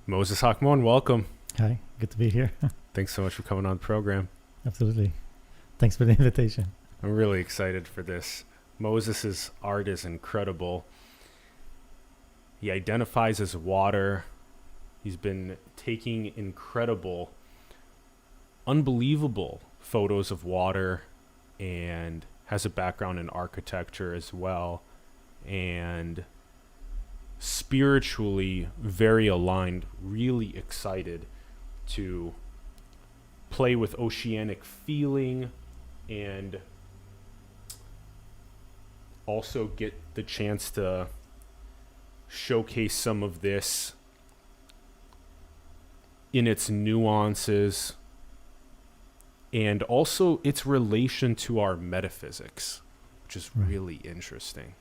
Moses Hacmon, welcome. Hi, good to be here. Thanks so much for coming on the program. Absolutely. Thanks for the invitation. I'm really excited for this. Moses's art is incredible. He identifies as water. He's been taking incredible, unbelievable photos of water and has a background in architecture as well. And spiritually very aligned, really excited to play with oceanic feeling and also get the chance to showcase some of this in its nuances and also its relation to our metaphysics, which is really interesting.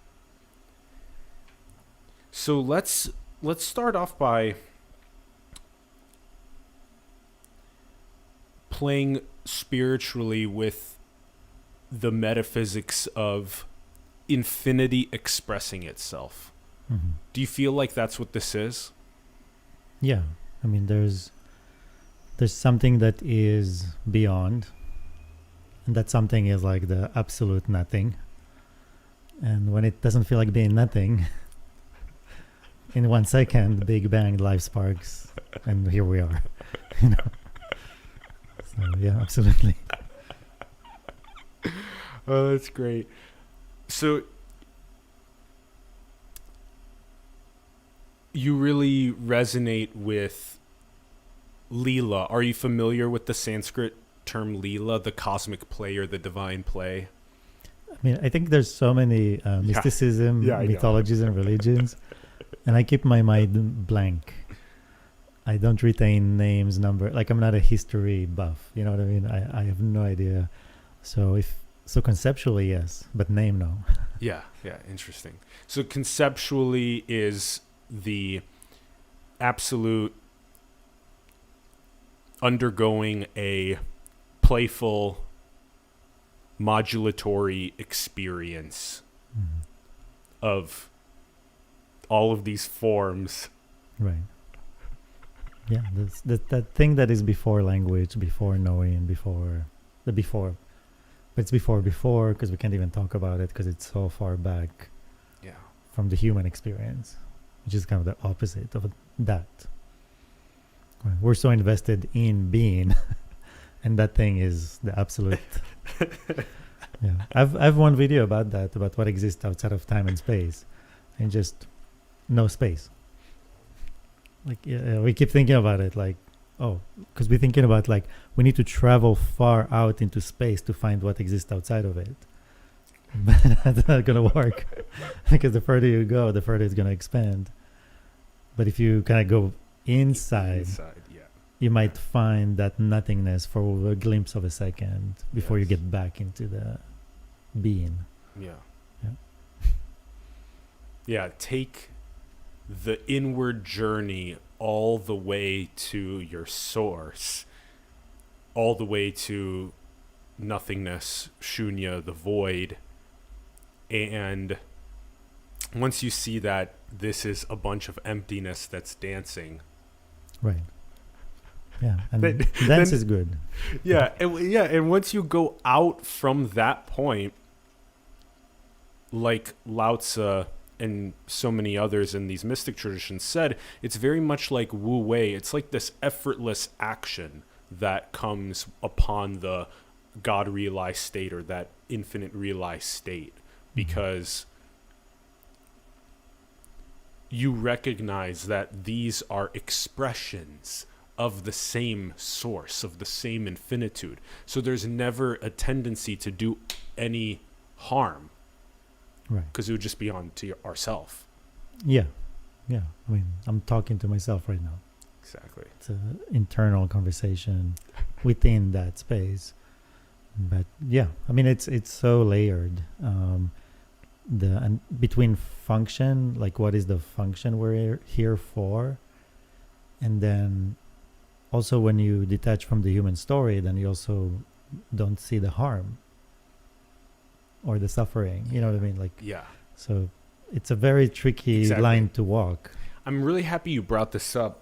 So let's start off by playing spiritually with the metaphysics of infinity expressing itself. Mm-hmm. Do you feel like that's what this is? Yeah, I mean, there's something that is beyond, and that something is like the absolute nothing. And when it doesn't feel like being nothing, in 1 second, Big Bang, life sparks, and here we are. You know. So yeah, absolutely. Oh, that's great. So you really resonate with Leela. Are you familiar with the Sanskrit term Leela, the cosmic play or the divine play? I mean, I think there's so many mysticism, mythologies, and religions, and I keep my mind blank. I don't retain names, like I'm not a history buff. You know what I mean? I have no idea. So conceptually, yes, but name, no. Yeah, interesting. So conceptually is the absolute undergoing a playful modulatory experience of all of these forms. Right. Yeah, that thing that is before language, before knowing, before. But it's before because we can't even talk about it because it's so far back from the human experience, which is kind of the opposite of that. Right. We're so invested in being, and that thing is the absolute. Yeah, I've one video about that, about what exists outside of time and space, and just no space. Like we keep thinking about it, like, because we're thinking about like we need to travel far out into space to find what exists outside of it. But that's not gonna work because the further you go, the further it's gonna expand. But if you kind of go inside, you might find that nothingness for a glimpse of a second before you get back into the being. Yeah, take the inward journey all the way to your source, all the way to nothingness, shunya, the void. And once you see that this is a bunch of emptiness that's dancing. Right. Yeah, and dance is good. And once you go out from that point, like Lao Tzu and so many others in these mystic traditions said, it's very much like Wu Wei. It's like this effortless action that comes upon the God realized state or that infinite realized state, because you recognize that these are expressions of the same source, of the same infinitude. So there's never a tendency to do any harm. Right. Because it would just be on to ourself. Yeah. I mean, I'm talking to myself right now. Exactly. It's an internal conversation within that space. But yeah, I mean, it's so layered. And between function, like what is the function we're here for, and then also when you detach from the human story, then you also don't see the harm or the suffering. You know what I mean? Like, so it's a very tricky line to walk. I'm really happy you brought this up.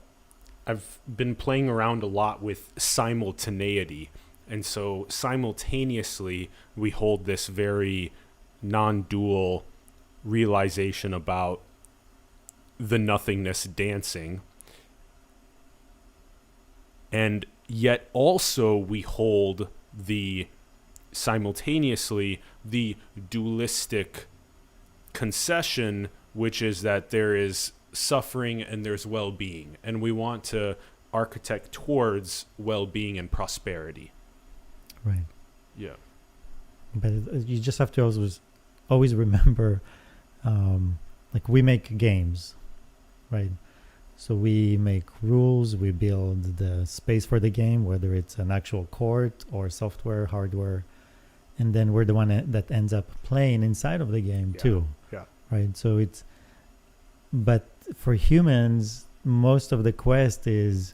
I've been playing around a lot with simultaneity. And so simultaneously, we hold this very non-dual realization about the nothingness dancing. And yet also we hold simultaneously the dualistic concession, which is that there is suffering and there's well-being. And we want to architect towards well-being and prosperity. Right. Yeah. But you just have to always remember, like we make games, right? So we make rules, we build the space for the game, whether it's an actual court or software, hardware, and then we're the one that ends up playing inside of the game too. Yeah. Right. So but for humans, most of the quest is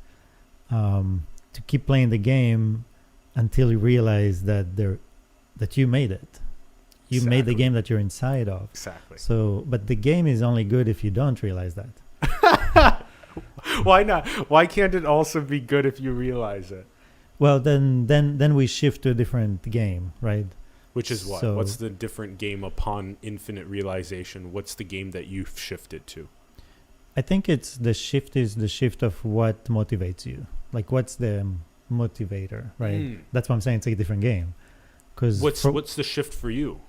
to keep playing the game until you realize that you made it. You made the game that you're inside of. Exactly. So, but the game is only good if you don't realize that. Why not? Why can't it also be good if you realize it? Well, then we shift to a different game, right? Which is what? So, What's the different game upon infinite realization? What's the game that you've shifted to? I think the shift of what motivates you. Like, what's the motivator, right? That's what I'm saying. It's a different game. Because what's the shift for you?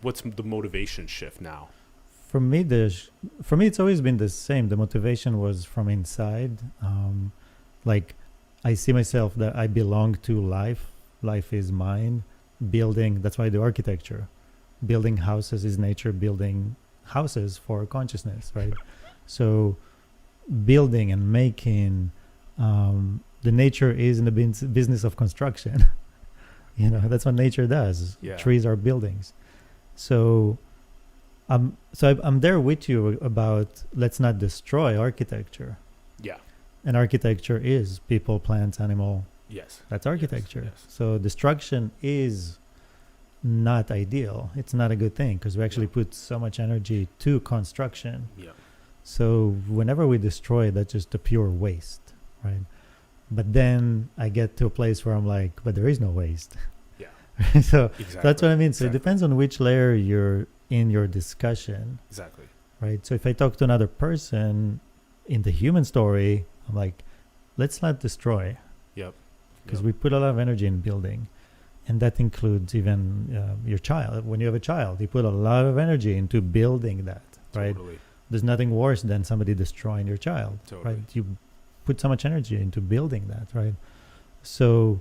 What's the motivation shift now? For me, it's always been the same. The motivation was from inside. Like, I see myself that I belong to life. Life is mine. Building, that's why I do architecture. Building houses is nature building houses for consciousness, right? So building and making, the nature is in the business of construction. That's what nature does. Yeah. Trees are buildings. So I'm there with you about let's not destroy architecture. Yeah. And architecture is people, plants, animal. Yes. That's architecture. Yes. So destruction is not ideal. It's not a good thing because we actually put so much energy to construction. Yeah. So whenever we destroy, that's just a pure waste, right? But then I get to a place where I'm like, but there is no waste. Yeah. So exactly. that's what I mean. So it depends on which layer you're in your discussion. Exactly. Right. So if I talk to another person in the human story, I'm like, let's not destroy. Yep. Because we put a lot of energy in building. And that includes even your child. When you have a child, you put a lot of energy into building that, right? Totally. There's nothing worse than somebody destroying your child, Totally. right? You put so much energy into building that, right? So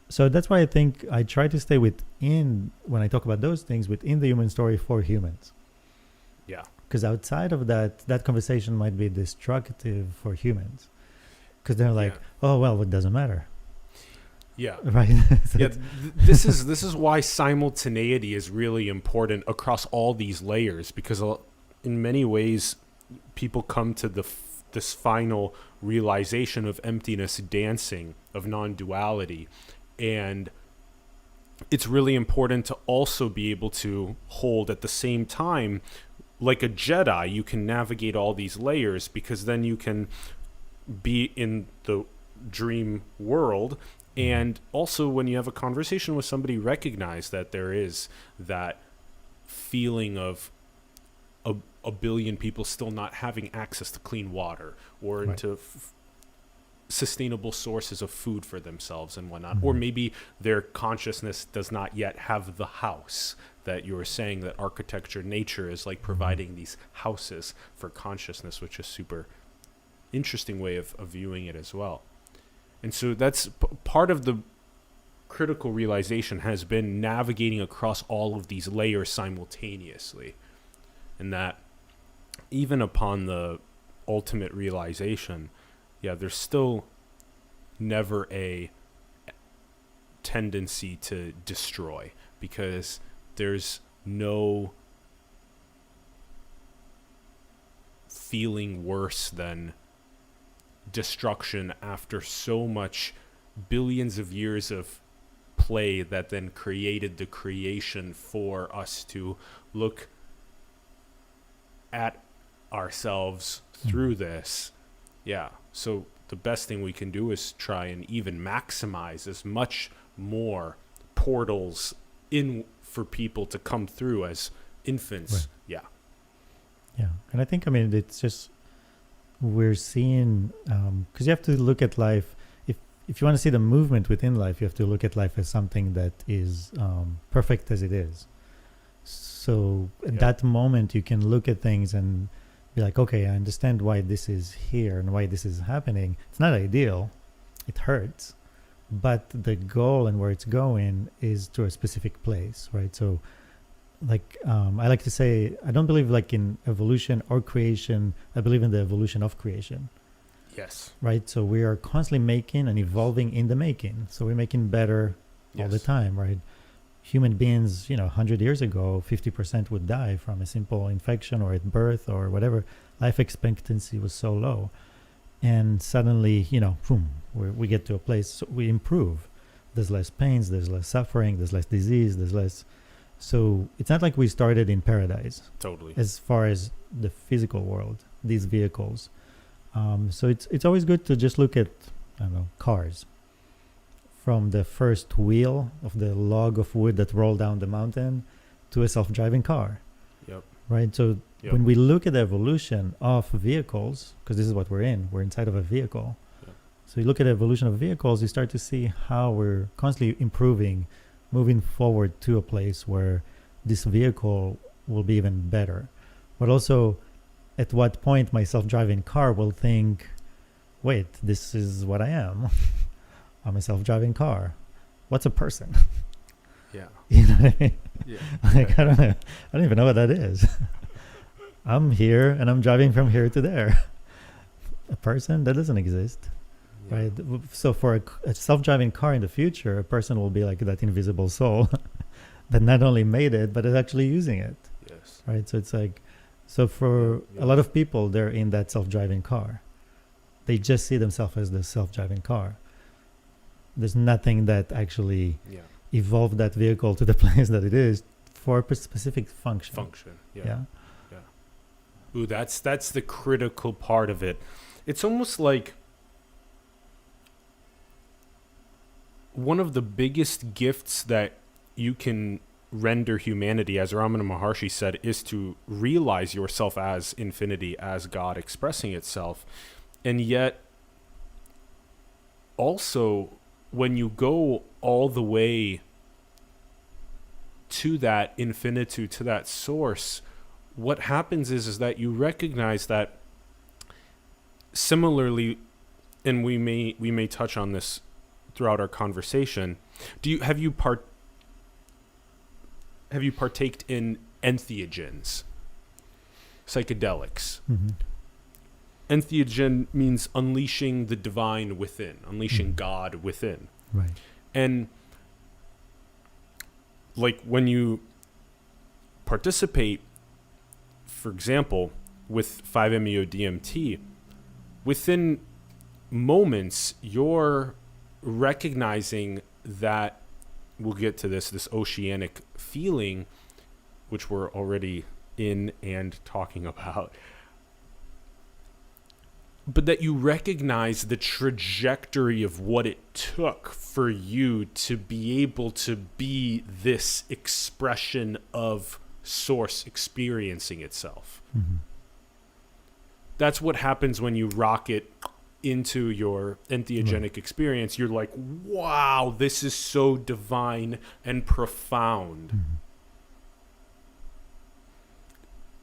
that's why I think I try to stay within, when I talk about those things, within the human story for humans. Yeah. Because outside of that conversation might be destructive for humans. Because they're like, oh, well, it doesn't matter. Yeah. Right. So yeah. This is why simultaneity is really important across all these layers, because in many ways people come to this final realization of emptiness dancing, of non-duality, and it's really important to also be able to hold at the same time, like a Jedi, you can navigate all these layers, because then you can be in the dream world, and also when you have a conversation with somebody, recognize that there is that feeling of a billion people still not having access to clean water or into sustainable sources of food for themselves and whatnot. Or maybe their consciousness does not yet have the house that you were saying, that architecture, nature is like providing these houses for consciousness, which is super interesting way of viewing it as well. And so that's part of the critical realization, has been navigating across all of these layers simultaneously. And that even upon the ultimate realization, there's still never a tendency to destroy, because there's no feeling worse than destruction after so much billions of years of play that then created the creation for us to look at ourselves through this. So the best thing we can do is try and even maximize as much more portals in for people to come through as infants. Right. Yeah. Yeah. And I think, I mean, it's just, we're seeing, because you have to look at life, if you want to see the movement within life, you have to look at life as something that is perfect as it is. So at that moment, you can look at things and be like, okay, I understand why this is here and why this is happening. It's not ideal. It hurts. But the goal and where it's going is to a specific place, right? So like, I like to say, I don't believe like in evolution or creation. I believe in the evolution of creation. Yes. Right. So we are constantly making and evolving in the making. So we're making better all the time, right? Human beings, 100 years ago, 50% would die from a simple infection or at birth or whatever. Life expectancy was so low. And suddenly, boom, we get to a place, so we improve. There's less pains, there's less suffering, there's less disease, there's less. So it's not like we started in paradise. Totally. As far as the physical world, these vehicles. So it's always good to just look at, cars. From the first wheel of the log of wood that rolled down the mountain to a self-driving car. Yep. Right? So when we look at the evolution of vehicles, because this is what we're inside of a vehicle. Yep. So you look at the evolution of vehicles, you start to see how we're constantly improving, moving forward to a place where this vehicle will be even better. But also, at what point my self-driving car will think, wait, this is what I am. I'm a self-driving car. What's a person? Yeah. You know what I mean? Yeah. Like, I don't even know what that is. I'm here and I'm driving from here to there. A person? That doesn't exist. Yeah. Right? So for a self-driving car in the future, a person will be like that invisible soul that not only made it, but is actually using it. Yes. Right? So it's like, so for a lot of people, they're in that self-driving car. They just see themselves as the self-driving car. There's nothing that actually evolved that vehicle to the place that it is for a specific function. Yeah. Ooh, that's the critical part of it. It's almost like one of the biggest gifts that you can render humanity, as Ramana Maharshi said, is to realize yourself as infinity, as God expressing itself. And yet, also, when you go all the way to that infinitude, to that source, what happens is that you recognize that similarly, and we may touch on this throughout our conversation. Have you partaked in entheogens, psychedelics? Mm-hmm. Entheogen means unleashing the divine within, unleashing God within. Right. And like when you participate, for example, with 5-MeO-DMT, within moments, you're recognizing that, we'll get to this oceanic feeling, which we're already in and talking about, but that you recognize the trajectory of what it took for you to be able to be this expression of source experiencing itself. Mm-hmm. That's what happens when you rocket into your entheogenic experience. You're like, wow, this is so divine and profound.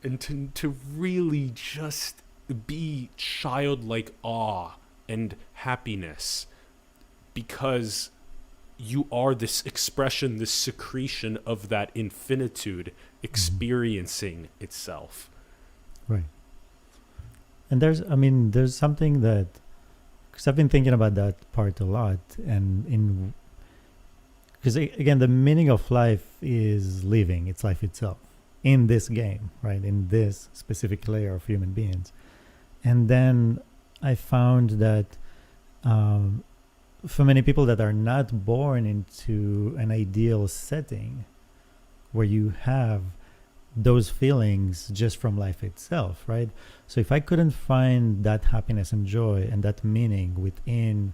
Mm-hmm. And to really just be childlike awe and happiness, because you are this expression, this secretion of that infinitude experiencing itself. Right. And there's something that, because I've been thinking about that part a lot, and because again, the meaning of life is living. It's life itself in this game, right? In this specific layer of human beings. And then I found that for many people that are not born into an ideal setting where you have those feelings just from life itself, right? So if I couldn't find that happiness and joy and that meaning within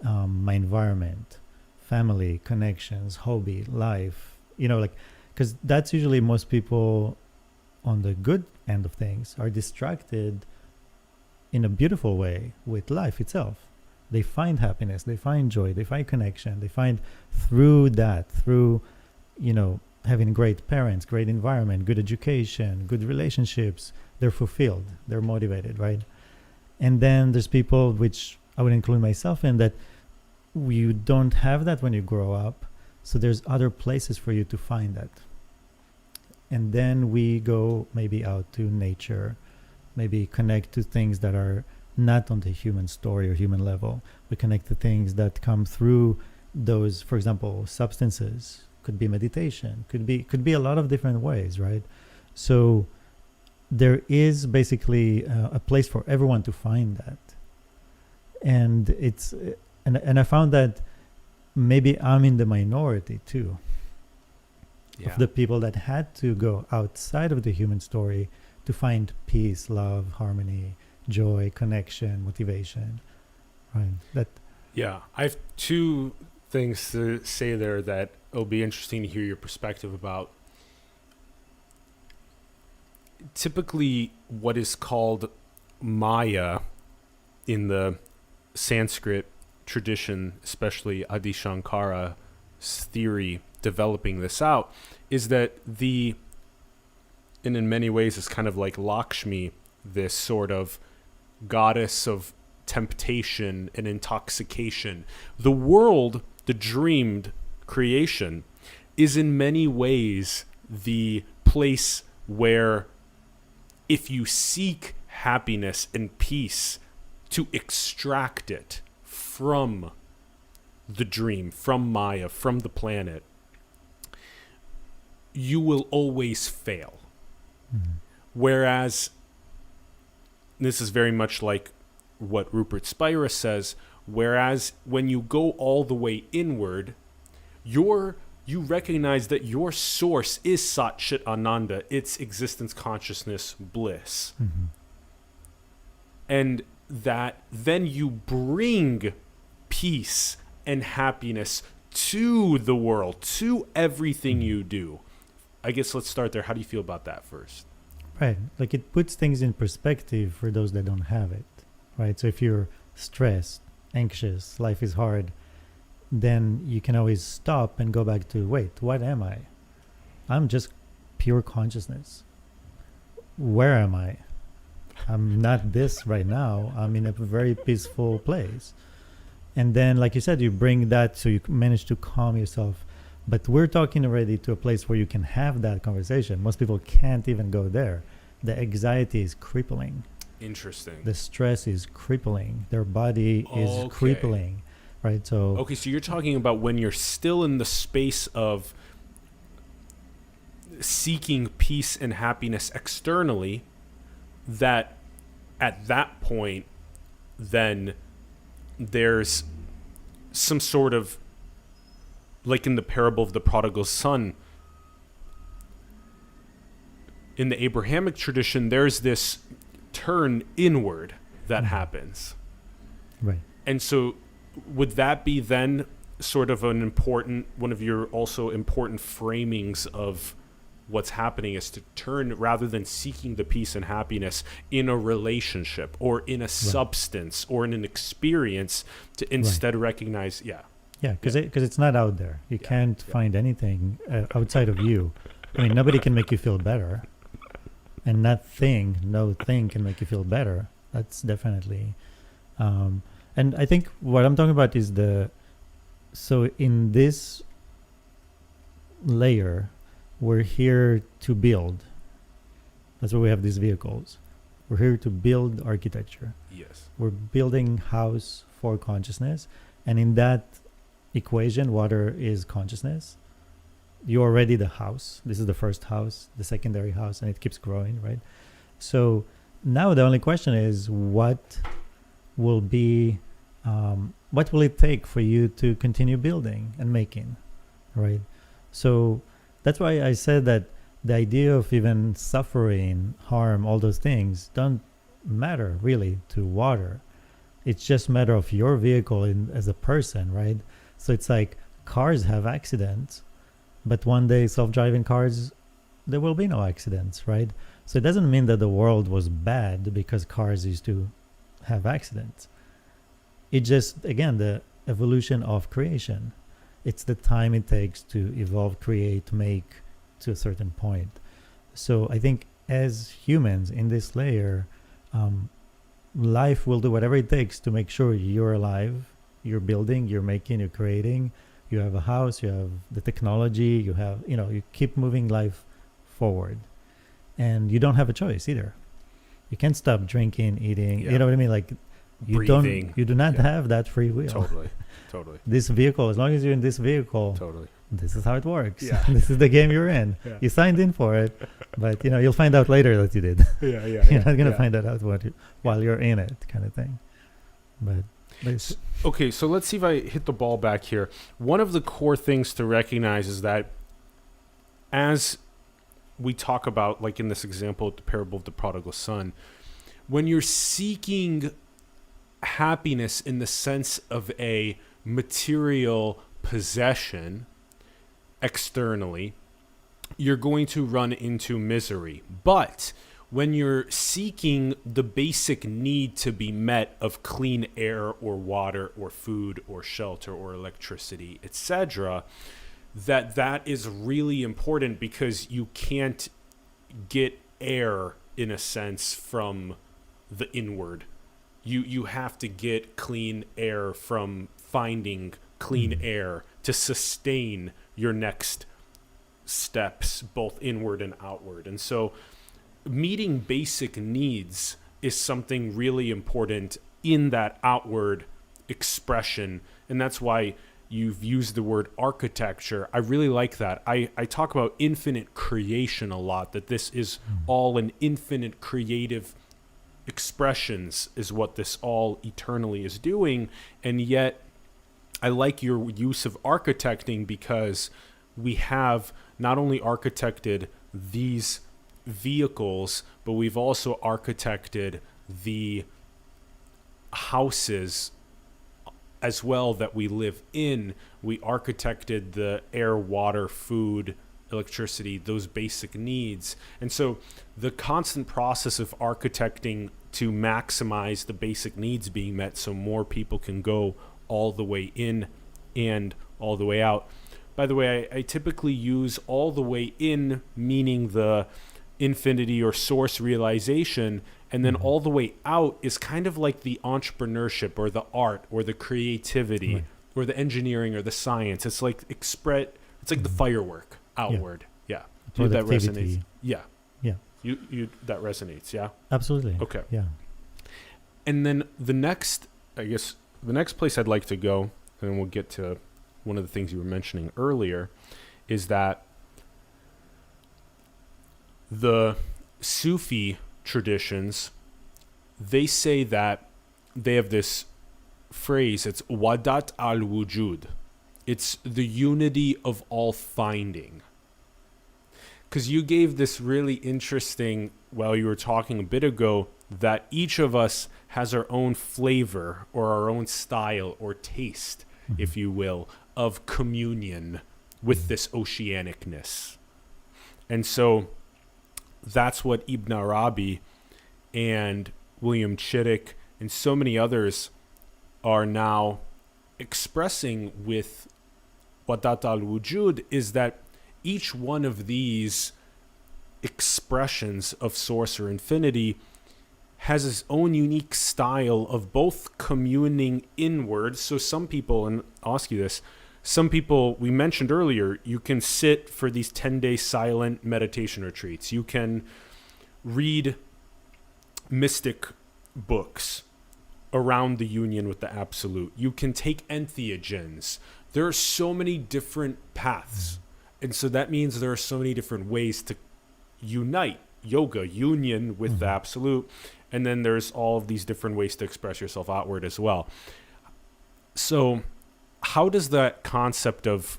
my environment, family, connections, hobby, life, like, because that's usually most people on the good end of things are distracted in a beautiful way with life itself. They find happiness, they find joy, they find connection, they find through having great parents, great environment, good education, good relationships, they're fulfilled, they're motivated, right? And then there's people, which I would include myself in, that you don't have that when you grow up. So there's other places for you to find that. And then we go maybe out to nature, maybe connect to things that are not on the human story or human level. We connect to things that come through those, for example, substances. Could be meditation, could be a lot of different ways, right? So there is basically a place for everyone to find that. And and I found that maybe I'm in the minority too, of the people that had to go outside of the human story to find peace, love, harmony, joy, connection, motivation, right? I have two things to say there that it'll be interesting to hear your perspective about. Typically, what is called Maya in the Sanskrit tradition, especially Adi Shankara's theory developing this out, is that and in many ways it's kind of like Lakshmi, this sort of goddess of temptation and intoxication. The world, the dreamed creation, is in many ways the place where if you seek happiness and peace to extract it from the dream, from Maya, from the planet, you will always fail. Mm-hmm. Whereas, this is very much like what Rupert Spira says, whereas when you go all the way inward, you recognize that your source is Sat Chit Ananda, its existence, consciousness, bliss. Mm-hmm. And that then you bring peace and happiness to the world, to everything you do. I guess let's start there. How do you feel about that first? Right. Like, it puts things in perspective for those that don't have it, right? So if you're stressed, anxious, life is hard, then you can always stop and go back to, wait, what am I? I'm just pure consciousness. Where am I? I'm not this right now. I'm in a very peaceful place. And then, like you said, you bring that, so you manage to calm yourself. But we're talking already to a place where you can have that conversation. Most people can't even go there. The anxiety is crippling. Interesting. The stress is crippling. Their body is crippling. Right? So you're talking about when you're still in the space of seeking peace and happiness externally, that at that point, then there's some sort of, like in the parable of the prodigal son, in the Abrahamic tradition, there's this turn inward that happens. Right. And so would that be then sort of one of your also important framings of what's happening, is to turn, rather than seeking the peace and happiness in a relationship or in a substance or in an experience, to instead recognize, because it's not out there. You can't find anything outside of you. I mean, nobody can make you feel better, and no thing can make you feel better. That's definitely, and I think what I'm talking about is so in this layer, we're here to build. That's why we have these vehicles. We're here to build architecture. Yes. We're building house for consciousness, and in that equation, water is consciousness. You're already the house. This is the first house, the secondary house, and it keeps growing, right? So now the only question is, what will it take for you to continue building and making, right? So that's why I said that the idea of even suffering, harm, all those things don't matter really to water. It's just a matter of your vehicle as a person, right? So it's like cars have accidents, but one day self-driving cars, there will be no accidents, right? So it doesn't mean that the world was bad because cars used to have accidents. It just, again, the evolution of creation. It's the time it takes to evolve, create, make to a certain point. So I think as humans in this layer, life will do whatever it takes to make sure you're alive, you're building, you're making, you're creating, you have a house, you have the technology, you have, you keep moving life forward. And you don't have a choice either. You can't stop drinking, eating, you know what I mean? Like Breathing. you do not have that free will. Totally. This vehicle, as long as you're in this vehicle, Totally. this is how it works. Yeah. This is the game you're in. Yeah. You signed in for it, but you'll find out later that you did. Yeah. You're not gonna find that out while you're in it, kind of thing. But okay, so let's see if I hit the ball back here. One of the core things to recognize is that as we talk about, like in this example, the parable of the prodigal son, when you're seeking happiness in the sense of a material possession externally, you're going to run into misery. But when you're seeking the basic need to be met of clean air or water or food or shelter or electricity, etc., that is really important, because you can't get air, in a sense, from the inward. You have to get clean air from finding clean air to sustain your next steps, both inward and outward. And so meeting basic needs is something really important in that outward expression. And that's why you've used the word architecture. I really like that. I talk about infinite creation a lot, that this is all an infinite creative expressions is what this all eternally is doing. And yet I like your use of architecting, because we have not only architected these vehicles, but we've also architected the houses as well that we live in. We architected the air, water, food, electricity, those basic needs. And so the constant process of architecting to maximize the basic needs being met so more people can go all the way in and all the way out. By the way, I typically use all the way in, meaning the infinity or source realization, and then all the way out is kind of like the entrepreneurship or the art or the creativity or the engineering or the science. It's like it's like the firework outward. Yeah. That resonates. Yeah. You that resonates, yeah? Absolutely. Okay. Yeah. And then the next place I'd like to go, and then we'll get to one of the things you were mentioning earlier, is that the Sufi traditions, they say that they have this phrase, it's wadat al-wujud. It's the unity of all finding. Because you gave this really interesting, while you were talking a bit ago, that each of us has our own flavor or our own style or taste, if you will, of communion with this oceanicness. And so that's what Ibn Arabi and William Chittick and so many others are now expressing with Wadat al-Wujud, is that each one of these expressions of source or infinity has its own unique style of both communing inward. So some people, and I'll ask you this, some people, we mentioned earlier, you can sit for these 10-day silent meditation retreats. You can read mystic books around the union with the absolute. You can take entheogens. There are so many different paths. And so that means there are so many different ways to unite yoga, union with the absolute. And then there's all of these different ways to express yourself outward as well. So how does that concept of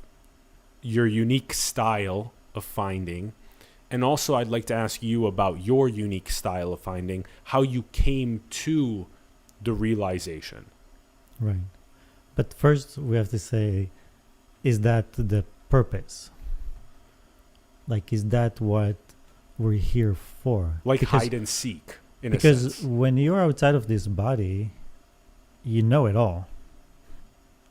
your unique style of finding And also, I'd like to ask you about your unique style of finding, how you came to the realization. Right. But first, we have to say, is that the purpose? Like, is that what we're here for? Like Because- hide and seek, in a because sense. when you're outside of this body, you know it all,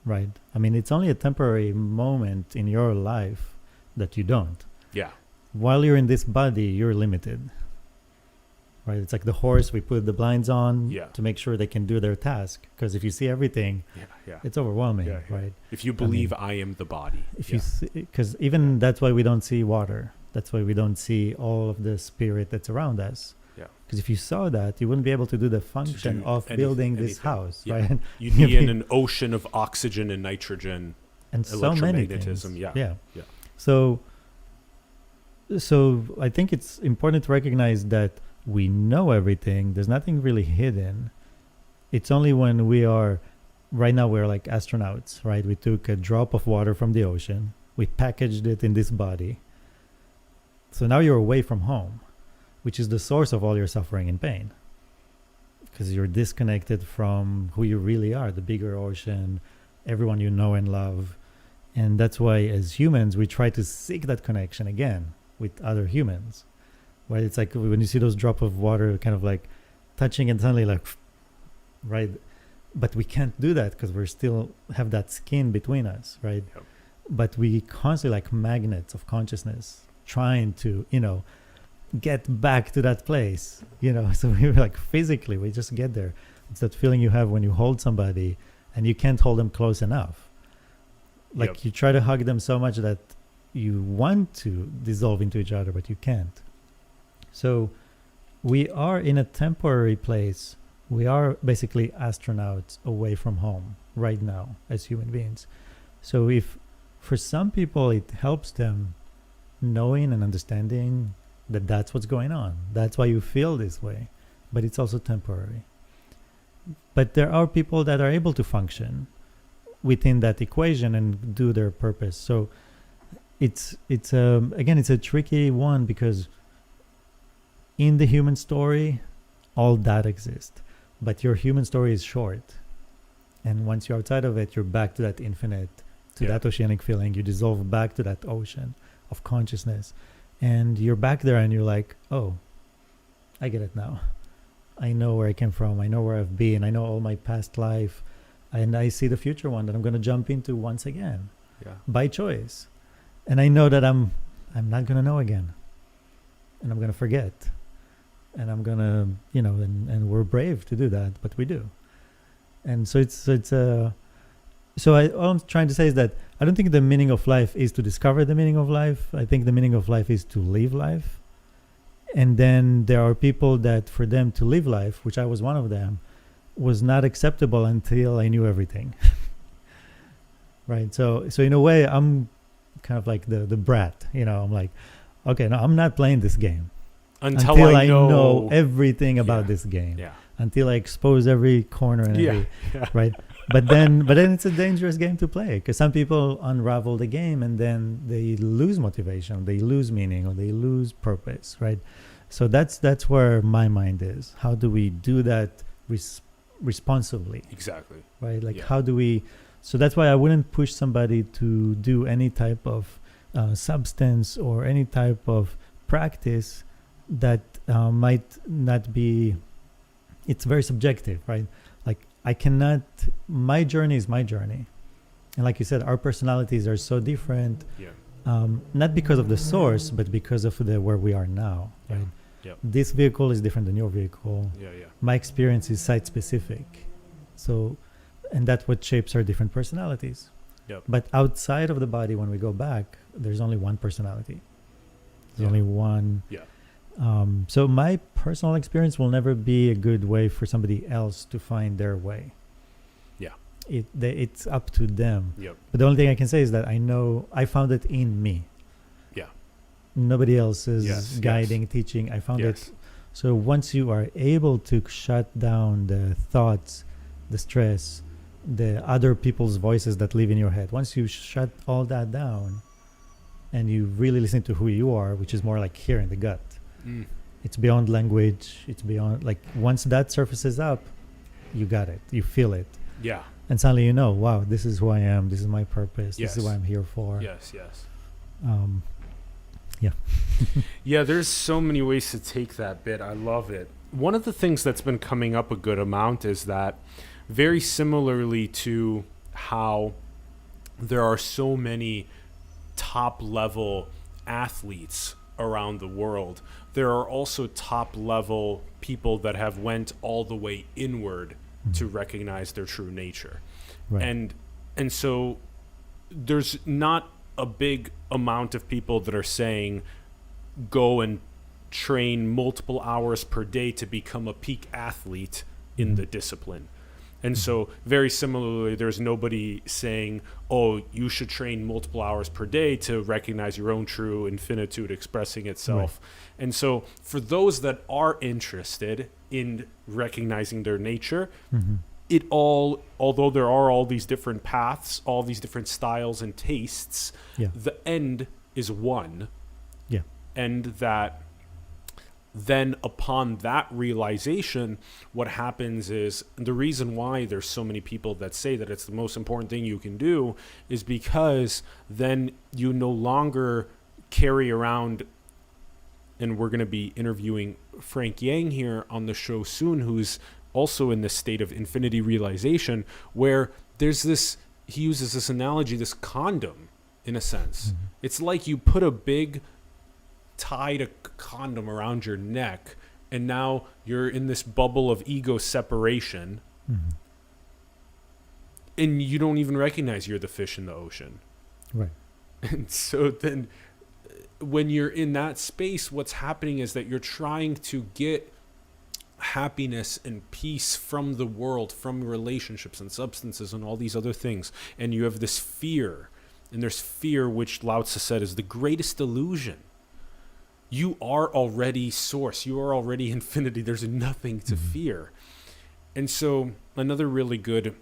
right? I mean, it's only a temporary moment in your life that you don't. Yeah. While you're in this body, you're limited, right? It's like the horse, we put the blinds on Yeah. to make sure they can do their task. Because if you see everything, Yeah. it's overwhelming, Yeah, yeah. right? If you believe I am the body. If you because even that's why we don't see water. That's why we don't see all of the spirit that's around us. Yeah. Because if you saw that, you wouldn't be able to do the function do of building this anything. house, Yeah. right? You'd be in an ocean of oxygen and nitrogen. And so many Electromagnetism, things. yeah. Yeah. So I think it's important to recognize that we know everything. There's nothing really hidden. It's only when we are, right now we're like astronauts, right? We took a drop of water from the ocean. We packaged it in this body. So now you're away from home, which is the source of all your suffering and pain. Because you're disconnected from who you really are, the bigger ocean, everyone you know and love. And that's why as humans, we try to seek that connection again with other humans. Right? It's like when you see those drop of water kind of like touching and suddenly like, right? But we can't do that because we're still have that skin between us, right? Yep. But we constantly like magnets of consciousness trying to, get back to that place, so we're like physically, we just get there. It's that feeling you have when you hold somebody and you can't hold them close enough. Like Yep. you try to hug them so much that you want to dissolve into each other, but you can't. So we are in a temporary place. We are basically astronauts away from home right now as human beings. So if for some people it helps them knowing and understanding that that's what's going on, that's why you feel this way, but it's also temporary. But there are people that are able to function within that equation and do their purpose. So it's again, it's a tricky one because in the human story, all that exists, but your human story is short. And once you're outside of it, you're back to that infinite, to that oceanic feeling. You dissolve back to that ocean of consciousness. And you're back there and you're like, oh, I get it now. I know where I came from. I know where I've been. I know all my past life. And I see the future one that I'm going to jump into once again by choice. And I know that I'm not going to know again. And I'm going to forget. And I'm going to, and we're brave to do that, but we do. And so all I'm trying to say is that I don't think the meaning of life is to discover the meaning of life. I think the meaning of life is to live life. And then there are people that for them to live life, which I was one of them, was not acceptable until I knew everything. Right? So in a way, I'm kind of like the brat. I'm like, okay, no, I'm not playing this game until I know everything about this game. Yeah. Until I expose every corner and every, right? But then it's a dangerous game to play because some people unravel the game and then they lose motivation, they lose meaning, or they lose purpose, right? So that's where my mind is. How do we do that responsibly? Exactly. Right? Like how do we? So that's why I wouldn't push somebody to do any type of substance or any type of practice that might not be. It's very subjective, right? Like I cannot, my journey is my journey. And like you said, our personalities are so different, not because of the source, but because of where we are now, right? Yeah. This vehicle is different than your vehicle. Yeah. My experience is site specific. So, and that's what shapes our different personalities. Yep. But outside of the body, when we go back, there's only one personality. There's only one. Yeah. So my personal experience will never be a good way for somebody else to find their way. Yeah. It's up to them. Yep. But the only thing I can say is that I know I found it in me. Yeah. Nobody else is guiding, teaching. I found it. So once you are able to shut down the thoughts, the stress, the other people's voices that live in your head, once you shut all that down, and you really listen to who you are, which is more like here in the gut. Mm. It's beyond language. It's beyond, like, once that surfaces up, you got it. You feel it. Yeah. And suddenly you know, wow, this is who I am. This is my purpose. Yes. This is what I'm here for. Yes, yes. Yeah. Yeah, there's so many ways to take that bit. I love it. One of the things that's been coming up a good amount is that, very similarly to how there are so many top-level athletes around the world, there are also top-level people that have went all the way inward to recognize their true nature. Right. And so there's not a big amount of people that are saying go and train multiple hours per day to become a peak athlete in the discipline. And so very similarly, there's nobody saying, oh, you should train multiple hours per day to recognize your own true infinitude expressing itself. Right. And so for those that are interested in recognizing their nature, although there are all these different paths, all these different styles and tastes, the end is one. Yeah. And that then upon that realization, what happens is, the reason why there's so many people that say that it's the most important thing you can do is because then you no longer carry around, and we're going to be interviewing Frank Yang here on the show soon, who's also in this state of infinity realization, where there's this, he uses this analogy, this condom, in a sense. It's like you put a big tied a condom around your neck, and now you're in this bubble of ego separation, and you don't even recognize you're the fish in the ocean. Right. And so then when you're in that space, what's happening is that you're trying to get happiness and peace from the world, from relationships and substances and all these other things, and you have this fear, and there's fear, which Lao Tzu said is the greatest illusion. You are already source. You are already infinity. There's nothing to fear. And so another really good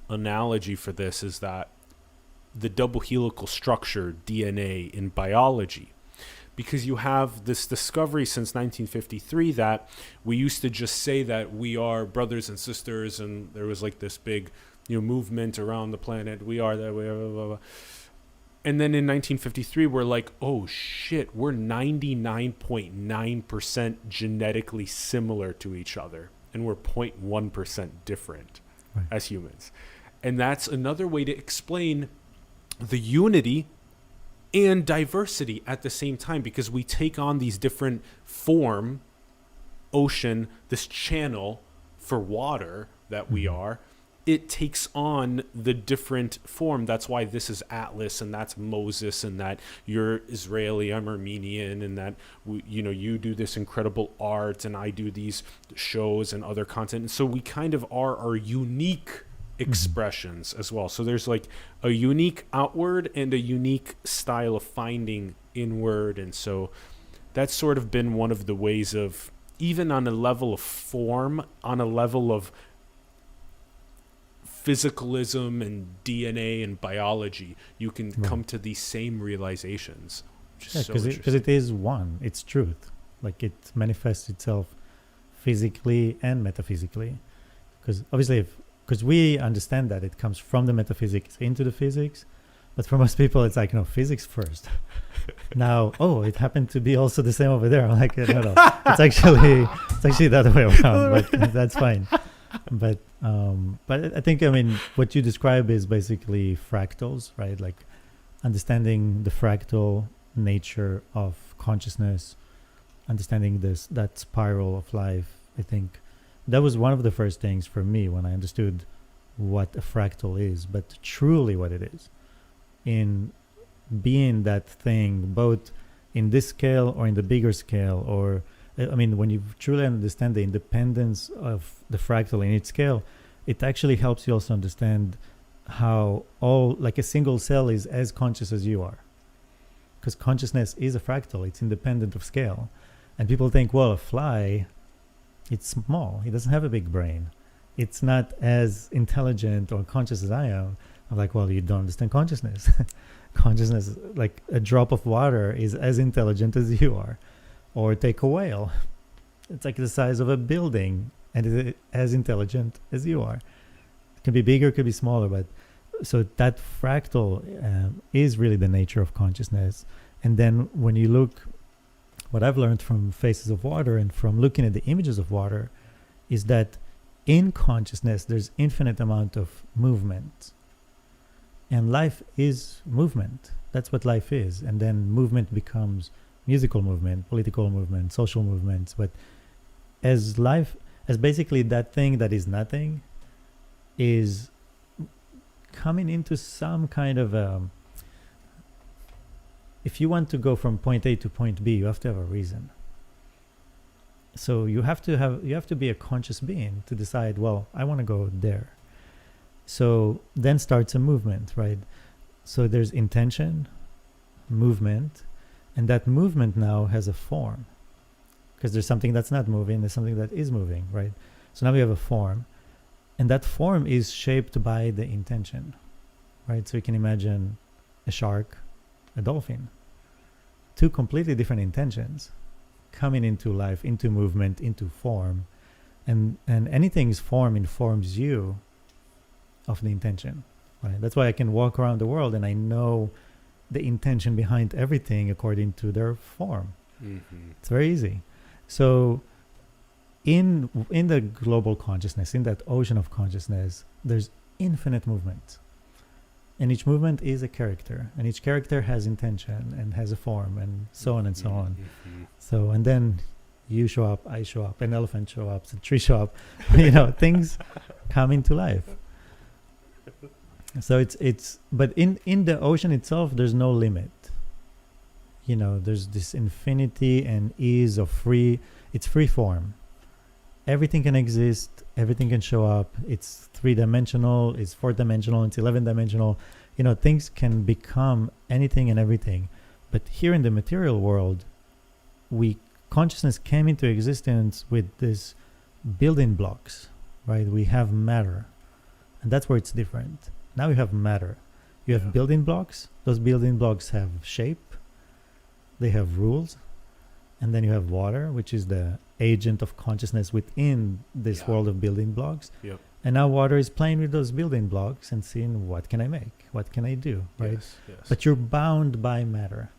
analogy for this is that the double helical structure, DNA, in biology, because you have this discovery since 1953 that we used to just say that we are brothers and sisters, and there was like this big, movement around the planet. We are that way, blah, blah, blah. And then in 1953, we're like, oh shit, we're 99.9% genetically similar to each other, and we're 0.1% different as humans. And that's another way to explain the unity and diversity at the same time, because we take on these different form, ocean, this channel for water that we are. It takes on the different form. That's why this is Atlas, and that's Moses, and that you're Israeli, I'm Armenian, and that you do this incredible art, and I do these shows and other content. And so we kind of are our unique expressions as well. So there's like a unique outward and a unique style of finding inward. And so that's sort of been one of the ways of, even on a level of form, on a level of physicalism and DNA and biology, you can come to these same realizations. Because it is one. It's truth. Like, it manifests itself physically and metaphysically. Because obviously, because we understand that it comes from the metaphysics into the physics, but for most people, it's like, no, physics first. Now, it happened to be also the same over there. I'm like, no, it's actually the other way around, but that's fine. But I think, what you describe is basically fractals, right? Like understanding the fractal nature of consciousness, understanding that spiral of life. I think that was one of the first things for me when I understood what a fractal is, but truly what it is. In being that thing, both in this scale or in the bigger scale, or when you truly understand the independence of the fractal in its scale, it actually helps you also understand how a single cell is as conscious as you are. Because consciousness is a fractal, it's independent of scale. And people think, well, a fly, it's small, it doesn't have a big brain. It's not as intelligent or conscious as I am. I'm like, well, you don't understand consciousness. Consciousness, like a drop of water, is as intelligent as you are. Or take a whale. It's like the size of a building and is as intelligent as you are. It can be bigger, it could be smaller, but so that fractal is really the nature of consciousness. And then when you look, what I've learned from Faces of Water and from looking at the images of water is that in consciousness, there's infinite amount of movement. And life is movement. That's what life is. And then movement becomes musical movement, political movement, social movements. But as life, as basically that thing that is nothing, is coming into some kind of if you want to go from point A to point B, you have to have a reason. So you have to be a conscious being to decide, well, I want to go there. So then starts a movement, right? So there's intention, movement, and that movement now has a form. Because there's something that's not moving, there's something that is moving, right? So now we have a form. And that form is shaped by the intention, right? So you can imagine a shark, a dolphin. Two completely different intentions coming into life, into movement, into form. And anything's form informs you of the intention, right? That's why I can walk around the world and I know the intention behind everything according to their form. Mm-hmm. It's very easy. So in the global consciousness, in that ocean of consciousness, there's infinite movement. And each movement is a character. And each character has intention and has a form and so on and so on. Mm-hmm. So, and then you show up, I show up, an elephant show up, a tree show up, things come into life. So but in the ocean itself, there's no limit. There's this infinity and ease of it's free form. Everything can exist, everything can show up. It's 3-dimensional, it's 4-dimensional, it's 11-dimensional. Things can become anything and everything. But here in the material world, consciousness came into existence with these building blocks, right? We have matter, and that's where it's different. Now you have matter. You have building blocks. Those building blocks have shape. They have rules. And then you have water, which is the agent of consciousness within this world of building blocks. Yep. And now water is playing with those building blocks and seeing, what can I make? What can I do? Right? Yes. But you're bound by matter.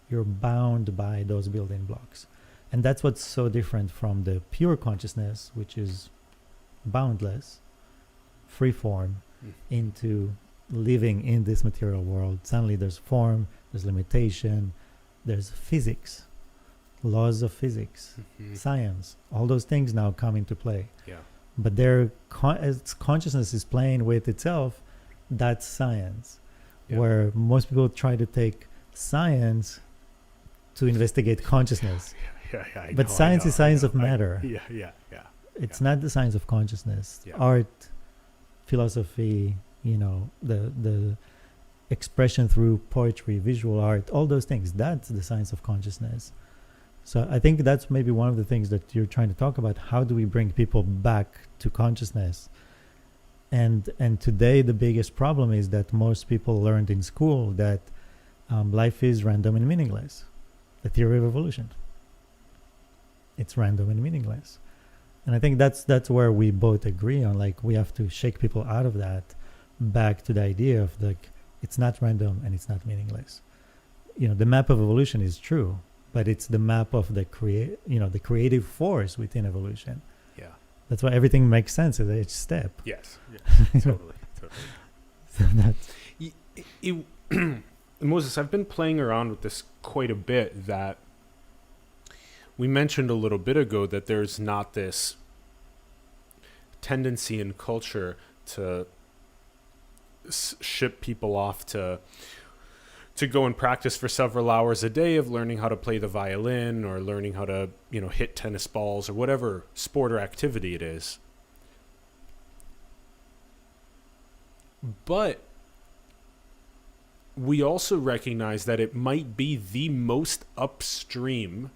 You're bound by those building blocks. And that's what's so different from the pure consciousness, which is boundless, free form, into living in this material world. Suddenly there's form, there's limitation, there's physics, laws of physics, science. All those things now come into play. Yeah. But as consciousness is playing with itself, that's science. Yeah. Where most people try to take science to investigate consciousness. But science is science of matter. It's not the science of consciousness. Yeah. Art, philosophy, the expression through poetry, visual art, all those things, that's the science of consciousness. So I think that's maybe one of the things that you're trying to talk about. How do we bring people back to consciousness? And today the biggest problem is that most people learned in school that life is random and meaningless. The theory of evolution. It's random and meaningless. And I think that's where we both agree on, like, we have to shake people out of that back to the idea of, like, it's not random and it's not meaningless. The map of evolution is true, but it's the map of the creative force within evolution. Yeah. That's why everything makes sense at each step. Yes. Totally. So that's Moses, I've been playing around with this quite a bit, that we mentioned a little bit ago that there's not this tendency in culture to ship people off to go and practice for several hours a day of learning how to play the violin or learning how to, hit tennis balls or whatever sport or activity it is. But we also recognize that it might be the most upstream,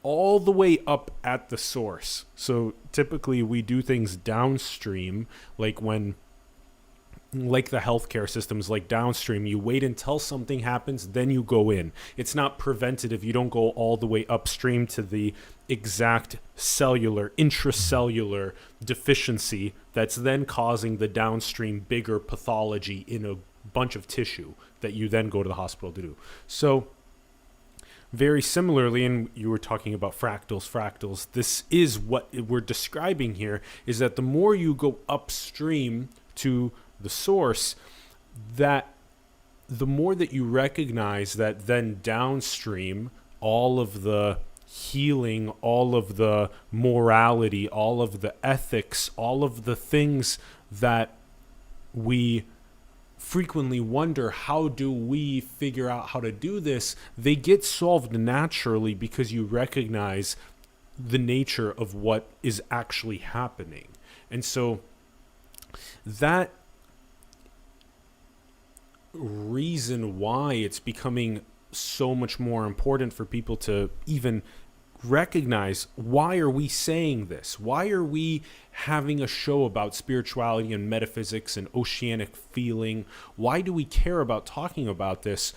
all the way up at the source. So typically we do things downstream, like when like the healthcare systems, like downstream, you wait until something happens, then you go in. It's not preventative. You don't go all the way upstream to the exact cellular, intracellular deficiency that's then causing the downstream bigger pathology in a bunch of tissue that you then go to the hospital to do. So very similarly, and you were talking about fractals, this is what we're describing here, is that the more you go upstream to the source, that the more that you recognize that then downstream, all of the healing, all of the morality, all of the ethics, all of the things that we frequently wonder, how do we figure out how to do this, they get solved naturally because you recognize the nature of what is actually happening. And so that reason why it's becoming so much more important for people to even recognize, why are we saying this? Why are we having a show about spirituality and metaphysics and oceanic feeling? Why do we care about talking about this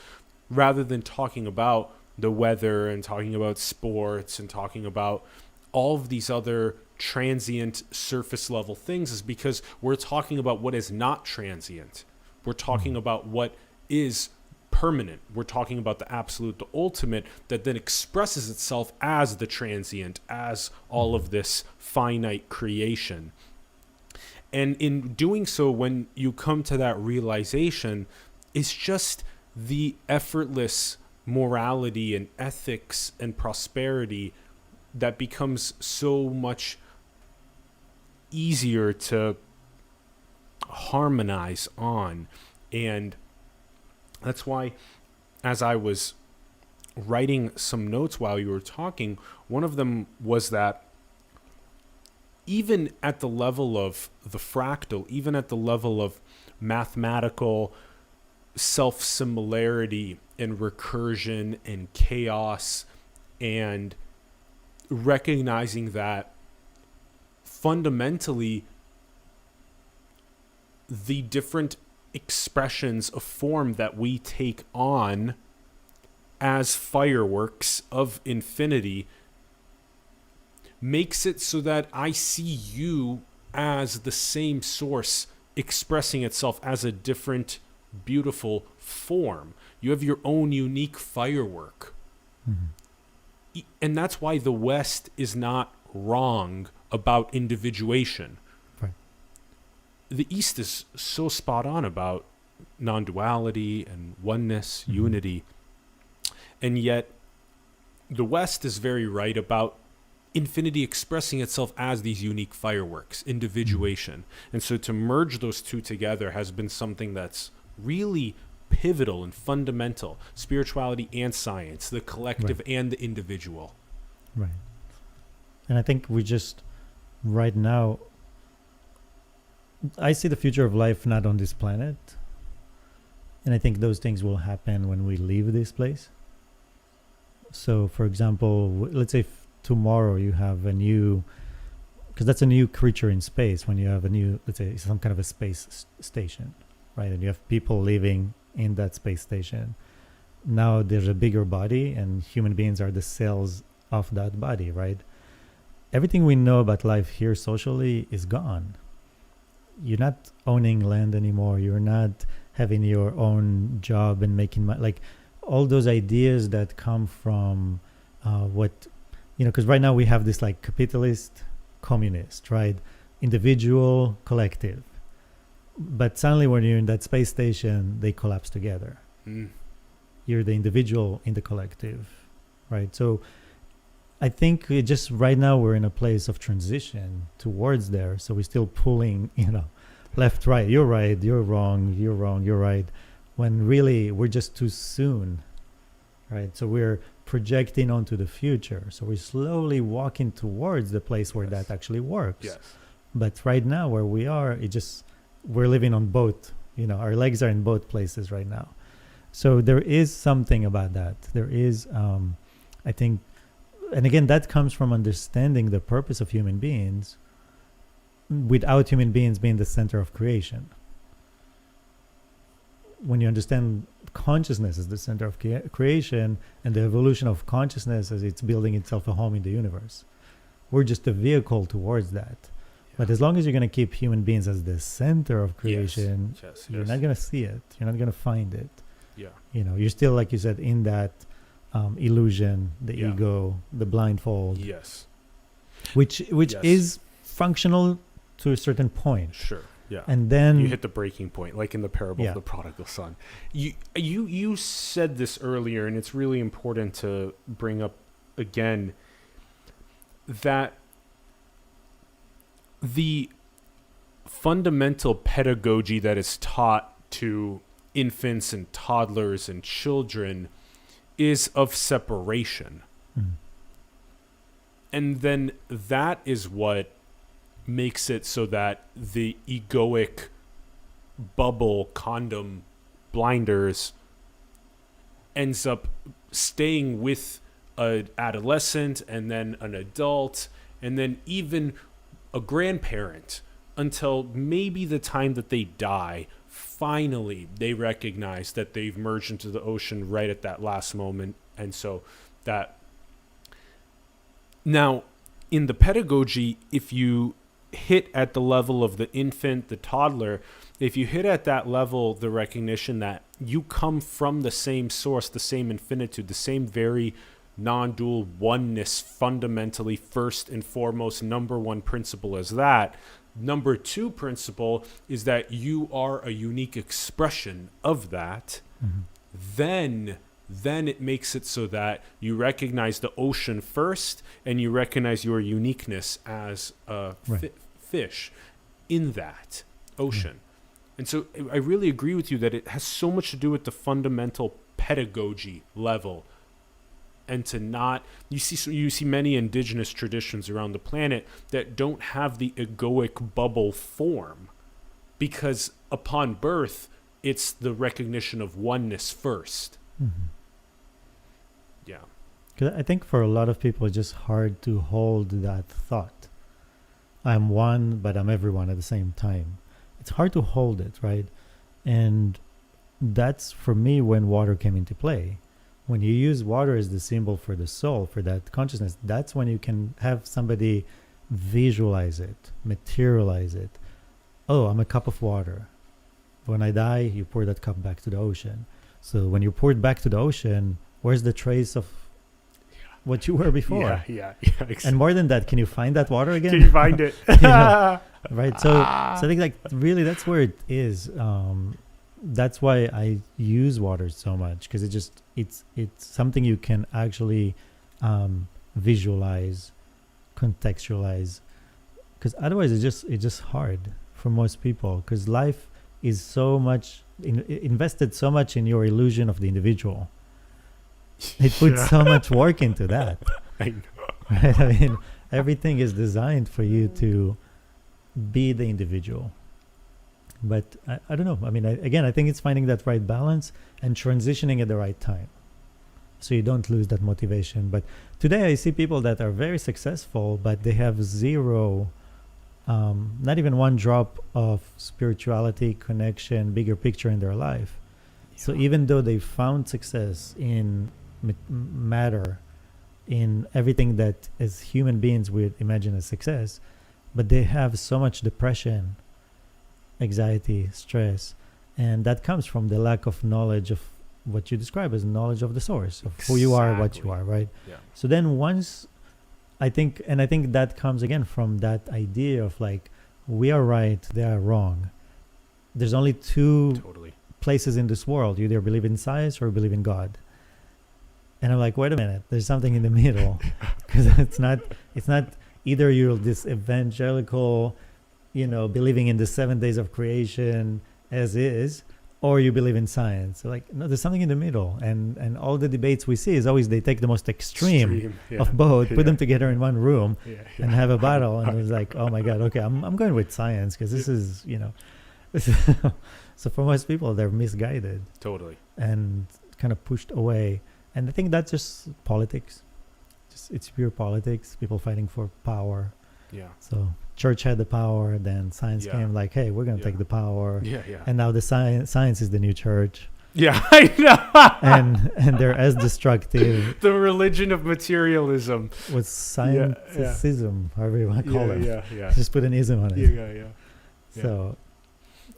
rather than talking about the weather and talking about sports and talking about all of these other transient surface level things? Is because we're talking about what is not transient. We're talking about what is permanent. We're talking about the absolute, the ultimate, that then expresses itself as the transient, as all of this finite creation. And in doing so, when you come to that realization, it's just the effortless morality and ethics and prosperity that becomes so much easier to harmonize on. And that's why, as I was writing some notes while you were talking, one of them was that even at the level of the fractal, even at the level of mathematical self-similarity and recursion and chaos, and recognizing that fundamentally the different expressions of form that we take on as fireworks of infinity makes it so that I see you as the same source expressing itself as a different, beautiful form. You have your own unique firework. Mm-hmm. And that's why the West is not wrong about individuation. The East is so spot on about non-duality and oneness, unity. And yet the West is very right about infinity expressing itself as these unique fireworks, individuation. And so to merge those two together has been something that's really pivotal and fundamental. Spirituality and science, the collective and the individual. Right. And I think we just, right now, I see the future of life not on this planet. And I think those things will happen when we leave this place. So, for example, let's say tomorrow you have a new, because that's a new creature in space, when you have a new, let's say, some kind of a space station, right? And you have people living in that space station. Now there's a bigger body, and human beings are the cells of that body, right? Everything we know about life here socially is gone. You're not owning land anymore. You're not having your own job and making money. Like all those ideas that come from because right now we have this like capitalist, communist, right? Individual, collective. But suddenly when you're in that space station, they collapse together. You're the individual in the collective, right? So I think just right now we're in a place of transition towards there. So we're still pulling, left, right. You're right. You're wrong. You're wrong. You're right. When really we're just too soon, right? So we're projecting onto the future. So we're slowly walking towards the place where that actually works. Yes. But right now where we are, we're living on both. Our legs are in both places right now. So there is something about that. There is, I think. And again, that comes from understanding the purpose of human beings without human beings being the center of creation. when you understand consciousness as the center of creation and the evolution of consciousness as it's building itself a home in the universe. We're just a vehicle towards that. But as long as you're going to keep human beings as the center of creation, you're not going to see it. You're not going to find it. Yeah. You know, you're still, like you said, in that illusion, the ego, the blindfold. Yes. Which is functional to a certain point. Sure. Yeah. And then you hit the breaking point, like in the parable of the prodigal son. You said this earlier, and it's really important to bring up again that the fundamental pedagogy that is taught to infants and toddlers and children is of separation. Mm. And then that is what makes it so that the egoic bubble condom blinders ends up staying with an adolescent and then an adult and then even a grandparent until maybe the time that they die. Finally, they recognize that they've merged into the ocean right at that last moment. And so that now in the pedagogy, if you hit at the level of the infant, the toddler, if you hit at that level, the recognition that you come from the same source, the same infinitude, the same very non-dual oneness, fundamentally first and foremost, number one principle is that. Number two principle is that you are a unique expression of that. Mm-hmm. Then it makes it so that you recognize the ocean first and you recognize your uniqueness as a fish in that ocean. And so I really agree with you that it has so much to do with the fundamental pedagogy level. And to not, you see many indigenous traditions around the planet that don't have the egoic bubble form because upon birth, it's the recognition of oneness first. Mm-hmm. Yeah. 'Cause I think for a lot of people, it's just hard to hold that thought. I'm one, but I'm everyone at the same time. It's hard to hold it, right? And that's, for me, when water came into play. When you use water as the symbol for the soul, for that consciousness, that's when you can have somebody visualize it, materialize it. Oh, I'm a cup of water. When I die, you pour that cup back to the ocean. So when you pour it back to the ocean, where's the trace of what you were before? Yeah. And more than that, can you find that water again? Can you find it? Right. So I think like really that's where it is. That's why I use water so much, because it's something you can actually visualize, contextualize, because otherwise it's just hard for most people, because life is so much invested so much in your illusion of the individual. It puts so much work into that. I know. Right? I mean, everything is designed for you to be the individual. But I don't know. I mean, I think it's finding that right balance and transitioning at the right time, so you don't lose that motivation. But today I see people that are very successful, but they have zero, not even one drop of spirituality, connection, bigger picture in their life. Yeah. So even though they found success in matter, in everything that as human beings we imagine as success, but they have so much depression, anxiety, stress, and that comes from the lack of knowledge of what you describe as knowledge of the source of who you are, what you are, right? Yeah. So then once I think that comes again from that idea of like, we are right, they are wrong. There's only two places in this world. You either believe in science or believe in God. And I'm like, wait a minute, there's something in the middle, because it's not either you're this evangelical, believing in the 7 days of creation as is, or you believe in science. So like, no, there's something in the middle. And all the debates we see is always they take the most extreme of both, put them together in one room and have a battle. And it's like, oh my God, okay, I'm going with science because this is, so for most people, they're misguided. Totally. And kind of pushed away. And I think that's just politics. It's pure politics, people fighting for power. Yeah. So church had the power, then science Yeah. came like, hey, we're going to Yeah. take the power. Yeah. Yeah. And now the science is the new church. Yeah, I know. And they're as destructive The religion of materialism. with scienticism, however you want to call Yeah, it. yeah, yeah. Just put an ism on it. Yeah, yeah. So,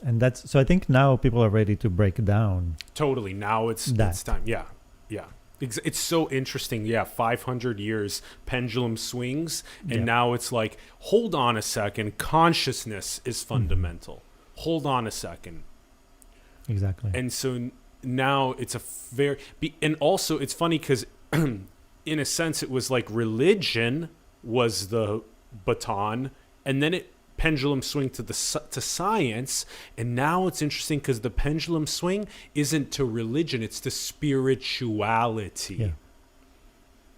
and so I think now people are ready to break down. Totally. Now it's time. Yeah, yeah. It's so interesting. Yeah, 500 years, pendulum swings, and now it's like, hold on a second, consciousness is fundamental. Hold on a second. Exactly. And so now it's and also it's funny because in a sense it was like religion was the baton, and then it pendulum swing to science, and now it's interesting because the pendulum swing isn't to religion, it's to spirituality. Yeah.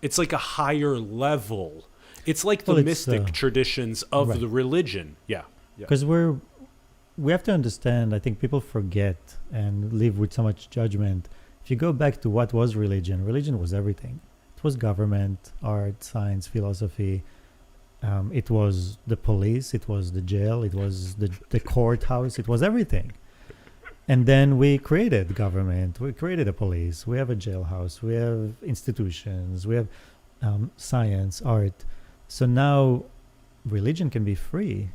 It's like a higher level. It's like the mystic traditions of the religion. Yeah. Because we have to understand, I think people forget and live with so much judgment. If you go back to what was religion was everything. It was government, art, science, philosophy. It was the police, it was the jail, it was the courthouse, it was everything. And then we created government, we created a police, we have a jailhouse, we have institutions, we have science, art. So now religion can be free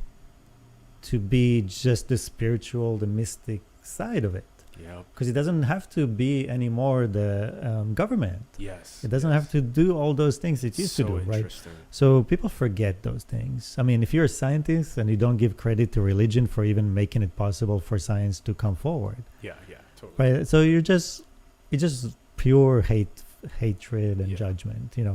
to be just the spiritual, the mystic side of it. Yeah. Because it doesn't have to be anymore the government. Yes. It doesn't have to do all those things it used to do, right? So people forget those things. I mean, if you're a scientist and you don't give credit to religion for even making it possible for science to come forward. Yeah, totally. Right? So it's just pure hatred and judgment, Yeah.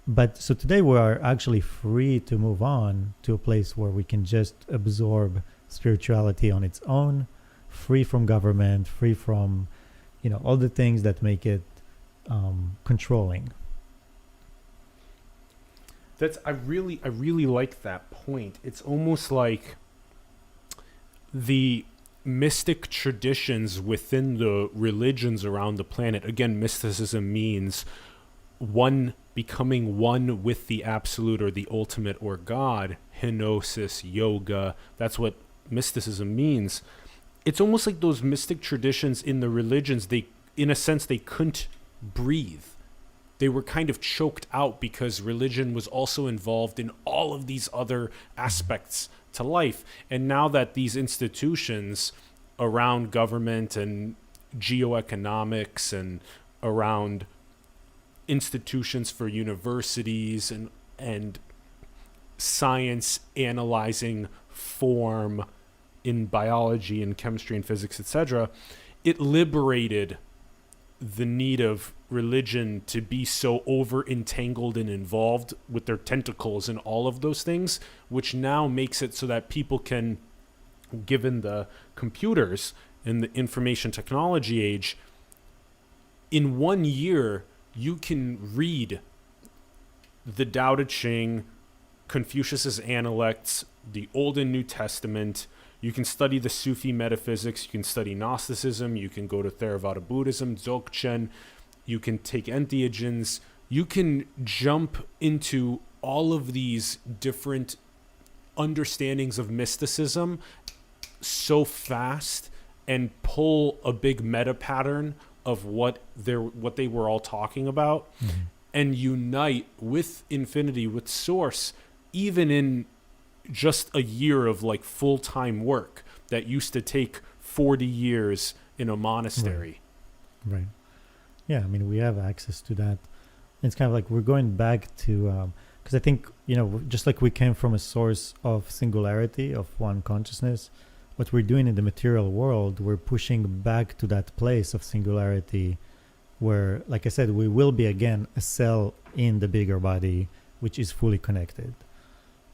But so today we are actually free to move on to a place where we can just absorb spirituality on its own, free from government, free from, all the things that make it controlling. I really like that point. It's almost like the mystic traditions within the religions around the planet. Again, mysticism means becoming one with the absolute or the ultimate or God. Henosis, yoga, that's what mysticism means. It's almost like those mystic traditions in the religions, in a sense, they couldn't breathe. They were kind of choked out because religion was also involved in all of these other aspects to life. And now that these institutions around government and geoeconomics and around institutions for universities and science analyzing form in biology and chemistry and physics, etc., it liberated the need of religion to be so over entangled and involved with their tentacles and all of those things, which now makes it so that people can, given the computers and the information technology age, in 1 year you can read the Tao Te Ching, Confucius's Analects, the Old and New Testament. You can study the Sufi metaphysics. You can study Gnosticism. You can go to Theravada Buddhism, Dzogchen. You can take entheogens. You can jump into all of these different understandings of mysticism so fast and pull a big meta pattern of what they were all talking about, and unite with infinity, with source, even in just a year of like full-time work that used to take 40 years in a monastery. Right. Yeah, I mean, we have access to that. It's kind of like we're going back to, because I think, just like we came from a source of singularity, of one consciousness, what we're doing in the material world, we're pushing back to that place of singularity where, like I said, we will be again a cell in the bigger body, which is fully connected.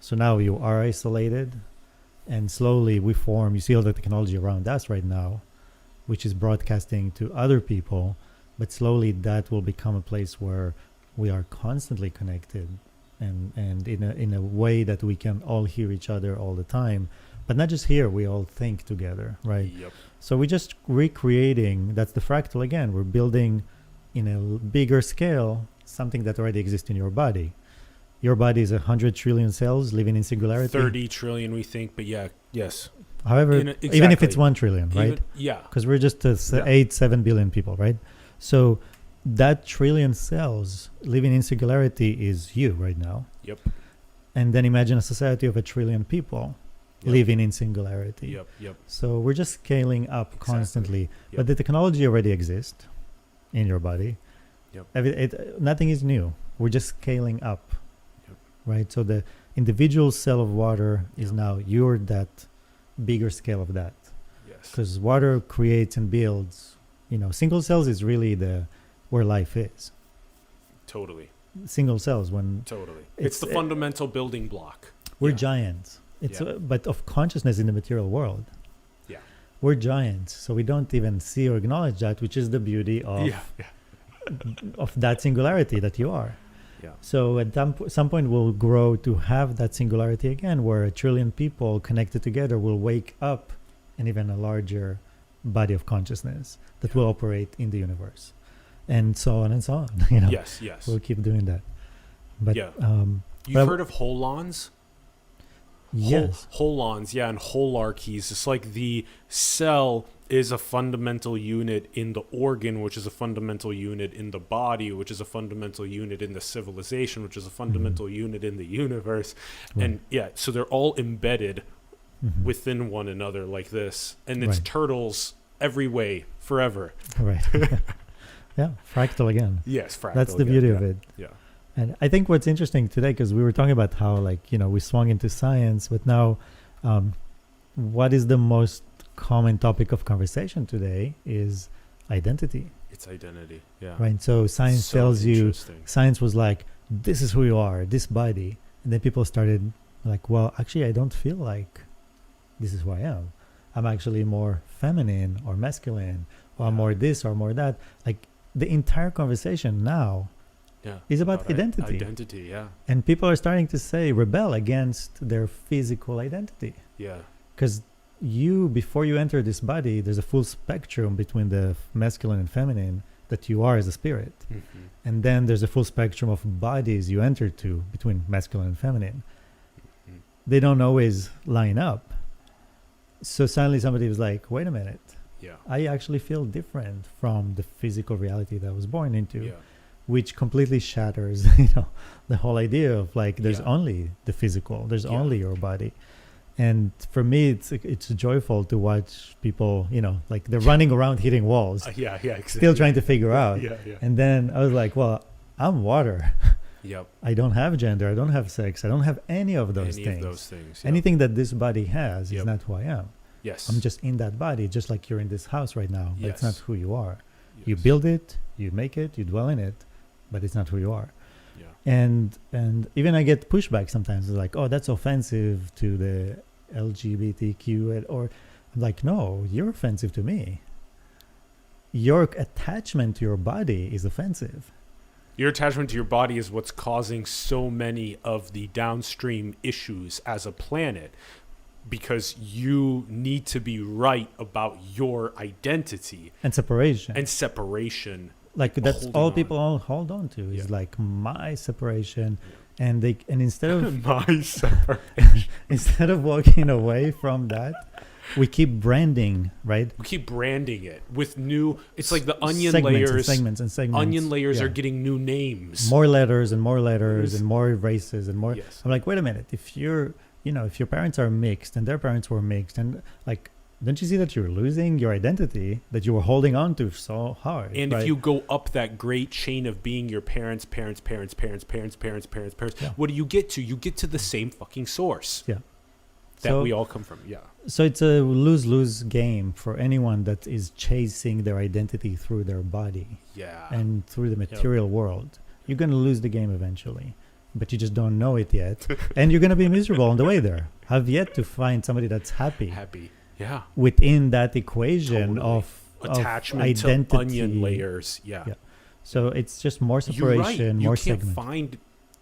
So now you are isolated, and slowly we form, you see all the technology around us right now, which is broadcasting to other people, but slowly that will become a place where we are constantly connected and in a way that we can all hear each other all the time. But not just here, we all think together, right? Yep. So we're just recreating, that's the fractal again, we're building in a bigger scale something that already exists in your body. your body is 100 trillion cells living in singularity. 30 trillion, we think, but yeah, yes. However, even if it's 1 trillion, right? Yeah. Because we're just 7 billion people, right? So that trillion cells living in singularity is you right now. Yep. And then imagine a society of 1 trillion people living in singularity. Yep. So we're just scaling up constantly. Yep. But the technology already exists in your body. Yep. Nothing is new. We're just scaling up, Yep. right? So the individual cell of water is now you're that bigger scale of that. Yes. Because water creates and builds, single cells is really where life is. Totally. Single cells Totally. It's the fundamental building block. We're giants. But of consciousness in the material world. Yeah. We're giants. So we don't even see or acknowledge that, which is the beauty of of that singularity that you are. Yeah. So at some point we'll grow to have that singularity again, where 1 trillion people connected together will wake up in even a larger body of consciousness that will operate in the universe, and so on and so on. Yes. We'll keep doing that. But you've heard of holons? Yes. Holons, and holarchies. It's like the cell is a fundamental unit in the organ, which is a fundamental unit in the body, which is a fundamental unit in the civilization, which is a fundamental unit in the universe. Right. And so they're all embedded within one another like this. And it's turtles every way, forever. Right. Yeah, fractal again. Yes, fractal. That's the beauty of it. Yeah. And I think what's interesting today, because we were talking about how, we swung into science, but now what is the most common topic of conversation today is identity. It's identity, yeah. Right. So science tells you, science was like, this is who you are, this body. And then people started like, well, actually, I don't feel like this is who I am. I'm actually more feminine or masculine, or I'm more this or more that. Like the entire conversation now is about identity. Identity, yeah. And people are starting to rebel against their physical identity. Yeah. Because before you enter this body, there's a full spectrum between the masculine and feminine that you are as a spirit. Mm-hmm. And then there's a full spectrum of bodies you enter to between masculine and feminine. Mm-hmm. They don't always line up. So suddenly somebody was like, wait a minute. Yeah. I actually feel different from the physical reality that I was born into, which completely shatters, the whole idea of there's only the physical, there's only your body. And for me, it's joyful to watch people, they're running around hitting walls. Exactly. Still trying to figure out. Yeah. And then I was like, well, I'm water. Yep. I don't have gender. I don't have sex. I don't have any of those things. Anything that this body has is not who I am. Yes. I'm just in that body, just like you're in this house right now. But it's not who you are. Yes. You build it, you make it, you dwell in it, but it's not who you are. Yeah. And even I get pushback sometimes. It's like, oh, that's offensive to the LGBTQ, or I'm like, no, you're offensive to me. Your attachment to your body is offensive. Your attachment to your body is what's causing so many of the downstream issues as a planet, because you need to be right about your identity and separation. Like that's all people all hold on to is like my separation. And instead of my separation, instead of walking away from that, we keep branding, right? We keep branding it with new. It's like the onion segments layers. And segments. Onion layers are getting new names. More letters and more letters and more races and more. Yes. I'm like, wait a minute. If your parents are mixed and their parents were mixed, and don't you see that you're losing your identity that you were holding on to so hard? And if you go up that great chain of being your parents, what do you get to? You get to the same fucking source. Yeah. That we all come from. Yeah. So it's a lose-lose game for anyone that is chasing their identity through their body. Yeah. And through the material world. You're going to lose the game eventually, but you just don't know it yet. And you're going to be miserable on the way there. I've yet to find somebody that's happy. Yeah. Within that equation of attachment of identity. to onion layers. Yeah. So it's just more separation, more segment. You can't find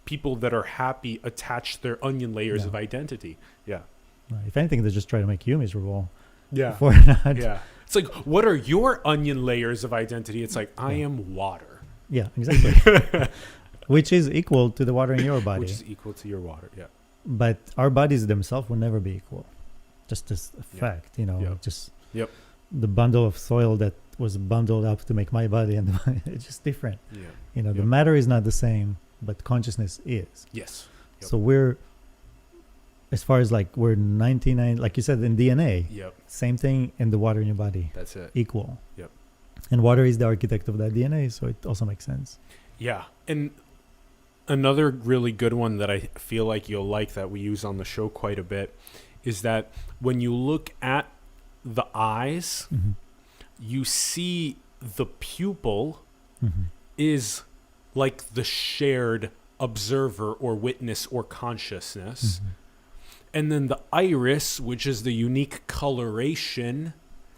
people that are happy attached to their onion layers of identity. Yeah. If anything, they just try to make you miserable. Yeah. For that. Yeah. It's like, what are your onion layers of identity? It's like, I am water. Yeah, exactly. which is equal to the water in your body. Which is equal to your water, yeah. But our bodies themselves will never be equal. Just as a fact, just the bundle of soil that was bundled up to make my body, and it's just different. Yeah. The matter is not the same, but consciousness is. Yes. Yep. So we're, as far as like we're 99, like you said, in DNA. Yep. Same thing in the water in your body. That's it. Equal. Yep. And water is the architect of that DNA, so it also makes sense. Yeah. And another really good one that I feel like you'll like that we use on the show quite a bit is that when you look at the eyes, you see the pupil is like the shared observer or witness or consciousness. And then the iris, which is the unique coloration,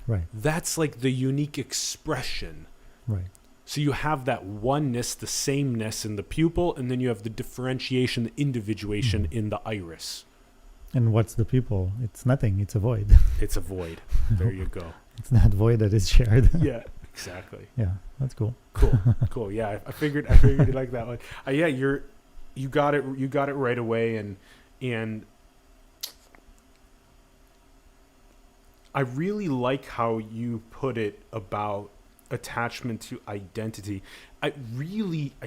right, that's like the unique expression. Right. So you have that oneness, the sameness in the pupil, and then you have the differentiation, the individuation in the iris. And what's the pupil? It's nothing. It's a void. It's a void. There you go. It's not void that is shared. Yeah, exactly. Yeah, that's cool. Cool. Yeah, I figured you like that one. Yeah, you got it right away, and I really like how you put it about attachment to identity. I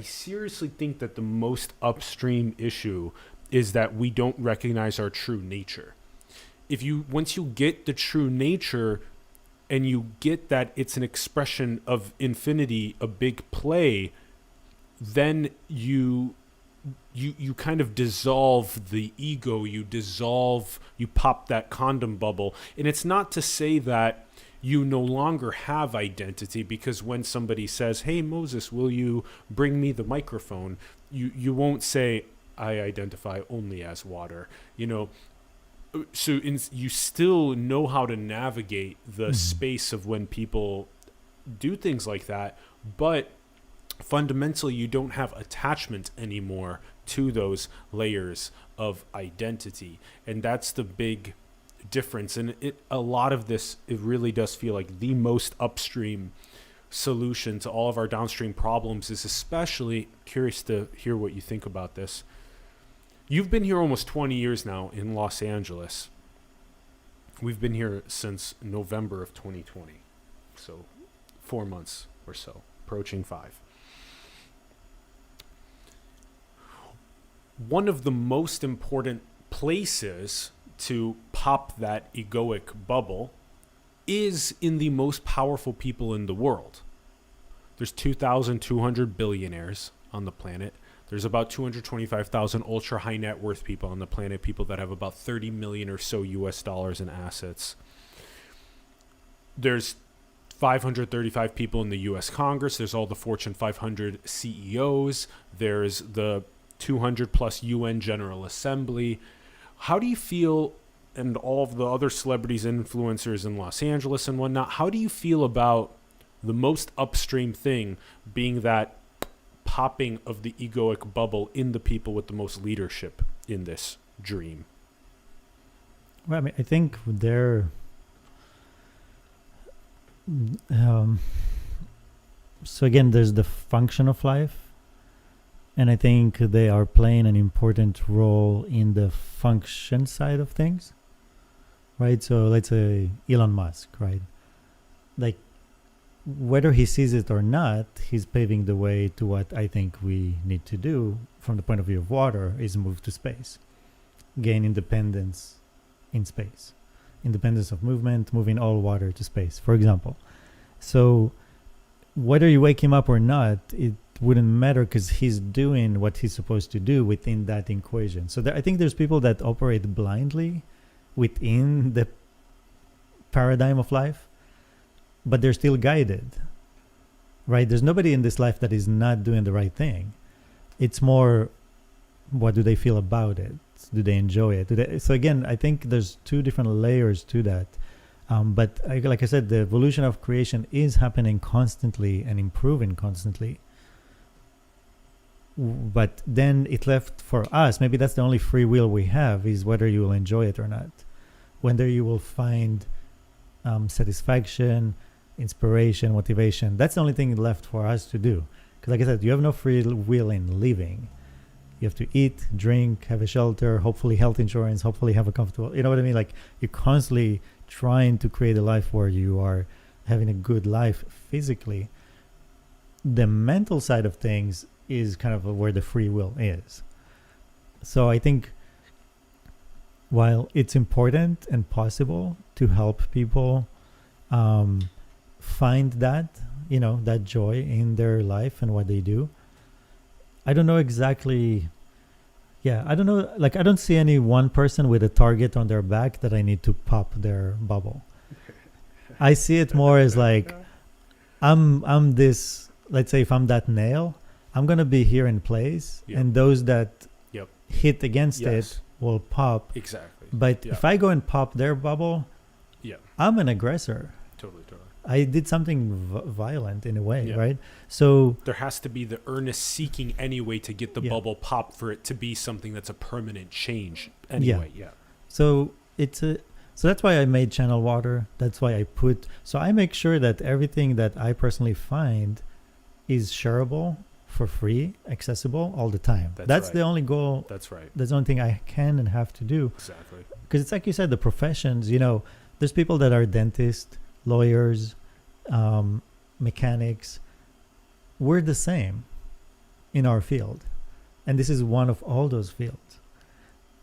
seriously think that the most upstream issue is that we don't recognize our true nature. Once you get the true nature and you get that it's an expression of infinity, a big play, then you kind of dissolve the ego, you pop that condom bubble. And it's not to say that you no longer have identity, because when somebody says, "Hey Moses, will you bring me the microphone?" you won't say, "I identify only as water." So you still know how to navigate the space of when people do things like that, but fundamentally you don't have attachment anymore to those layers of identity. And that's the big difference. And a lot of this, it really does feel like the most upstream solution to all of our downstream problems is, especially curious to hear what you think about this. You've been here almost 20 years now in Los Angeles. We've been here since November of 2020. So 4 months or so, approaching 5. One of the most important places to pop that egoic bubble is in the most powerful people in the world. There's 2,200 billionaires on the planet. There's about 225,000 ultra high net worth people on the planet, people that have about 30 million or so US dollars in assets. There's 535 people in the US Congress. There's all the Fortune 500 CEOs. There's the 200 plus UN General Assembly. How do you feel, and all of the other celebrities and influencers in Los Angeles and whatnot, how do you feel about the most upstream thing being that popping of the egoic bubble in the people with the most leadership in this dream? Well, I mean, I think they're so again, there's the function of life, and I think they are playing an important role in the function side of things, right? So let's say Elon Musk, right? Like, whether he sees it or not, he's paving the way to what I think we need to do from the point of view of water, is move to space, gain independence in space, independence of movement, moving all water to space, for example. So whether you wake him up or not, it wouldn't matter, because he's doing what he's supposed to do within that equation. So I think there's people that operate blindly within the paradigm of life, but they're still guided, right? There's nobody in this life that is not doing the right thing. It's more, what do they feel about it? Do they enjoy it? So again, I think there's two different layers to that. But like I said, the evolution of creation is happening constantly and improving constantly. But then it left for us, maybe that's the only free will we have, is whether you will enjoy it or not. Whether you will find satisfaction, inspiration, motivation. That's the only thing left for us to do. Because like I said, you have no free will in living. You have to eat, drink, have a shelter, hopefully health insurance, hopefully have a comfortable, you know what I mean? Like you're constantly trying to create a life where you are having a good life physically. The mental side of things is kind of where the free will is. So I think while it's important and possible to help people find that, you know, that joy in their life and what they do, I don't know exactly. Yeah, I don't know. Like, I don't see any one person with a target on their back that I need to pop their bubble. I see it more as like, I'm this. Let's say if I'm that nail, I'm gonna be here in place, and those that hit against it will pop. Exactly. But if I go and pop their bubble, I'm an aggressor. Totally. I did something violent in a way, right? So there has to be the earnest seeking anyway to get the bubble popped for it to be something that's a permanent change anyway. So so that's why I made channel water. That's why I make sure that everything that I personally find is shareable for free, accessible all the time. That's right. The only goal. That's right. That's the only thing I can and have to do. Exactly. Because it's like you said, the professions, you know, there's people that are dentists, lawyers, mechanics. We're the same in our field, and this is one of all those fields.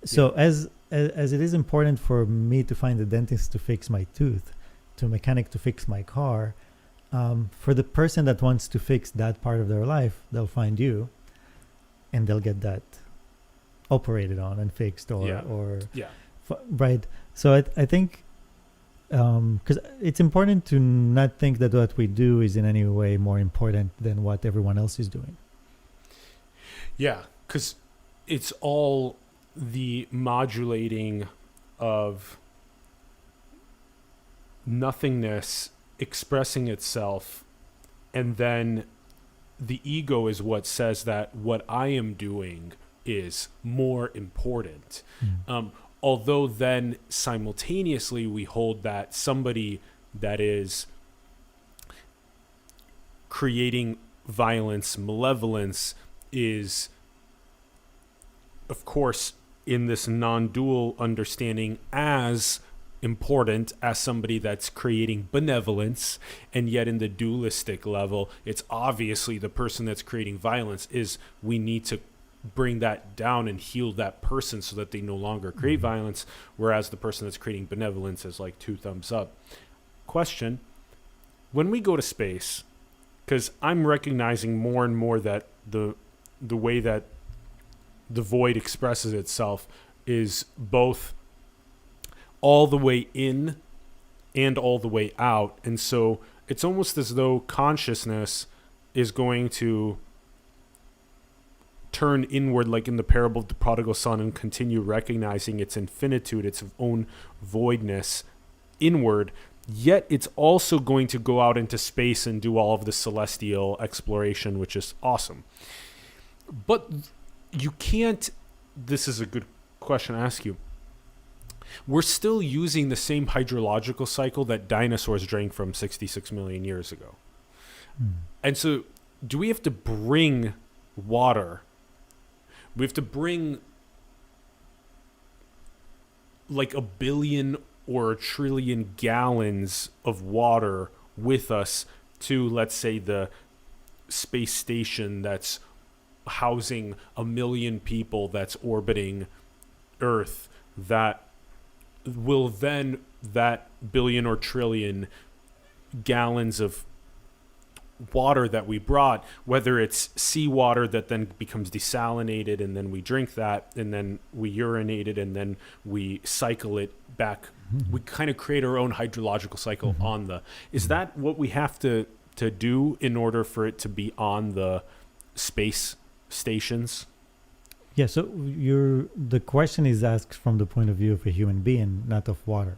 So as it is important for me to find a dentist to fix my tooth, to a mechanic to fix my car, for the person that wants to fix that part of their life, they'll find you and they'll get that operated on and fixed right. So I think because it's important to not think that what we do is in any way more important than what everyone else is doing. Yeah, because it's all the modulating of nothingness expressing itself, and then the ego is what says that what I am doing is more important. Although then simultaneously we hold that somebody that is creating violence, malevolence is, of course, in this non-dual understanding as important as somebody that's creating benevolence, and yet in the dualistic level, it's obviously the person that's creating violence is we need to bring that down and heal that person so that they no longer create violence, whereas the person that's creating benevolence is like 2 thumbs up. Question: when we go to space, because I'm recognizing more and more that the way that the void expresses itself is both all the way in and all the way out, and so it's almost as though consciousness is going to turn inward, like in the parable of the prodigal son, and continue recognizing its infinitude, its own voidness inward, yet it's also going to go out into space and do all of the celestial exploration, which is awesome. But you can't, this is a good question to ask you, we're still using the same hydrological cycle that dinosaurs drank from 66 million years ago. And so do we have to bring water? We have to bring like 1 billion or 1 trillion gallons of water with us to, let's say, the space station that's housing 1 million people that's orbiting Earth, that will then, that 1 billion or 1 trillion gallons of water that we brought, whether it's seawater that then becomes desalinated and then we drink that and then we urinate it and then we cycle it back, we kind of create our own hydrological cycle on the, is that what we have to do in order for it to be on the space stations? Yeah, so the question is asked from the point of view of a human being, not of water.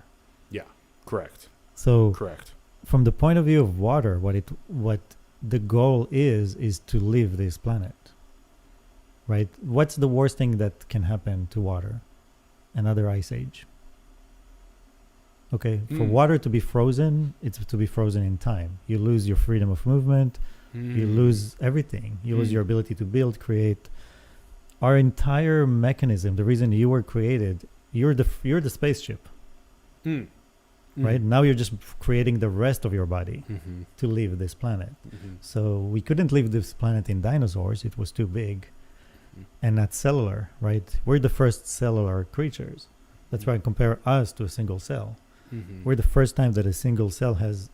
Yeah, correct. So correct. From the point of view of water, what the goal is to live this planet, right? What's the worst thing that can happen to water? Another ice age. Okay, for water to be frozen, it's to be frozen in time. You lose your freedom of movement. You lose everything. You lose Mm. your ability to build, create. Our entire mechanism, the reason you were created, you're the spaceship, Mm. right? Now you're just creating the rest of your body Mm-hmm. to leave this planet. Mm-hmm. So we couldn't leave this planet in dinosaurs. It was too big Mm. and not cellular, right? We're the first cellular creatures. That's why I compare us to a single cell. Mm-hmm. We're the first time that a single cell has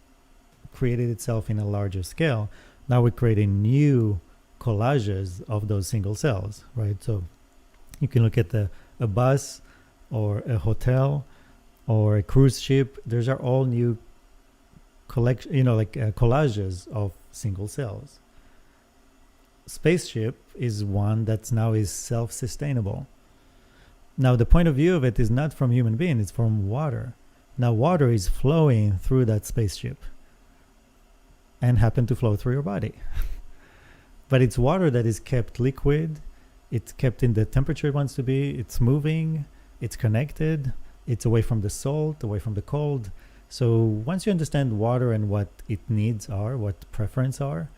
created itself in a larger scale. Now we're creating new collages of those single cells, right? So you can look at a bus or a hotel or a cruise ship. Those are all new collection, collages of single cells. Spaceship is one that's now is self-sustainable. Now the point of view of it is not from human being, it's from water. Now water is flowing through that spaceship and happen to flow through your body. But it's water that is kept liquid, it's kept in the temperature it wants to be, it's moving, it's connected, it's away from the salt, away from the cold. So once you understand water and what it needs are, what preference are,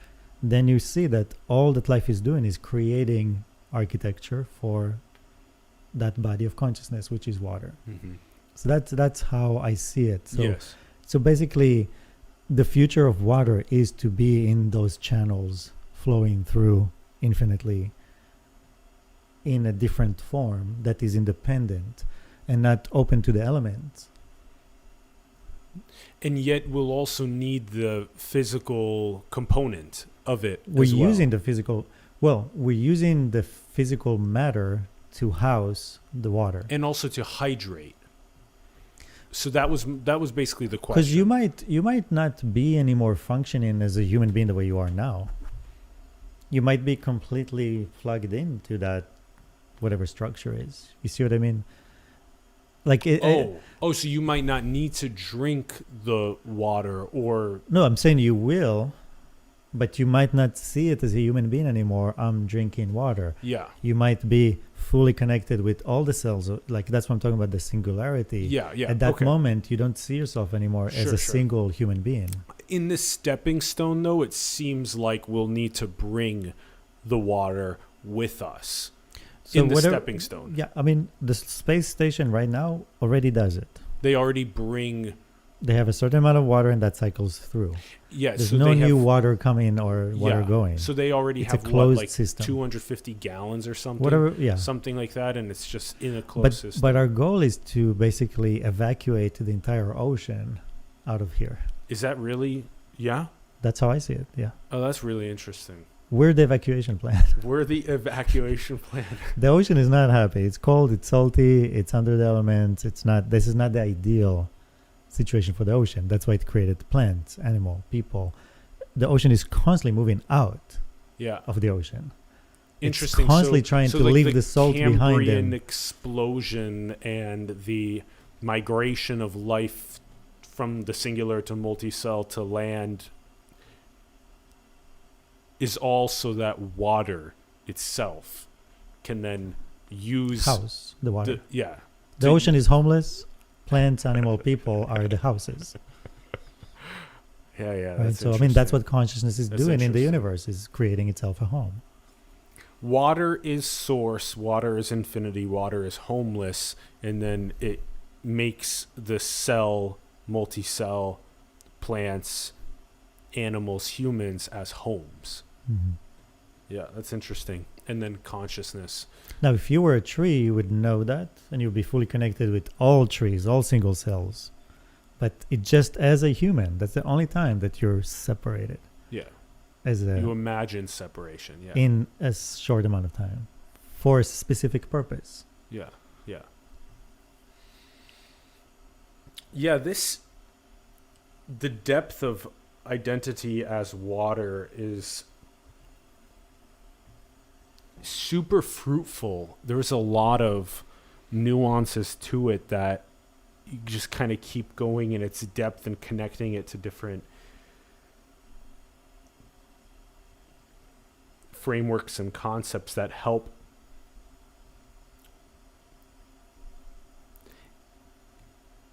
then you see that all that life is doing is creating architecture for that body of consciousness, which is water. Mm-hmm. So that's how I see it. So Yes. so basically, the future of water is to be in those channels flowing through infinitely in a different form that is independent and not open to the elements. And yet we'll also need the physical component of it We're as well. using we're using the physical matter to house the water. And also to hydrate. So that was basically the question. Because you might not be any more functioning as a human being the way you are now. You might be completely plugged into that whatever structure is. You see what I mean? Like so you might not need to drink the water or no, I'm saying you will, but you might not see it as a human being anymore. I'm drinking water. yeah. You might be fully connected with all the cells. Like that's what I'm talking about, the singularity. Yeah, yeah. At that okay. moment, you don't see yourself anymore as Sure, a sure. single human being. In this stepping stone though, it seems like we'll need to bring the water with us. So in the whatever- stepping stone. Yeah, I mean, the space station right now already does it. They already bring They have a certain amount of water and that cycles through. There's so no they new have, water coming or water going. So they already It's a have closed like system. 250 gallons or something. Whatever, yeah. Something like that, and it's just in a closed But system. but our goal is to basically evacuate the entire ocean out of here. Is that really? Yeah. That's how I see it. Yeah, Oh, that's really interesting. we're the evacuation plan. We're the evacuation plan. The ocean is not happy. It's cold. It's salty. It's under the elements. It's not. This is not the ideal situation for the ocean. That's why it created plants, animal, people. The ocean is constantly moving out Yeah. of the ocean. Interesting. It's constantly trying to like leave the salt behind Cambrian them. explosion and the migration of life from the singular to multicell to land is all so that water itself can then use House the water. yeah. The to- ocean is homeless. Plants, animal, people are the houses. Yeah, yeah. Right? That's So I mean, that's interesting. what consciousness is That's doing in the interesting. universe: is creating itself a home. Water is source, water is infinity, water is homeless, and then it makes the cell, multi-cell, plants, animals, humans as homes. Mhm. Yeah, that's interesting. And then consciousness. Now, if you were a tree, you would know that, and you'd be fully connected with all trees, all single cells. But it just as a human, that's the only time that you're separated Yeah. as a You imagine separation. Yeah. in a short amount of time for a specific purpose. Yeah. Yeah. Yeah, the depth of identity as water is super fruitful. There's a lot of nuances to it that you just kind of keep going in its depth and connecting it to different frameworks and concepts that help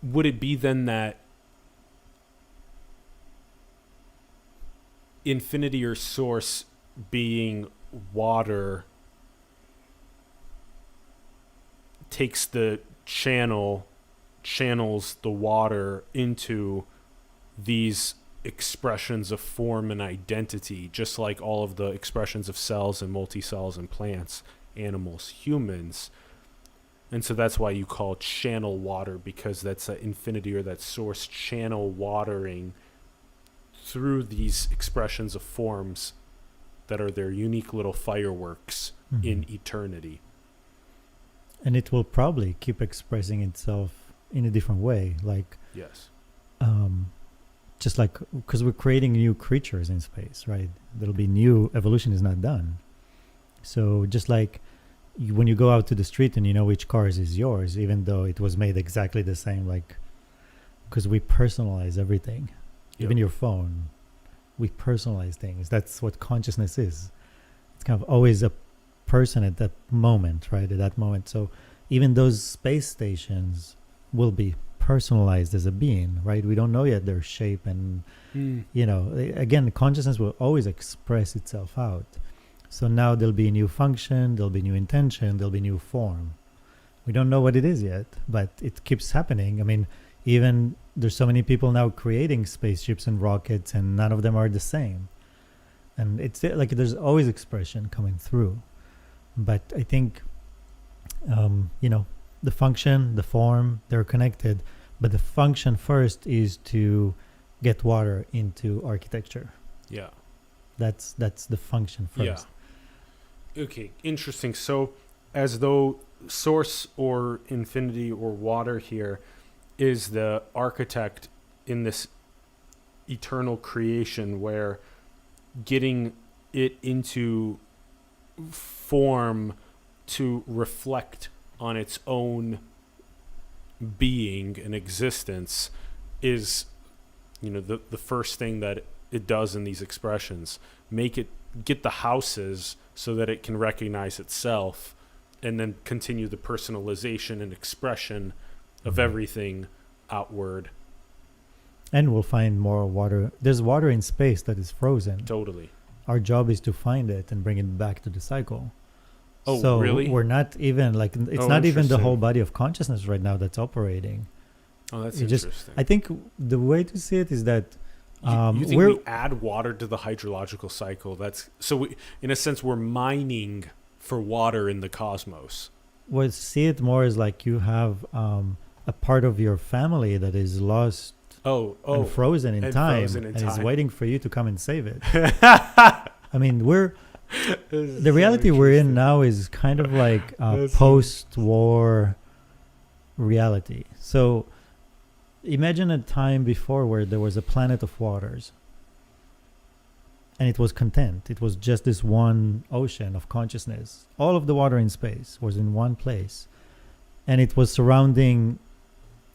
would it be then that infinity or source being water takes the channels the water into these expressions of form and identity, just like all of the expressions of cells and multicells and plants, animals, humans. And so that's why you call channel water, because that's that infinity or that source channel watering through these expressions of forms that are their unique little fireworks in eternity. And it will probably keep expressing itself in a different way, like Yes. just like because we're creating new creatures in space, right? There'll be new, evolution is not done. So just like when you go out to the street and you know which cars is yours, even though it was made exactly the same, like because we personalize everything. Even your phone, we personalize things. That's what consciousness is. It's kind of always a person at that moment, right? At that moment. So even those space stations will be personalized as a being, right? We don't know yet their shape, and again, consciousness will always express itself out. So now there'll be a new function, there'll be new intention, there'll be new form. We don't know what it is yet, but it keeps happening. I mean, even there's so many people now creating spaceships and rockets, and none of them are the same. And it's like there's always expression coming through. But I think, the function, the form, they're connected. But the function first is to get water into architecture. Yeah. That's the function first. Yeah. Okay, interesting. So as though source or infinity or water here is the architect in this eternal creation, where getting it into form to reflect on its own being and existence is, the first thing that it does in these expressions. Get the houses so that it can recognize itself, and then continue the personalization and expression of everything outward. And we'll find more water. There's water in space that is frozen. Totally. Our job is to find it and bring it back to the cycle. Oh, so really? We're not even it's not even the whole body of consciousness right now that's operating. Oh, that's interesting. I think the way to see it is that you think we add water to the hydrological cycle? In a sense, we're mining for water in the cosmos. Well, see it more as like you have a part of your family that is lost and frozen in time and is waiting for you to come and save it. I mean, the reality we're in now is kind of like a post-war reality. So imagine a time before where there was a planet of waters and it was content. It was just this one ocean of consciousness. All of the water in space was in one place, and it was surrounding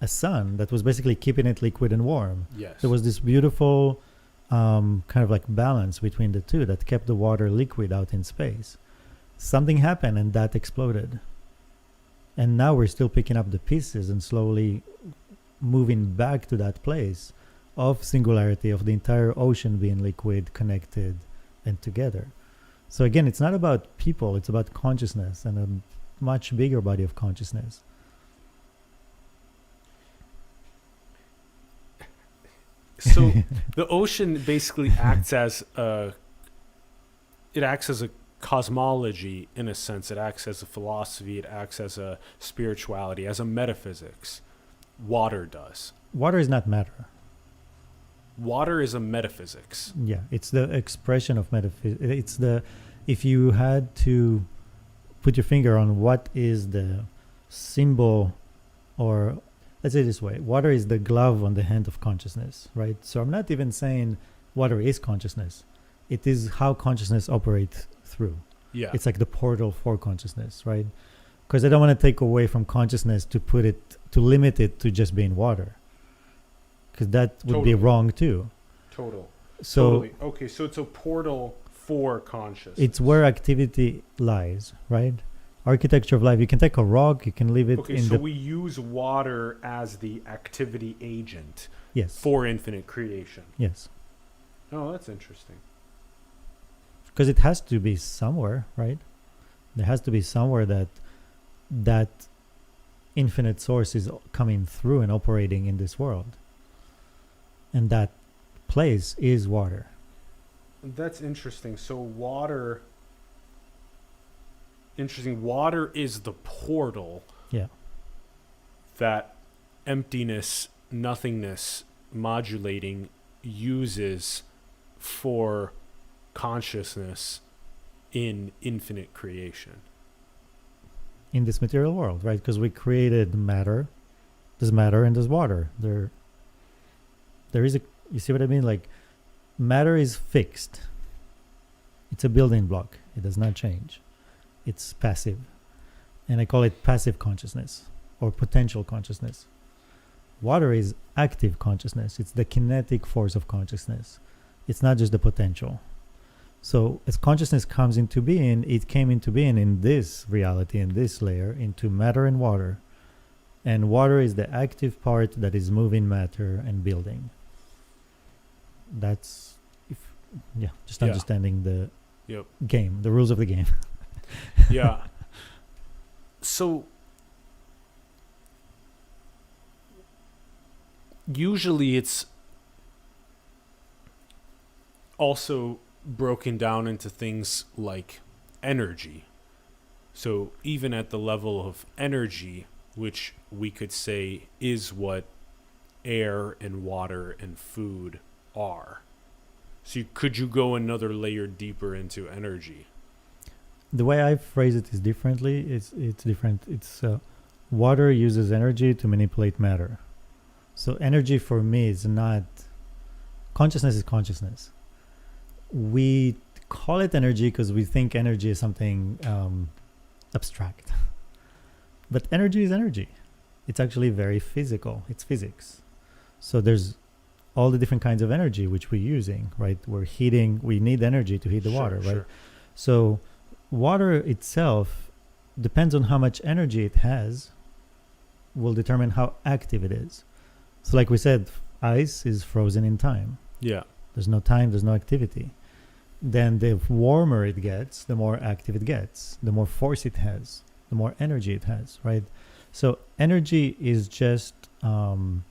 a sun that was basically keeping it liquid and warm. Yes. There was this beautiful kind of like balance between the two that kept the water liquid out in space. Something happened and that exploded. And now we're still picking up the pieces and slowly moving back to that place of singularity, of the entire ocean being liquid, connected, and together. So again, it's not about people, it's about consciousness and a much bigger body of consciousness. So the ocean basically acts as a cosmology in a sense. It acts as a philosophy. It acts as a spirituality, as a metaphysics. Water does. Water is not matter. Water is a metaphysics. Yeah, it's the expression of metaphysics. If you had to put your finger on what is the symbol, or let's say this way, water is the glove on the hand of consciousness, right? So I'm not even saying water is consciousness. It is how consciousness operates through. Yeah. It's like the portal for consciousness, right? Because I don't want to take away from consciousness to limit it to just being water. Because that would be wrong too. Totally. Okay, so it's a portal for consciousness. It's where activity lies, right? Architecture of life. You can take a rock, you can leave it we use water as the activity agent yes. for infinite creation. Yes. Oh, that's interesting. because it has to be somewhere, right? There has to be somewhere that infinite source is coming through and operating in this world, and that place is water. That's interesting. So water. Interesting. Water is the portal. Yeah. That emptiness, nothingness, modulating uses for consciousness in infinite creation. In this material world, right? Because we created matter. There's matter and there's water. There is a. You see what I mean? Like, matter is fixed. It's a building block. It does not change. It's passive, and I call it passive consciousness or potential consciousness. Water is active consciousness. It's the kinetic force of consciousness. It's not just the potential. So as consciousness comes into being, it came into being in this reality, in this layer, into matter and water. And water is the active part that is moving matter and building. That's, just understanding the game, the rules of the game. Yeah. So usually it's also broken down into things like energy. So even at the level of energy, which we could say is what air and water and food are. So could you go another layer deeper into energy? The way I phrase it is differently. It's different. It's water uses energy to manipulate matter. So energy for me is not consciousness. Is consciousness. We call it energy because we think energy is something abstract. But energy is energy. It's actually very physical. It's physics. So there's all the different kinds of energy which we're using, right? We're heating. We need energy to heat the water, right? Sure. So water itself depends on how much energy it has, will determine how active it is. So like we said, ice is frozen in time. Yeah. There's no time, there's no activity. Then the warmer it gets, the more active it gets, the more force it has, the more energy it has, right? So energy is just, the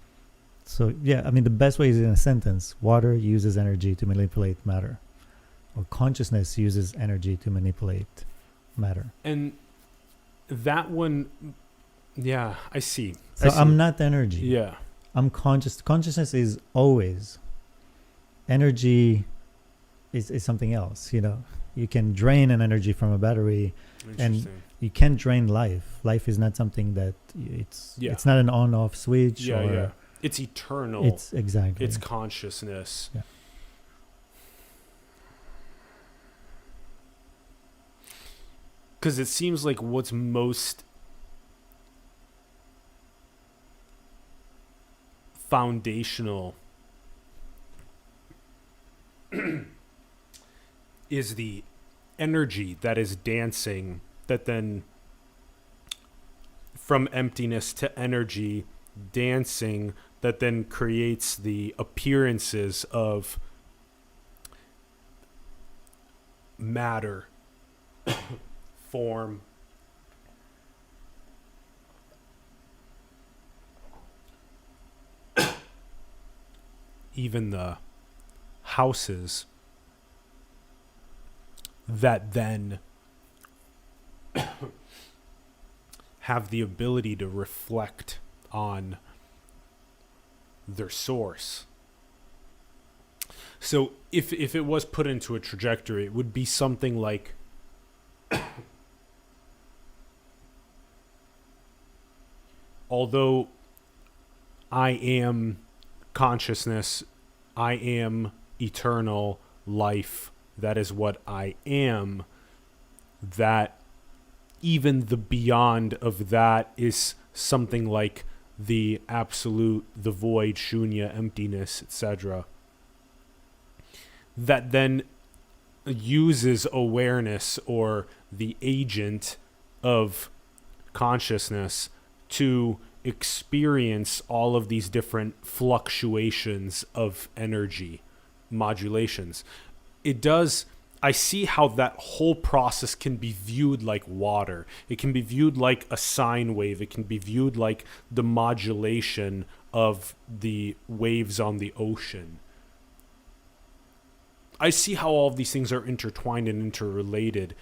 best way is in a sentence. Water uses energy to manipulate matter. Or consciousness uses energy to manipulate matter. And that one, yeah, I see. So I'm not energy. Yeah. I'm conscious. Consciousness is always. Energy is something else, You can drain an energy from a battery, and you can't drain life. Life is not something that it's not an on-off switch. Yeah. It's eternal. It's exactly. It's consciousness. Yeah. Because it seems like what's most foundational is the energy that is dancing, that then from emptiness to energy dancing, that then creates the appearances of matter, form, even the houses that then have the ability to reflect on their source. So if it was put into a trajectory, it would be something like although I am consciousness, I am eternal life, that is what I am, that even the beyond of that is something like the absolute, the void, shunya, emptiness, etc. That then uses awareness or the agent of consciousness to experience all of these different fluctuations of energy, modulations. It does, I see how that whole process can be viewed like water. It can be viewed like a sine wave. It can be viewed like the modulation of the waves on the ocean. I see how all of these things are intertwined and interrelated.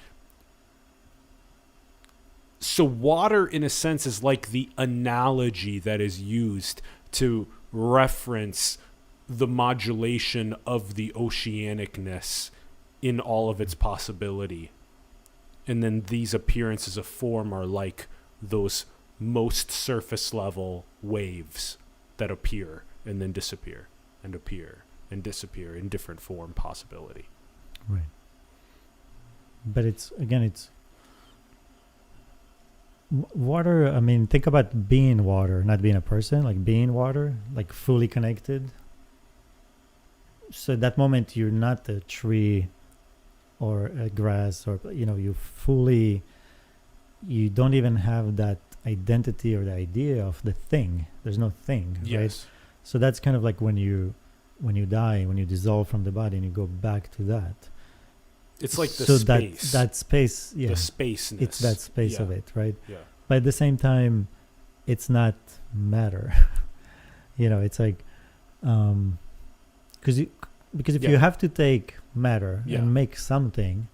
So water, in a sense, is like the analogy that is used to reference the modulation of the oceanicness in all of its possibility. And then these appearances of form are like those most surface level waves that appear and then disappear and appear and disappear in different form possibility. Right. But it's water. I mean, think about being water, not being a person, like being water, like fully connected. So at that moment, you're not a tree or a grass, or you don't even have that identity or the idea of the thing. There's no thing, Yes. right? So that's kind of like when you die, when you dissolve from the body and you go back to that. It's like the so space. that space, yeah, the spaceness. it's that space of Yeah. it, right? Yeah. But at the same time, it's not matter. It's like, because if Yeah. you have to take matter Yeah. and make something,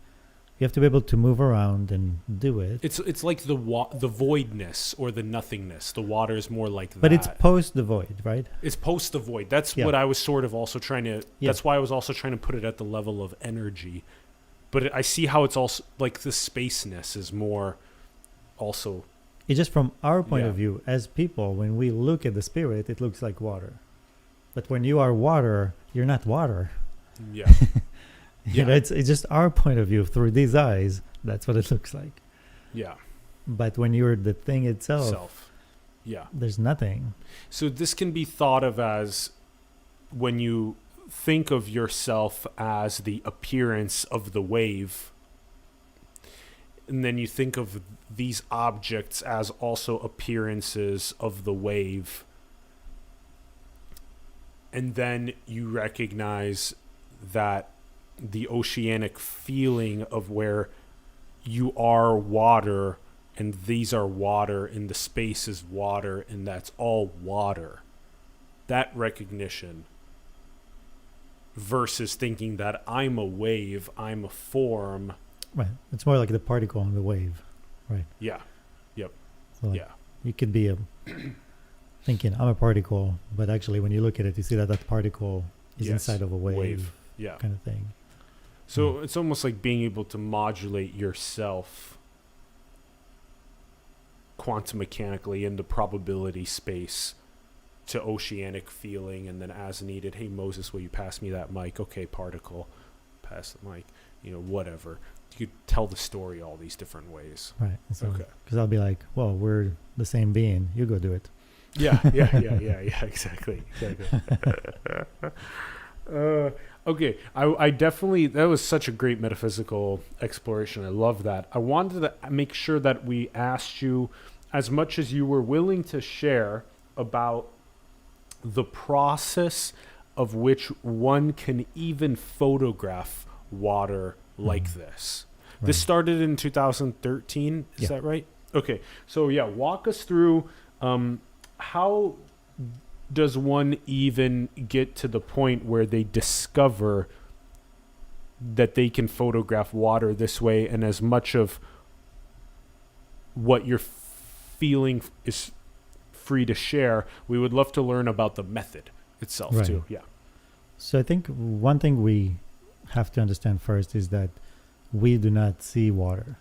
you have to be able to move around and do it. It's like the voidness or the nothingness. The water is more like that. But it's post the void, right? It's post the void. That's Yeah. what I was sort of also trying to. Yeah. That's why I was also trying to put it at the level of energy. But I see how it's also like the spaceness is more also. It's just from our point Yeah. of view as people, when we look at the spirit, it looks like water. But when you are water, you're not water. Yeah. You know, it's just our point of view through these eyes. That's what it looks like. Yeah. But when you're the thing itself, Self. Yeah. there's nothing. So this can be thought of as when you think of yourself as the appearance of the wave, and then you think of these objects as also appearances of the wave, and then you recognize that the oceanic feeling of where you are water and these are water and the space is water and that's all water. That recognition versus thinking that I'm a wave, I'm a form. Right. It's more like the particle and the wave. Right. Yeah. So like Yeah. you could be thinking I'm a particle, but actually when you look at it, you see that particle is Yes. inside of a wave. Yeah. Kind of thing. So it's almost like being able to modulate yourself quantum mechanically in the probability space to oceanic feeling, and then as needed, hey Moses, will you pass me that mic? Okay, particle, pass the mic, whatever. You could tell the story all these different ways. Right. So, Okay. because I'll be like, well, we're the same being. You go do it. Yeah, exactly. Okay, I definitely, that was such a great metaphysical exploration. I love that. I wanted to make sure that we asked you as much as you were willing to share about the process of which one can even photograph water like this. Right. This started in 2013, is Yeah. that right? Okay, so yeah, walk us through how does one even get to the point where they discover that they can photograph water this way, and as much of what you're feeling is free to share, we would love to learn about the method itself Right. too. Yeah. So I think one thing we have to understand first is that we do not see water.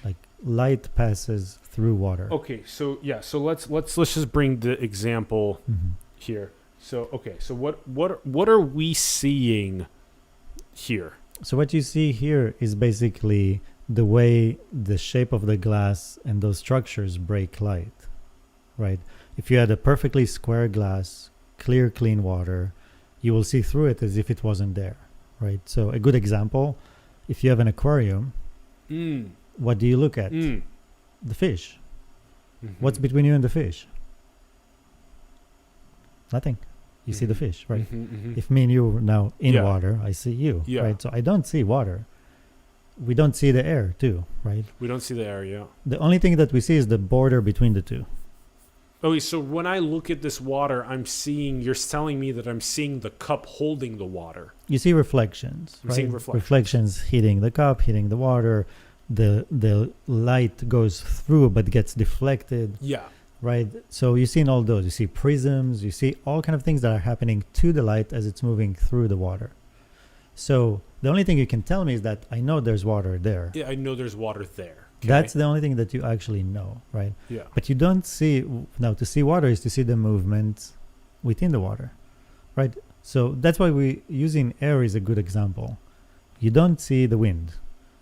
Like light passes through water. Okay, so yeah, so let's just bring the example Mhm. here. So okay, so what are we seeing here? So what you see here is basically the way the shape of the glass and those structures break light, right? If you had a perfectly square glass, clear, clean water, you will see through it as if it wasn't there, right? So a good example, if you have an aquarium, what do you look at? The fish. Mhm. What's between you and the fish? Nothing. You see the fish, right? Mm-hmm. If me and you are now in Yeah. water, I see you, Yeah. right? So I don't see water. We don't see the air too, right? We don't see the air, yeah. The only thing that we see is the border between the two. Okay, so when I look at this water, you're telling me that I'm seeing the cup holding the water. You see reflections, I'm right? seeing reflections. Reflections hitting the cup, hitting the water. The light goes through but gets deflected, Yeah. right? So you see in all those, you see prisms, you see all kind of things that are happening to the light as it's moving through the water. So the only thing you can tell me is that I know there's water there. Yeah, I know there's water there. Okay? That's the only thing that you actually know, right? Yeah. But you don't see, now to see water is to see the movement within the water, right? So that's why using air is a good example. You don't see the wind,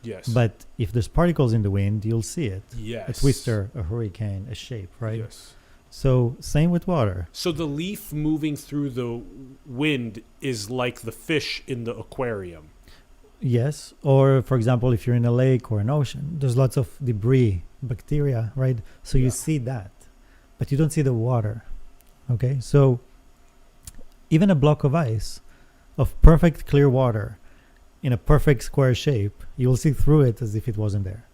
Yes. but if there's particles in the wind, you'll see it. Yes. A twister, a hurricane, a shape, right? Yes. So same with water. So the leaf moving through the wind is like the fish in the aquarium. Yes. Or for example, if you're in a lake or an ocean, there's lots of debris, bacteria, right? So Yeah. you see that, but you don't see the water. Okay. So even a block of ice of perfect clear water in a perfect square shape, you will see through it as if it wasn't there.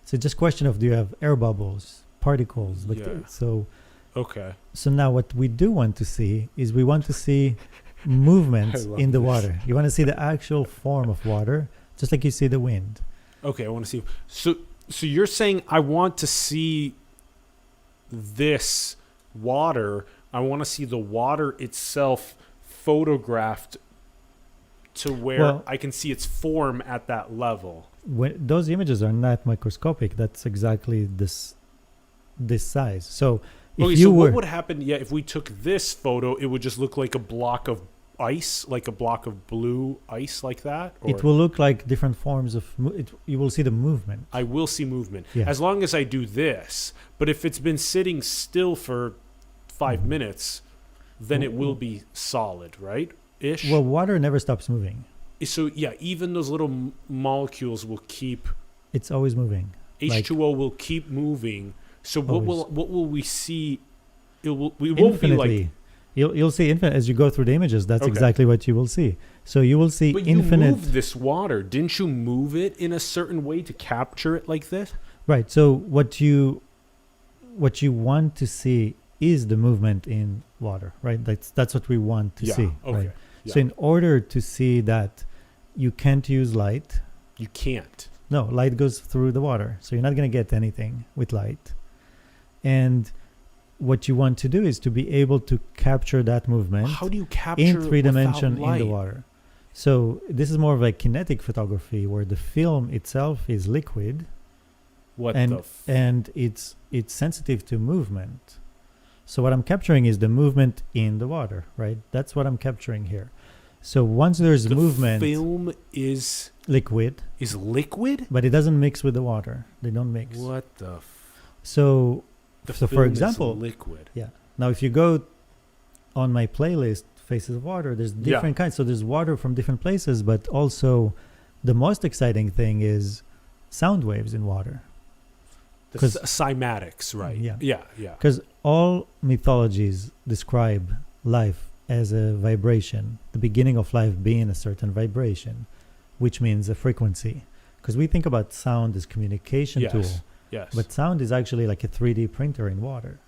So just question of, do you have air bubbles, particles? Yeah. Okay. So now what we do want to see is we want to see movement I love in the this. water. You want to see the actual form of water, just like you see the wind. Okay, I want to see. So you're saying I want to see this water. I want to see the water itself photographed to where Well- I can see its form at that level. When those images are not microscopic, that's exactly this size. So if Okay, you so were, what would happen? Yeah, if we took this photo, it would just look like a block of ice, like a block of blue ice, like that. Or it will look like different forms of. You will see the movement. I will see movement Yeah. as long as I do this. But if it's been sitting still for 5 minutes, then it will be solid, right? Ish. Well, water never stops moving. So yeah, even those little molecules will keep. It's always moving. Like- H2O will keep moving. So Always. what will we see? We won't be Infinitely. like. You'll see infinite as you go through the images. That's Okay. exactly what you will see. So you will see But you infinite. moved this water, didn't you? Move it in a certain way to capture it like this. Right. So what you want to see is the movement in water, right? That's what we want to see. Okay. Right? Yeah. So in order to see that, you can't use light. You can't. No, light goes through the water, so you're not going to get anything with light. And what you want to do is to be able to capture that movement How do you capture in it 3 dimension without in the light? water. So this is more of a kinetic photography where the film itself is liquid What and the? F- and it's sensitive to movement. So what I'm capturing is the movement in the water, right? That's what I'm capturing here. So once there's the movement, film is liquid, liquid. but it doesn't mix with the water. They don't mix. What the? So The So for film is example- liquid. now if you go on my playlist, Faces of Water, there's different kinds. So there's water from different places, but also the most exciting thing is sound waves in water. The 'Cause- cymatics, right? Yeah. Yeah. Yeah. Because all mythologies describe life as a vibration, the beginning of life being a certain vibration, which means a frequency. Because we think about sound as communication Yes. tool, Yes. but sound is actually like a 3D printer in water.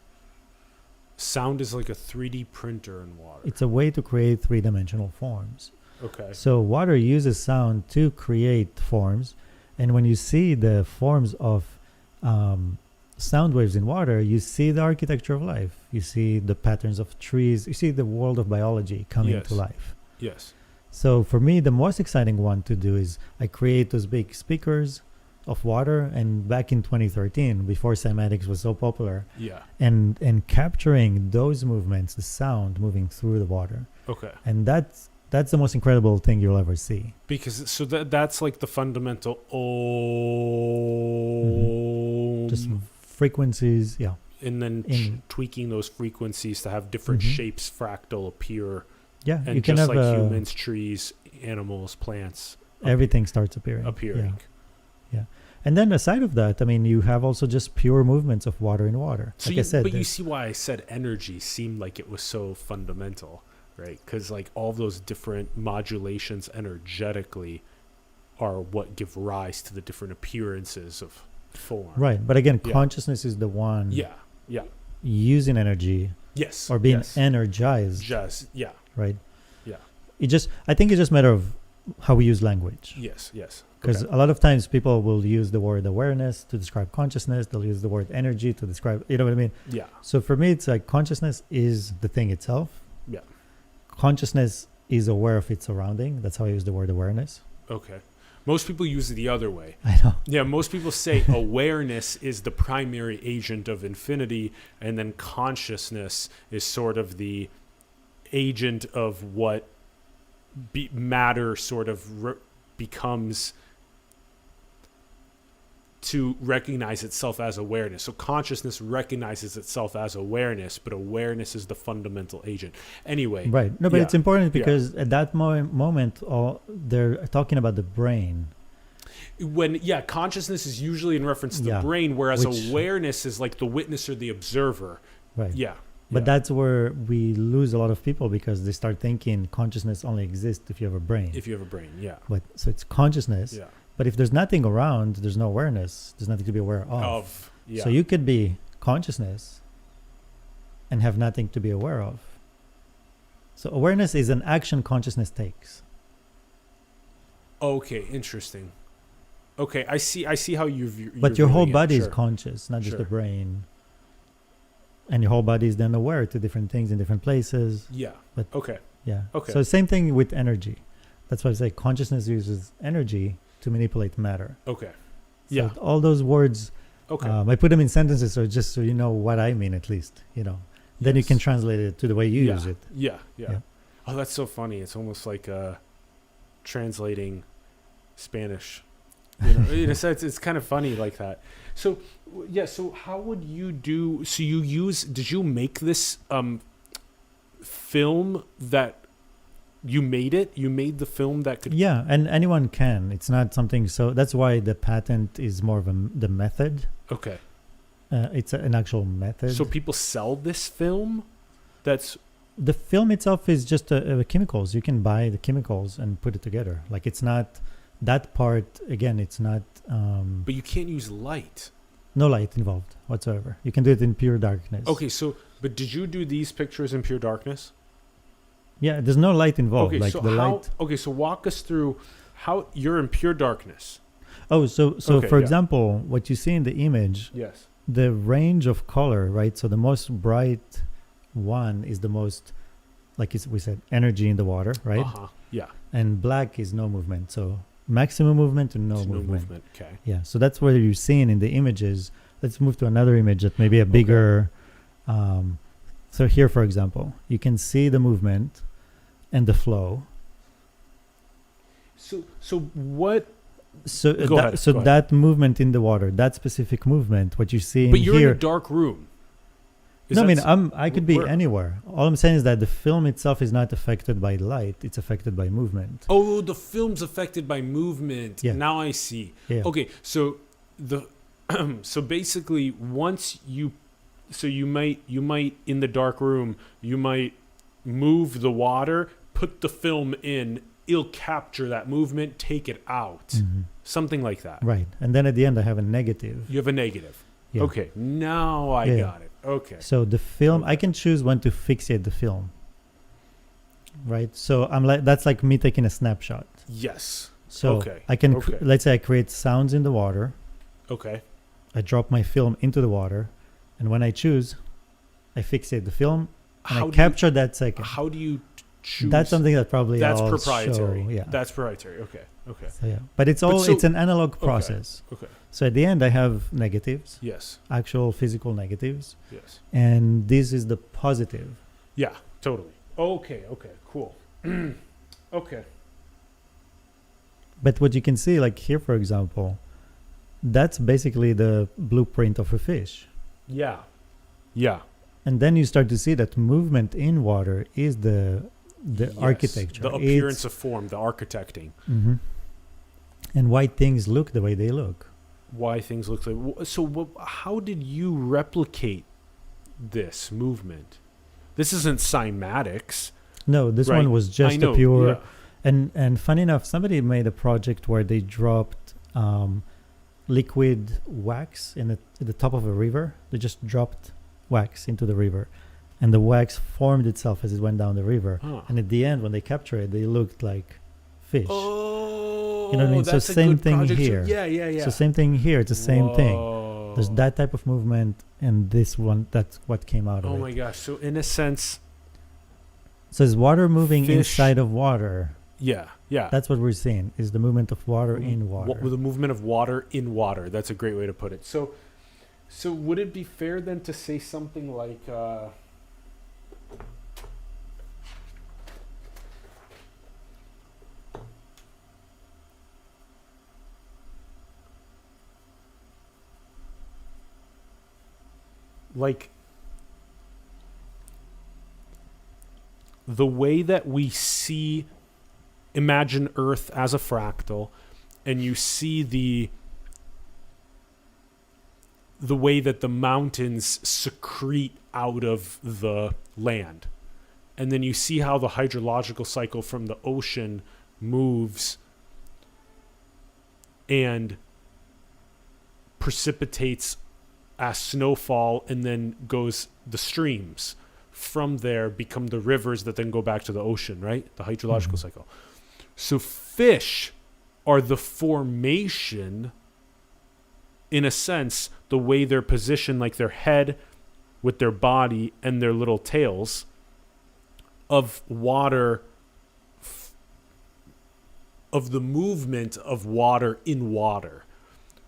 sound is like a 3D printer in water. It's a way to create 3-dimensional forms. Okay. So water uses sound to create forms, and when you see the forms of sound waves in water, you see the architecture of life. You see the patterns of trees. You see the world of biology coming Yes. to life. Yes. So for me, the most exciting one to do is I create those big speakers of water, and back in 2013, before cymatics was so popular, Yeah. and capturing those movements, the sound moving through the water, Okay. and that's the most incredible thing you'll ever see. Because so that's like the fundamental Just frequencies, yeah. and then tweaking those frequencies to have different Mhm. shapes fractal appear, Yeah, and you can just have like humans, trees, animals, plants everything starts appearing. appearing. Yeah. And then aside of that, I mean, you have also just pure movements of water in water. So Like I said, but you there's- see why I said energy seemed like it was so fundamental. right? Because like all those different modulations energetically are what give rise to the different appearances of form. Right. But again, Yeah. consciousness is the one Yeah. Yeah. using energy Yes. or being yes. energized, Just yeah. right? Yeah. I think it's just a matter of how we use language. Yes. Yes. Because Okay. a lot of times people will use the word awareness to describe consciousness. They'll use the word energy to describe, you know what I mean? Yeah. So for me, it's like consciousness is the thing itself. Yeah. Consciousness is aware of its surrounding. That's how I use the word awareness. Okay. Most people use it the other way. I know. Yeah, most people say awareness is the primary agent of infinity, and then consciousness is sort of the agent of what matter sort of becomes to recognize itself as awareness. So consciousness recognizes itself as awareness, but awareness is the fundamental agent. Anyway. Right. No, but yeah, it's important yeah. because at that moment, they're talking about the brain. Consciousness is usually in reference to the Yeah, brain, whereas which- awareness is like the witness or the observer. Right. Yeah. But yeah. that's where we lose a lot of people because they start thinking consciousness only exists if you have a brain. If you have a brain, yeah. But so it's consciousness. Yeah. But if there's nothing around, there's no awareness. There's nothing to be aware of. Yeah. So you could be consciousness and have nothing to be aware of. So awareness is an action consciousness takes. Okay, interesting. Okay, I see how But your whole viewing it. body is Sure. conscious, not just the Sure. brain. And your whole body is then aware to different things in different places. Yeah. But Okay. yeah. Okay. So same thing with energy. That's why I say consciousness uses energy to manipulate matter. Okay. So Yeah. all those words, Okay. I put them in sentences so just so you know what I mean at least, you know. Then you Yes. can translate it to the way you yeah. use it. Yeah. Yeah. Yeah. Oh, that's so funny. It's almost like translating Spanish. You know, in a sense, it's kind of funny like that. So, yeah. So, how would you do? So, did you make this film that you made it? You made the film that could. Yeah, and anyone can. It's not something so that's why the patent is more of the method. Okay. It's an actual method. So people sell this film. That's the film itself is just chemicals. You can buy the chemicals and put it together. Like it's not that part again. It's not but you can't use light. no light involved whatsoever. You can do it in pure darkness. Okay, so but did you do these pictures in pure darkness? Yeah, there's no light involved. Okay, like so the light. Okay, so walk us through how you're in pure darkness. Oh, so Okay, for yeah. example, what you see in the image, Yes. the range of color, right? So the most bright one is the most, like we said, energy in the water, right? Uh-huh. Yeah. And black is no movement. So maximum movement to no There's movement. Okay. Yeah. So that's what you're seeing in the images. Let's move to another image that may be a bigger. So here, for example, you can see the movement and the flow. So what? So Go ahead, go ahead. that movement in the water, that specific movement, what you see But in you're here. in a dark room. Is No, I that mean, I could be where- anywhere. All I'm saying is that the film itself is not affected by light; it's affected by movement. Oh, the film's affected by movement. Yeah. Now I see. Yeah. Okay, so so basically once you might in the dark room, you might move the water, put the film in, it'll capture that movement, take it out. Mhm. Something like that. Right, and then at the end, I have a negative. You have a negative. Yeah. Okay, now I Yeah. got it. Okay. So the film, Okay. I can choose when to fixate the film. Right, so I'm like that's like me taking a snapshot. Yes. So Okay, I can okay. let's say I create sounds in the water. Okay. I drop my film into the water, and when I choose, I fixate the film and I capture that second. How do you choose? That's something that probably That's I'll proprietary. show, yeah. That's proprietary. Okay. Okay. So, yeah, but it's all so- it's an analog process. Okay. So at the end, I have negatives, Yes. actual physical negatives, Yes. and this is the positive. Yeah. Totally. Okay. Okay. Cool. Okay. But what you can see, like here, for example, that's basically the blueprint of a fish. Yeah. Yeah. And then you start to see that movement in water is the Yes, architecture. the appearance of form, the architecting. Mhm. And why things look the way they look. Why things look like. So, how did you replicate this movement? This isn't cymatics. No, this Right. one was just I know, a pure. yeah. And funny enough, somebody made a project where they dropped liquid wax in the top of a river. They just dropped wax into the river, and the wax formed itself as it went down the river. Huh. And at the end, when they capture it, they looked like fish. Oh, You know what I mean? So that's a same good thing project. here. Yeah, yeah, yeah. So same thing here. It's the same thing. Whoa. There's that type of movement, and this one, that's what came out of Oh it. my gosh. So in a sense, So it's water moving Fish- inside of water. yeah, yeah. That's what we're seeing, is the movement of water in Wa- water. the movement of water in water. That's a great way to put it. So would it be fair then to say something like the way that we see, imagine Earth as a fractal, and you see the way that the mountains secrete out of the land, and then you see how the hydrological cycle from the ocean moves and precipitates as snowfall, and then goes the streams from there become the rivers that then go back to the ocean, right? The hydrological cycle. So fish are the formation, in a sense, the way they're positioned, like their head with their body and their little tails, of water, of the movement of water in water.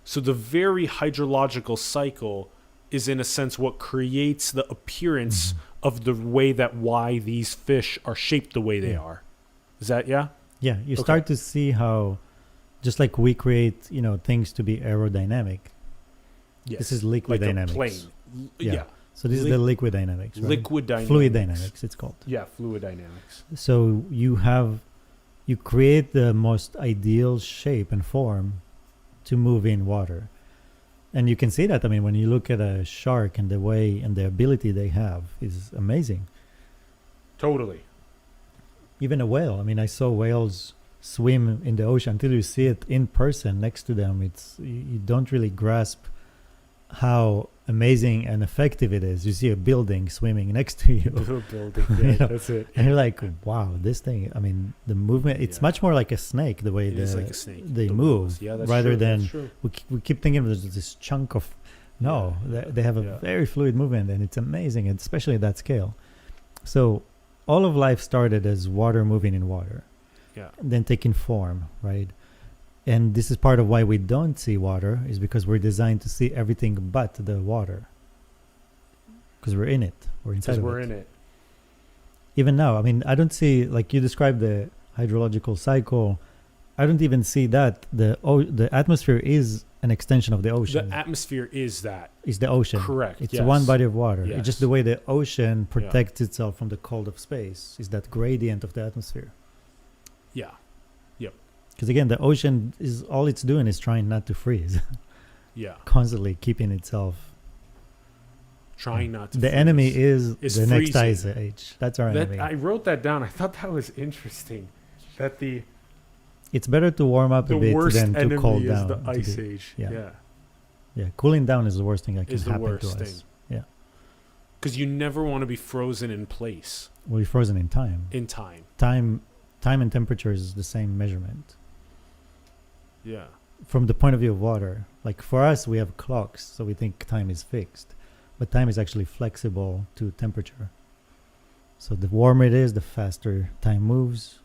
So the very hydrological cycle is, in a sense, what creates the appearance of the way that why these fish are shaped the way they Yeah. are. Is that, yeah? Yeah, you Okay. start to see how, just like we create, things to be aerodynamic. Yes. This is liquid like dynamics. a plane. Yeah. Yeah. So this is the liquid dynamics, right? Liquid dynamics. Fluid dynamics, it's called. Yeah, fluid dynamics. So you create the most ideal shape and form to move in water. And you can see that, when you look at a shark and the way and the ability they have is amazing. Totally. Even a whale. I saw whales swim in the ocean. Until you see it in person next to them, you don't really grasp how amazing and effective it is. You see a building swimming next to you. Little building. You Yeah, know, that's it. And you're like, wow, this thing, the movement, it's Yeah. much more like a snake, the way It is like a snake. they The move, wheels. Yeah, that's rather true. than That's true. we keep thinking there's this chunk of, no, Yeah. they have a Yeah. very fluid movement, and it's amazing, and especially at that scale. So all of life started as water moving in water, Yeah. and then taking form, right? And this is part of why we don't see water, is because we're designed to see everything but the water. Because we're in it. We're inside Because of we're it. in it. Even now, I don't see, like you described the hydrological cycle, I don't even see that. The atmosphere is an extension of the ocean. The atmosphere is that. Is the ocean. Correct. It's yes. one body of water. Yes. It's just the way the ocean protects itself from the cold of space, is that gradient of the atmosphere. Yeah. Because again, the ocean is, all it's doing is trying not to freeze, Yeah. constantly keeping itself. Trying not to The freeze. enemy is It's the next freezing. ice age. That's our enemy. I wrote that down. I thought that was interesting. That the It's better to warm up a bit worst than to enemy cool is down. the to ice be- age. yeah. Yeah. Yeah, cooling down is the worst thing that can Is the happen to worst us. thing. Yeah. Because you never want to be frozen in place We'll be frozen in time. in time. Time and temperature is the same measurement. Yeah. From the point of view of water, like for us, we have clocks, so we think time is fixed. But time is actually flexible to temperature. So the warmer it is, the faster time moves.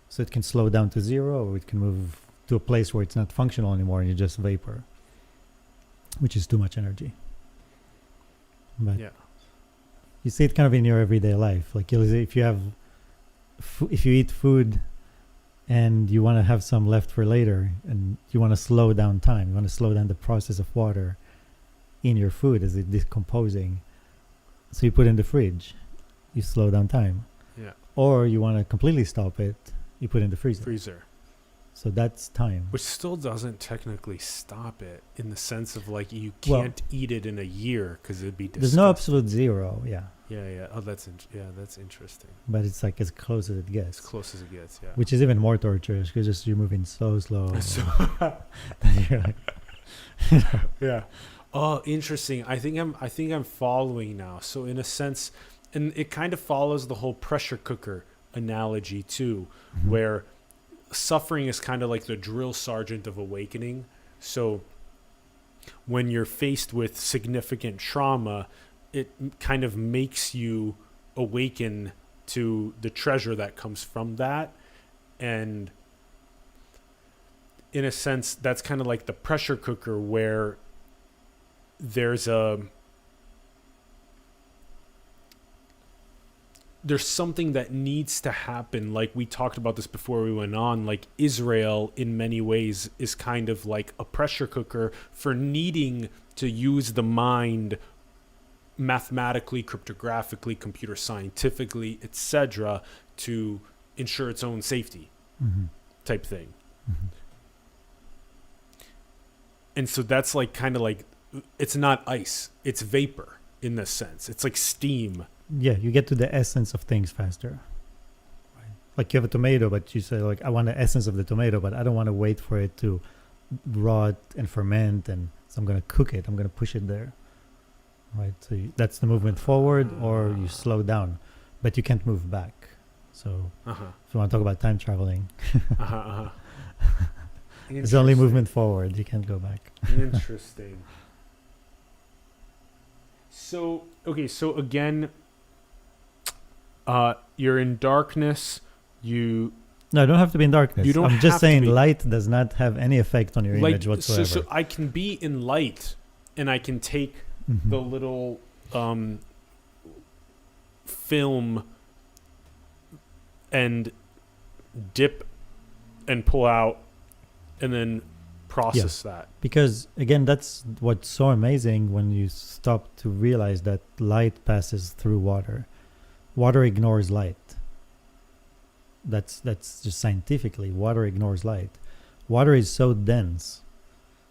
So it can slow down to zero, or it can move to a place where it's not functional anymore and you're just vapor, which is too much energy. But Yeah. you see it kind of in your everyday life. Like if you have, if you eat food and you want to have some left for later, and you want to slow down time, you want to slow down the process of water in your food as it's decomposing. So you put it in the fridge, you slow down time. Yeah. Or you want to completely stop it, you put it in the freezer. Freezer. So that's time. Which still doesn't technically stop it in the sense of like you Well- can't eat it in a year because it'd be disgusting. There's no absolute zero, yeah, Yeah. Oh, that's that's interesting. but it's like as close as it As gets, close as it gets. Yeah. which is even more torturous because just you're moving so slow. So, that you're like, yeah. Oh, interesting. I think I'm following now. So in a sense, and it kind of follows the whole pressure cooker analogy too, Mhm. where suffering is kind of like the drill sergeant of awakening. So when you're faced with significant trauma, it kind of makes you awaken to the treasure that comes from that. And in a sense, that's kind of like the pressure cooker where there's something that needs to happen. Like we talked about this before we went on, like Israel in many ways is kind of like a pressure cooker for needing to use the mind mathematically, cryptographically, computer scientifically, etc., to ensure its own safety Mhm. type thing. Mhm. And so that's like kind of like, it's not ice, it's vapor in this sense. It's like steam. Yeah, you get to the essence of things faster. Right. Like you have a tomato, but you say like, I want the essence of the tomato, but I don't want to wait for it to rot and ferment, and so I'm going to cook it. I'm going to push it there. Right. So that's the movement forward, or you slow down, but you can't move back. So Uh-huh. if you want to talk about time traveling, Uh-huh. Uh-huh. it's only movement forward. You can't go back. Interesting. So, okay, so again, you're in darkness. You No, I don't have to be in darkness. You don't I'm have just to saying be. light does not have any effect on your like image whatsoever. so I can be in light, and I can take Mhm. the little film and dip and pull out, and then process that. Because again, that's what's so amazing when you stop to realize that light passes through water. Water ignores light. That's just scientifically, water ignores light. Water is so dense,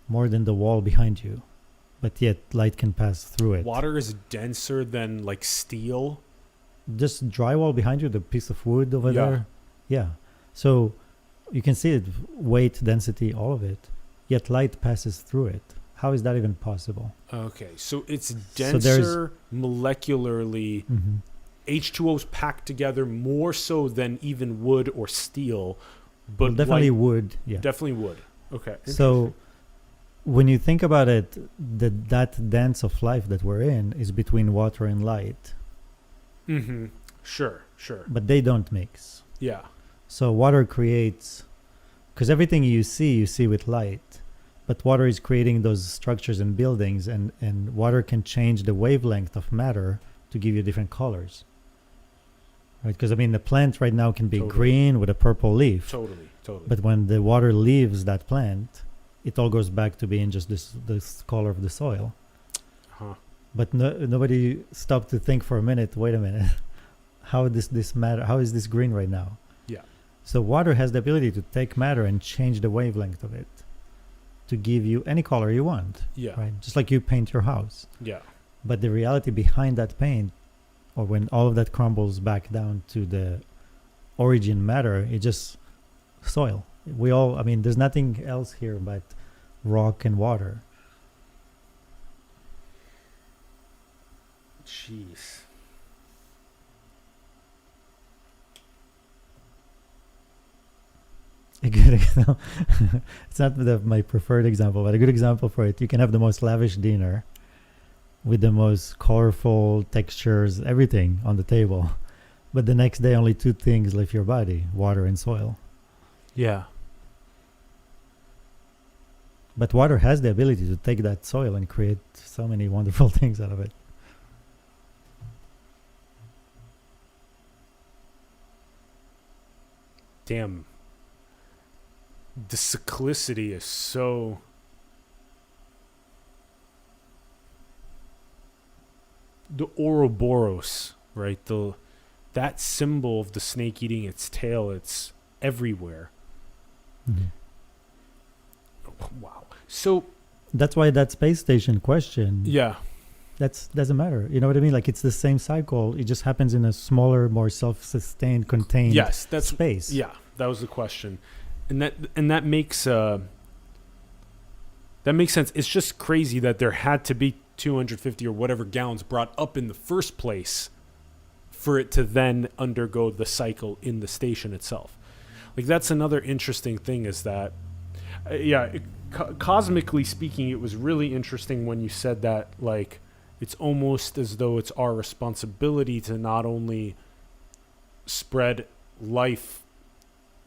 more than the wall behind you, but yet light can pass through it. Water is denser than like steel. Just drywall behind you, the piece of wood over Yeah. there. Yeah. So you can see it, weight, density, all of it, yet light passes through it. How is that even possible? Okay, so it's So denser molecularly. Mm-hmm. H2O is packed together more so than even wood or steel, but Well, definitely light- wood. Yeah. definitely wood. Okay. So when you think about it, that dance of life that we're in is between water and light, Mm-hmm. Sure. but they don't mix. Yeah. So water creates, because everything you see with light, but water is creating those structures and buildings, and water can change the wavelength of matter to give you different colors. Right? Because I mean, the plant right now can be Totally. green with a purple leaf, Totally. but when the water leaves that plant, it all goes back to being just this color of the soil. Huh. But nobody stopped to think for a minute. Wait a minute, how does this matter? How is this green right now? Yeah. So water has the ability to take matter and change the wavelength of it to give you any color you want. Yeah. Right, just like you paint your house. Yeah. But the reality behind that paint, or when all of that crumbles back down to the origin matter, it's just soil. I mean, there's nothing else here but rock and water. Jeez. A good example. It's not my preferred example, but a good example for it. You can have the most lavish dinner with the most colorful textures, everything on the table. But the next day, only two things leave your body: water and soil. Yeah. But water has the ability to take that soil and create so many wonderful things out of it. Damn. The cyclicity is so. The Ouroboros, right? That symbol of the snake eating its tail, it's everywhere. Mhm. Wow. So That's why that space station question, yeah, that's doesn't matter. You know what I mean? Like it's the same cycle. It just happens in a smaller, more self-sustained, contained yes, that's space. yeah. That was the question, and that makes sense. It's just crazy that there had to be 250 or whatever gallons brought up in the first place for it to then undergo the cycle in the station itself. Like that's another interesting thing is that, cosmically speaking, it was really interesting when you said that, like, it's almost as though it's our responsibility to not only spread life,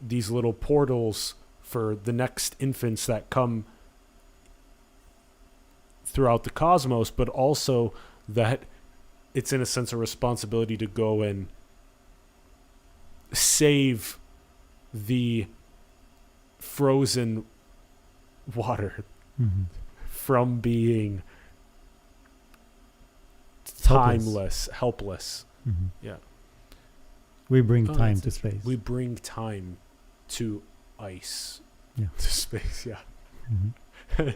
these little portals for the next infants that come throughout the cosmos, but also that it's in a sense a responsibility to go and save the frozen water Mhm. from being Helpless. timeless, helpless. Mhm. Yeah. We bring Oh, time that's to space. We bring time to ice. Yeah. To space, yeah. Mhm.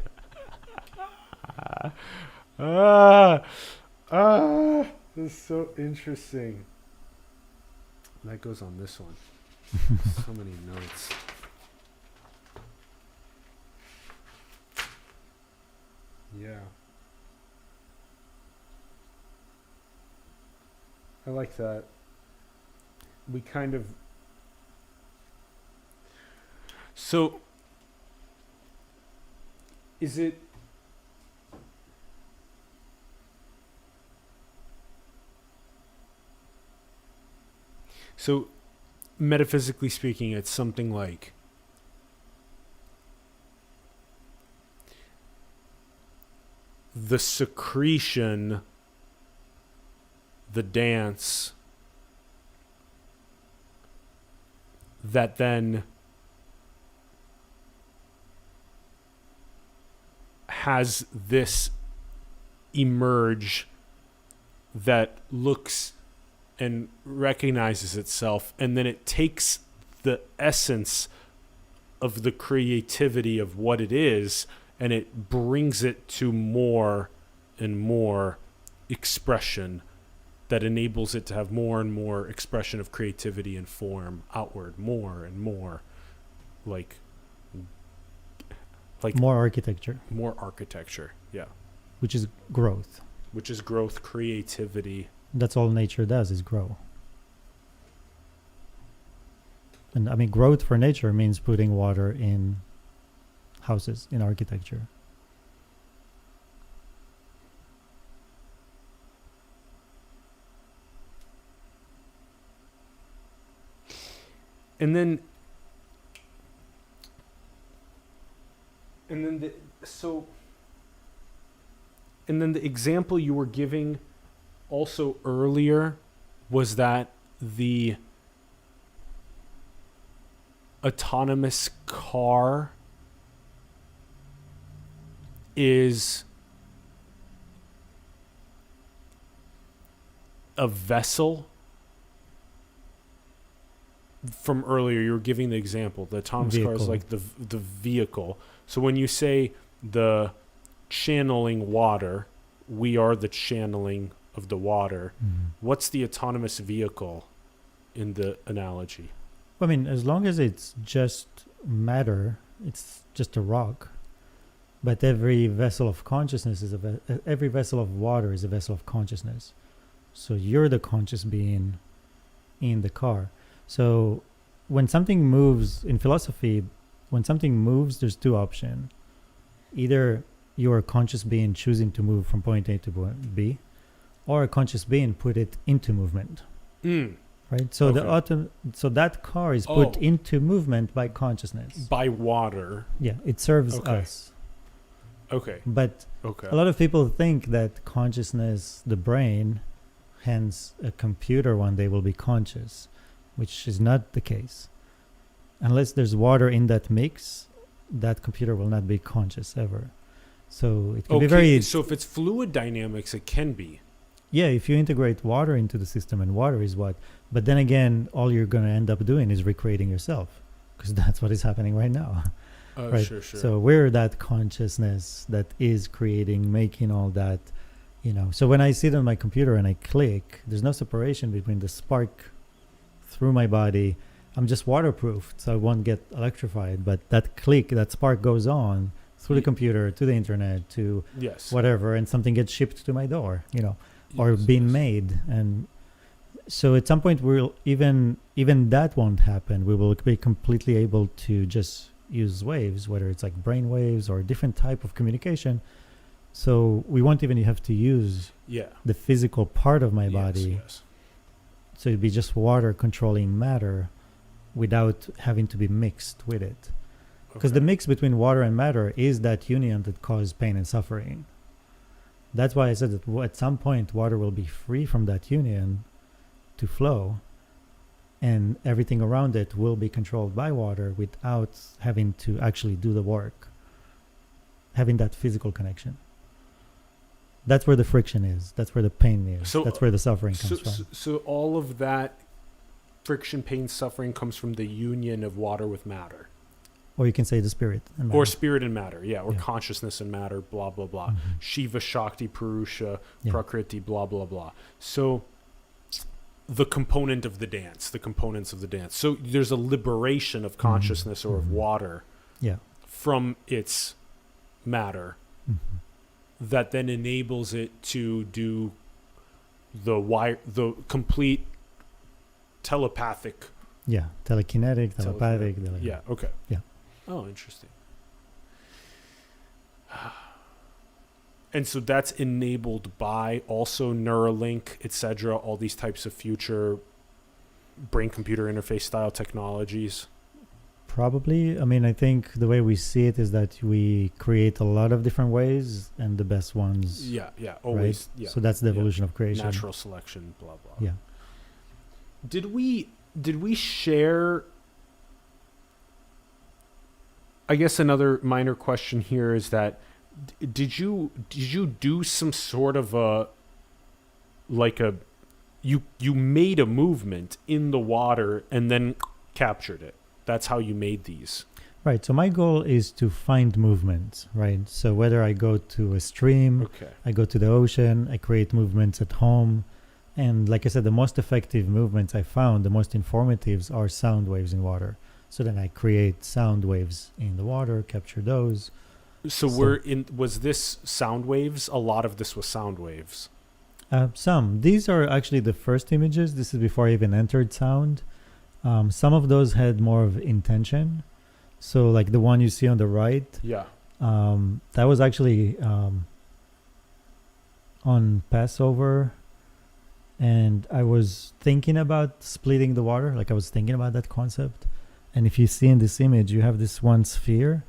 This is so interesting. That goes on this one. So many notes. Yeah. I like that. We kind of. So. Is it. So, metaphysically speaking, it's something like the secretion, the dance, that then has this emerge that looks and recognizes itself, and then it takes the essence of the creativity of what it is and it brings it to more and more expression that enables it to have more and more expression of creativity and form outward, more and more like More architecture, more architecture, yeah, which is growth. which is growth, creativity. That's all nature does is grow. And I mean, growth for nature means putting water in houses, in architecture. And then the example you were giving also earlier was that the autonomous car is a vessel. From earlier, you were giving the example. The autonomous car is Vehicle. like the vehicle. So when you say the channeling water, we are the channeling of the water. What's the autonomous vehicle in the analogy? I mean, as long as it's just matter, it's just a rock. But every vessel of consciousness is every vessel of water is a vessel of consciousness. So you're the conscious being in the car. So when something moves in philosophy, when something moves, there's two options. Either you're a conscious being choosing to move from point A to point B, or a conscious being put it into movement. Right? So so that car is put into movement by consciousness. By water. Yeah, it serves us. Okay. But a lot of people think that consciousness, the brain, hence a computer one day will be conscious, which is not the case. Unless there's water in that mix, that computer will not be conscious ever. So it can be very... So if it's fluid dynamics, it can be. Yeah, if you integrate water into the system, and water is what... But then again, all you're going to end up doing is recreating yourself. because that's what is happening right now. Oh, Right. sure. So we're that consciousness that is creating, making all that, So when I sit on my computer and I click, there's no separation between the spark through my body. I'm just waterproofed, so I won't get electrified. But that click, that spark goes on through the computer, to the internet, to Yes. whatever, and something gets shipped to my door, or Yes, being yes. made. And so at some point, we'll even that won't happen. We will be completely able to just use waves, whether it's like brain waves or a different type of communication. So we won't even have to use Yeah. the physical part of my Yes, body. Yes. So it'd be just water controlling matter without having to be mixed with it. Because the Okay. mix between water and matter is that union that causes pain and suffering. That's why I said that at some point water will be free from that union to flow, and everything around it will be controlled by water without having to actually do the work, having that physical connection. That's where the friction is. That's where the pain is. So- That's where the suffering So, comes from. so all of that friction, pain, suffering comes from the union of water with matter, Or you can say the spirit. And or matter. spirit and matter. Yeah, or Yeah. consciousness and matter. Blah blah blah. Mhm. Shiva, Shakti, Purusha, Yeah. Prakriti. Blah blah blah. So the component of the dance, the components of the dance. So there's a liberation of consciousness or of Mhm. water Yeah. from its matter Mhm. that then enables it to do the complete telepathic. Yeah. Telekinetic, telepathic. Yeah. Okay. Yeah. Oh, interesting. And so that's enabled by also Neuralink, etc., all these types of future brain-computer interface style technologies. Probably. I mean, I think the way we see it is that we create a lot of different ways, and the best ones. Yeah, always. Right? Yeah, So that's the Yeah. evolution of creation. natural selection. Blah blah. Yeah. Did we share? I guess another minor question here is that did you do some sort of you made a movement in the water and then captured it? That's how you made these. Right. So my goal is to find movements, right? So whether I go to a stream, Okay. I go to the ocean, I create movements at home. And like I said, the most effective movements I found, the most informatives, are sound waves in water. So then I create sound waves in the water, capture those. So was this sound waves? A lot of this was sound waves. Some. These are actually the first images. This is before I even entered sound. Some of those had more of intention. So like the one you see on the right, Yeah. that was actually on Passover. And I was thinking about splitting the water. Like I was thinking about that concept. And if you see in this image, you have this one sphere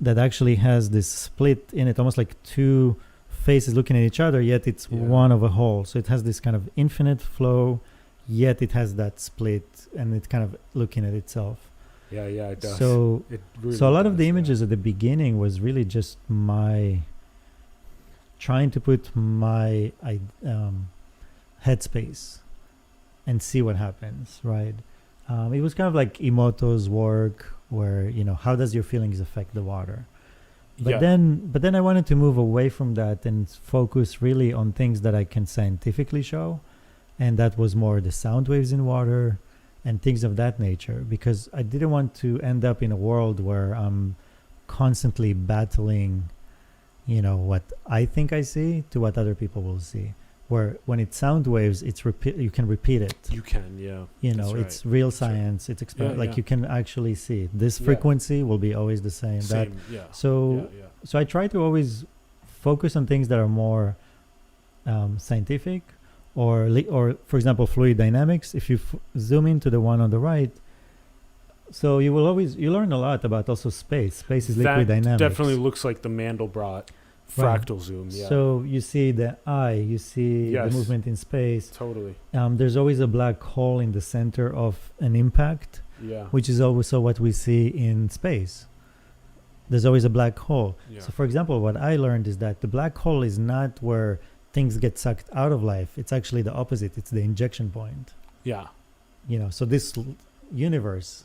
that actually has this split in it, almost like two faces looking at each other, yet it's Yeah. one of a whole. So it has this kind of infinite flow, yet it has that split, and it's kind of looking at itself. Yeah, it does. So, It really so a lot of does, the yeah. images at the beginning was really just my trying to put my headspace and see what happens, right? It was kind of like Emoto's work, where how does your feelings affect the water? But then I wanted to move away from that and focus really on things that I can scientifically show, and that was more the sound waves in water and things of that nature, because I didn't want to end up in a world where I'm constantly battling, what I think I see to what other people will see. Where when it's sound waves, it's you can repeat it. You can, yeah. That's right. It's real That's right. science. It's Yeah. you can actually see it. This Yeah. frequency will be always the same. That Same, yeah. so Yeah. so I try to always focus on things that are more scientific, or for example, fluid dynamics. If you zoom into the one on the right, so you learn a lot about also space. Space is liquid dynamics. Definitely looks like the Mandelbrot fractal zoom. Yeah. So you see the eye, you see Yes. the movement in space. Totally. There's always a black hole in the center of an impact, Yeah. which is also what we see in space. There's always a black hole. Yeah. So for example, what I learned is that the black hole is not where things get sucked out of life. It's actually the opposite. It's the injection point. Yeah. So this universe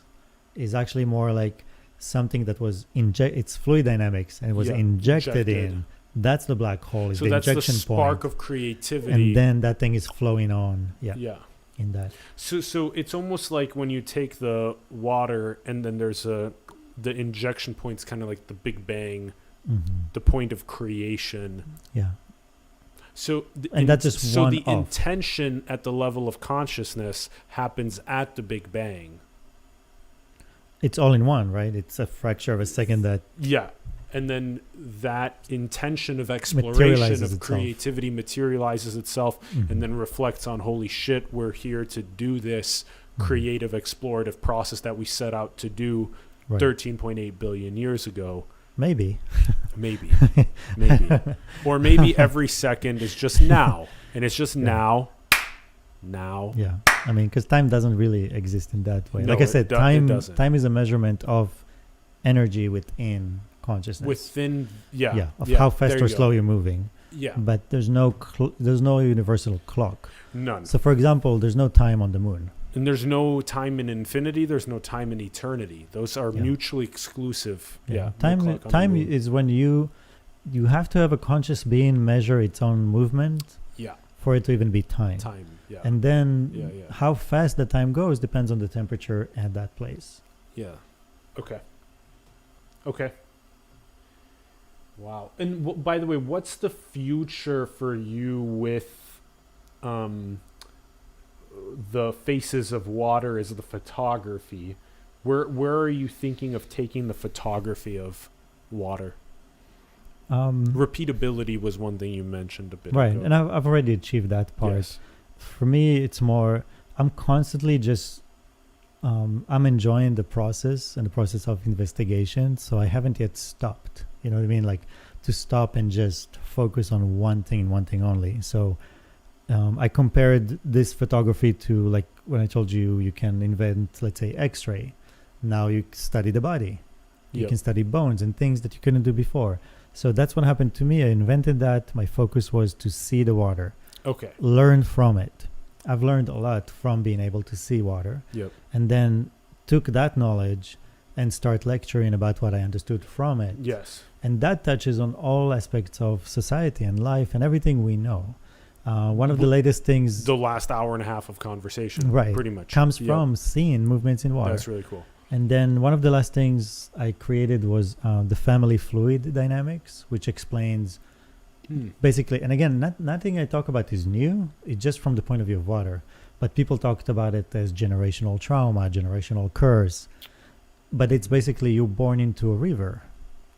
is actually more like something that was it's fluid dynamics and it was injected in. That's the black hole, is so the that's injection the spark point. of creativity. And then that thing is flowing on. Yeah. In that. So it's almost like when you take the water and then there's the injection point's kind of like the Big Bang, the point of creation. Yeah. So that's just one the intention at the level of consciousness happens at the Big Bang. It's all in one, right? It's a fraction of a second that. Yeah. And then that intention of exploration, of creativity materializes itself and then reflects on, holy shit, we're here to do this creative, explorative process that we set out to do 13.8 billion years ago. Maybe. Maybe. Or maybe every second is just now. And it's just now. Yeah. I mean, because time doesn't really exist in that way. No, like I said, time is a measurement of energy within consciousness. Of how fast or slow you're moving. Yeah. But there's no universal clock. None. So, for example, there's no time on the moon. And there's no time in infinity. There's no time in eternity. Those are mutually exclusive. Yeah. Time is when you have to have a conscious being measure its own movement. Yeah. For it to even be time. Yeah. And then how fast the time goes depends on the temperature at that place. Yeah. Okay. Wow. And by the way, what's the future for you with the Faces of Water as the photography? Where are you thinking of taking the photography of water? Repeatability was one thing you mentioned a bit ago. And I've already achieved that part. Yes. For me, it's more, I'm constantly just, I'm enjoying the process and the process of investigation. So I haven't yet stopped. You know what I mean? Like to stop and just focus on one thing and one thing only. So I compared this photography to, like when I told you, you can invent, let's say, X-ray. Now you study the body. You can study bones and things that you couldn't do before. So that's what happened to me. I invented that. My focus was to see the water. Okay. Learn from it. I've learned a lot from being able to see water. Yep. And then took that knowledge and start lecturing about what I understood from it. Yes. And that touches on all aspects of society and life and everything we know. One of the latest things... The last hour and a half of conversation. Right. Pretty much. Comes from seeing movements in water. That's really cool. And then one of the last things I created was the family fluid dynamics, which explains basically, and again, nothing I talk about is new. It's just from the point of view of water. But people talked about it as generational trauma, generational curse. But it's basically you're born into a river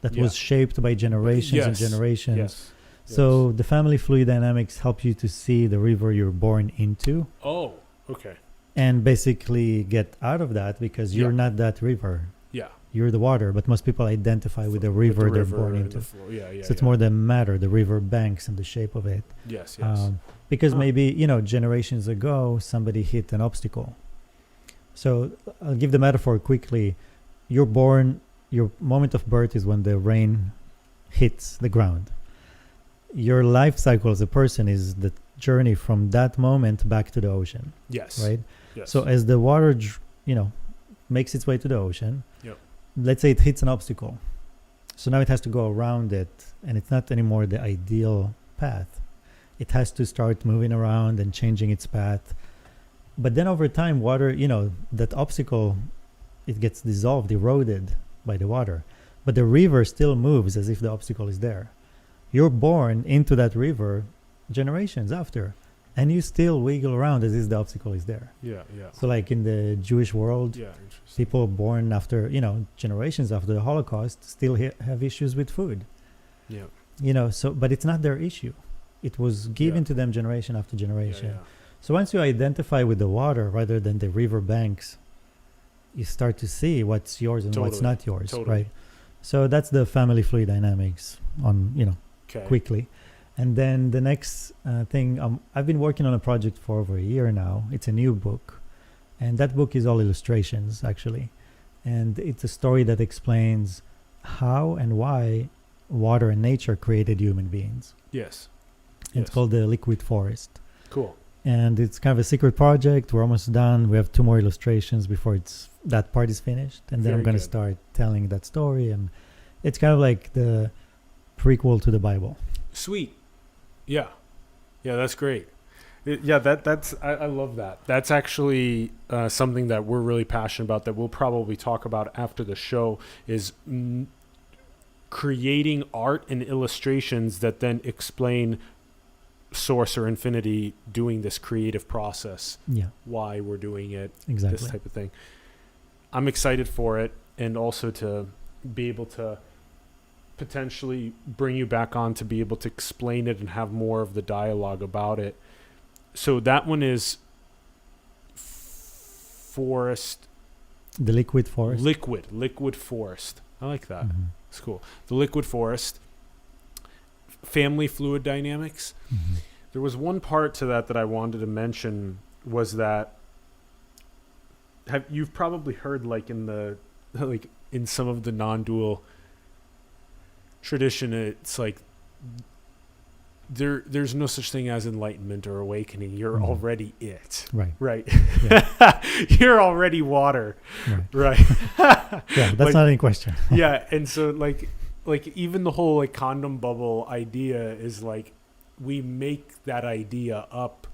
that was shaped by generations and generations. Yes. So the family fluid dynamics help you to see the river you're born into. Oh, okay. And basically get out of that because you're not that river. Yeah. You're the water, but most people identify with the river they're born into. So it's more the matter, the river banks and the shape of it. Yes. Because maybe, generations ago, somebody hit an obstacle. So I'll give the metaphor quickly. You're born, your moment of birth is when the rain hits the ground. Your life cycle as a person is the journey from that moment back to the ocean. Yes. Right? Yes. So as the water, makes its way to the ocean, let's say it hits an obstacle. So now it has to go around it, and it's not anymore the ideal path. It has to start moving around and changing its path. But then over time, water, that obstacle, it gets dissolved, eroded by the water. But the river still moves as if the obstacle is there. You're born into that river generations after, and you still wiggle around as if the obstacle is there. Yeah. So like in the Jewish world, people born after, generations after the Holocaust still have issues with food. Yeah. But it's not their issue. It was given to them generation after generation. Yeah. So once you identify with the water rather than the river banks, you start to see what's yours and what's not yours, right? So that's the family fluid dynamics on, quickly. And then the next thing, I've been working on a project for over a year now. It's a new book. And that book is all illustrations, actually. And it's a story that explains how and why water and nature created human beings. Yes. It's called The Liquid Forest. Cool. and it's kind of a secret project. We're almost done. We have 2 more illustrations before that part is finished, and then Very I'm going to good. start telling that story, and it's kind of like the prequel to the Bible. Sweet. Yeah. Yeah, that's great. I love that. That's actually something that we're really passionate about that we'll probably talk about after the show is creating art and illustrations that then explain source or infinity doing this creative process, Yeah, why we're doing it, exactly. this type of thing. I'm excited for it, and also to be able to potentially bring you back on to be able to explain it and have more of the dialogue about it. So that one is forest. The liquid forest. Liquid forest. I like that. Mhm. It's cool. The liquid forest. Family fluid dynamics. Mhm. There was one part to that I wanted to mention was that you've probably heard like in some of the non-dual tradition, it's like there's no such thing as enlightenment or awakening. You're Mhm. already it. Right. Right. Yeah. You're already water. Right. Right. Yeah, that's Like- not any question. Yeah, and so like even the whole like condom bubble idea is like we make that idea up,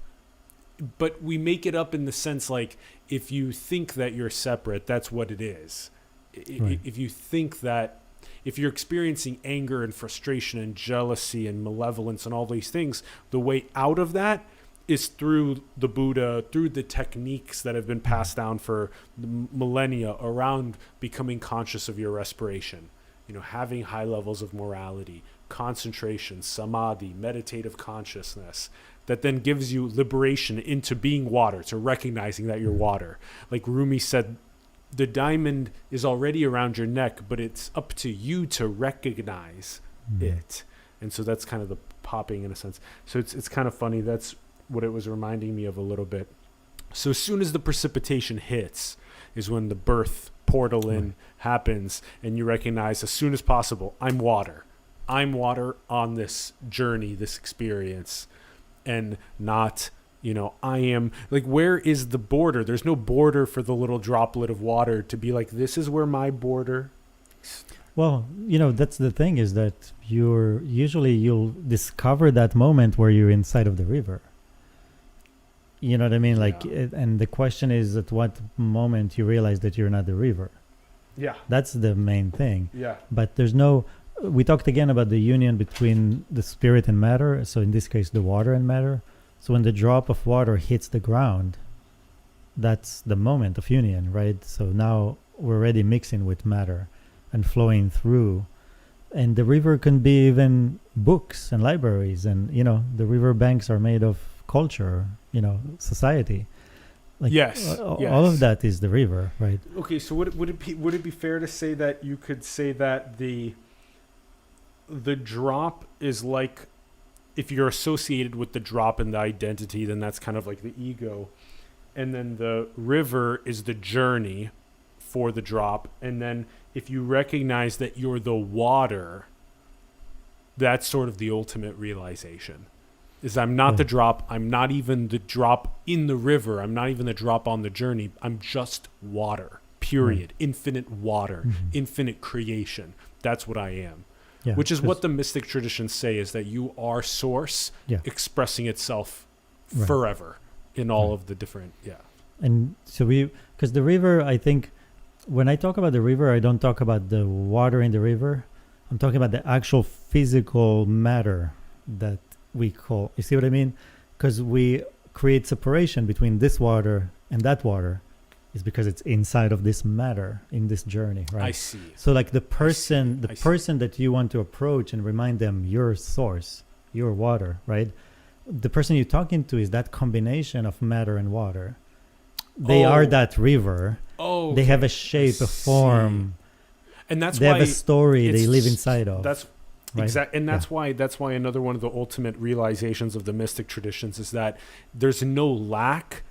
but we make it up in the sense like if you think that you're separate, that's what it is. Right. If you think that, if you're experiencing anger and frustration and jealousy and malevolence and all these things, the way out of that is through the Buddha, through the techniques that have been passed down for millennia around becoming conscious of your respiration, having high levels of morality, concentration, samadhi, meditative consciousness, that then gives you liberation into being water, to recognizing that you're water. Like Rumi said, the diamond is already around your neck, but it's up to you to recognize it. And so that's kind of the popping in a sense. So it's kind of funny. That's what it was reminding me of a little bit. So as soon as the precipitation hits is when the birth portal in happens, and you recognize as soon as possible, I'm water on this journey, this experience, and not, I am like, where is the border? There's no border for the little droplet of water to be like, this is where my border. Well, that's the thing, is that you'll discover that moment where you're inside of the river. You know what I mean? Like, Yeah. and the question is, at what moment you realize that you're not the river? Yeah. That's the main thing. Yeah. But we talked again about the union between the spirit and matter. So in this case, the water and matter. So when the drop of water hits the ground, that's the moment of union, right? So now we're already mixing with matter and flowing through. And the river can be even books and libraries. And, the river banks are made of culture, society. Like, Yes, all of that is the river, right? Okay, so would it be fair to say that you could say that the drop is like, if you're associated with the drop and the identity, then that's kind of like the ego, and then the river is the journey for the drop, and then if you recognize that you're the water, that's sort of the ultimate realization. Is I'm not the drop. I'm not even the drop in the river. I'm not even the drop on the journey. I'm just water, period. Infinite water, infinite creation. That's what I am. Yeah, Which is what the mystic traditions say, is that you are source expressing itself forever in all of the different, And so because the river, I think, when I talk about the river, I don't talk about the water in the river. I'm talking about the actual physical matter that we call, you see what I mean? Because we create separation between this water and that water is because it's inside of this matter in this journey, right? I see. So like the person that you want to approach and remind them your source, your water, right? The person you're talking to is that combination of matter and water. They are that river. Oh, they have a shape, a form, and that's they why have a story they it's- live inside of. That's right? exactly, and that's why another one of the ultimate realizations of the mystic traditions is that there's no lack,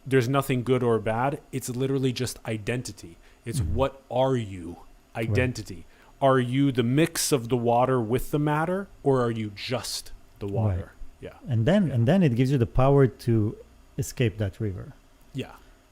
there's nothing good or bad. It's literally just identity. It's what are you? Identity. Are you the mix of the water with the matter, or are you just the water? Yeah. And then it gives you the power to escape that river. Yeah.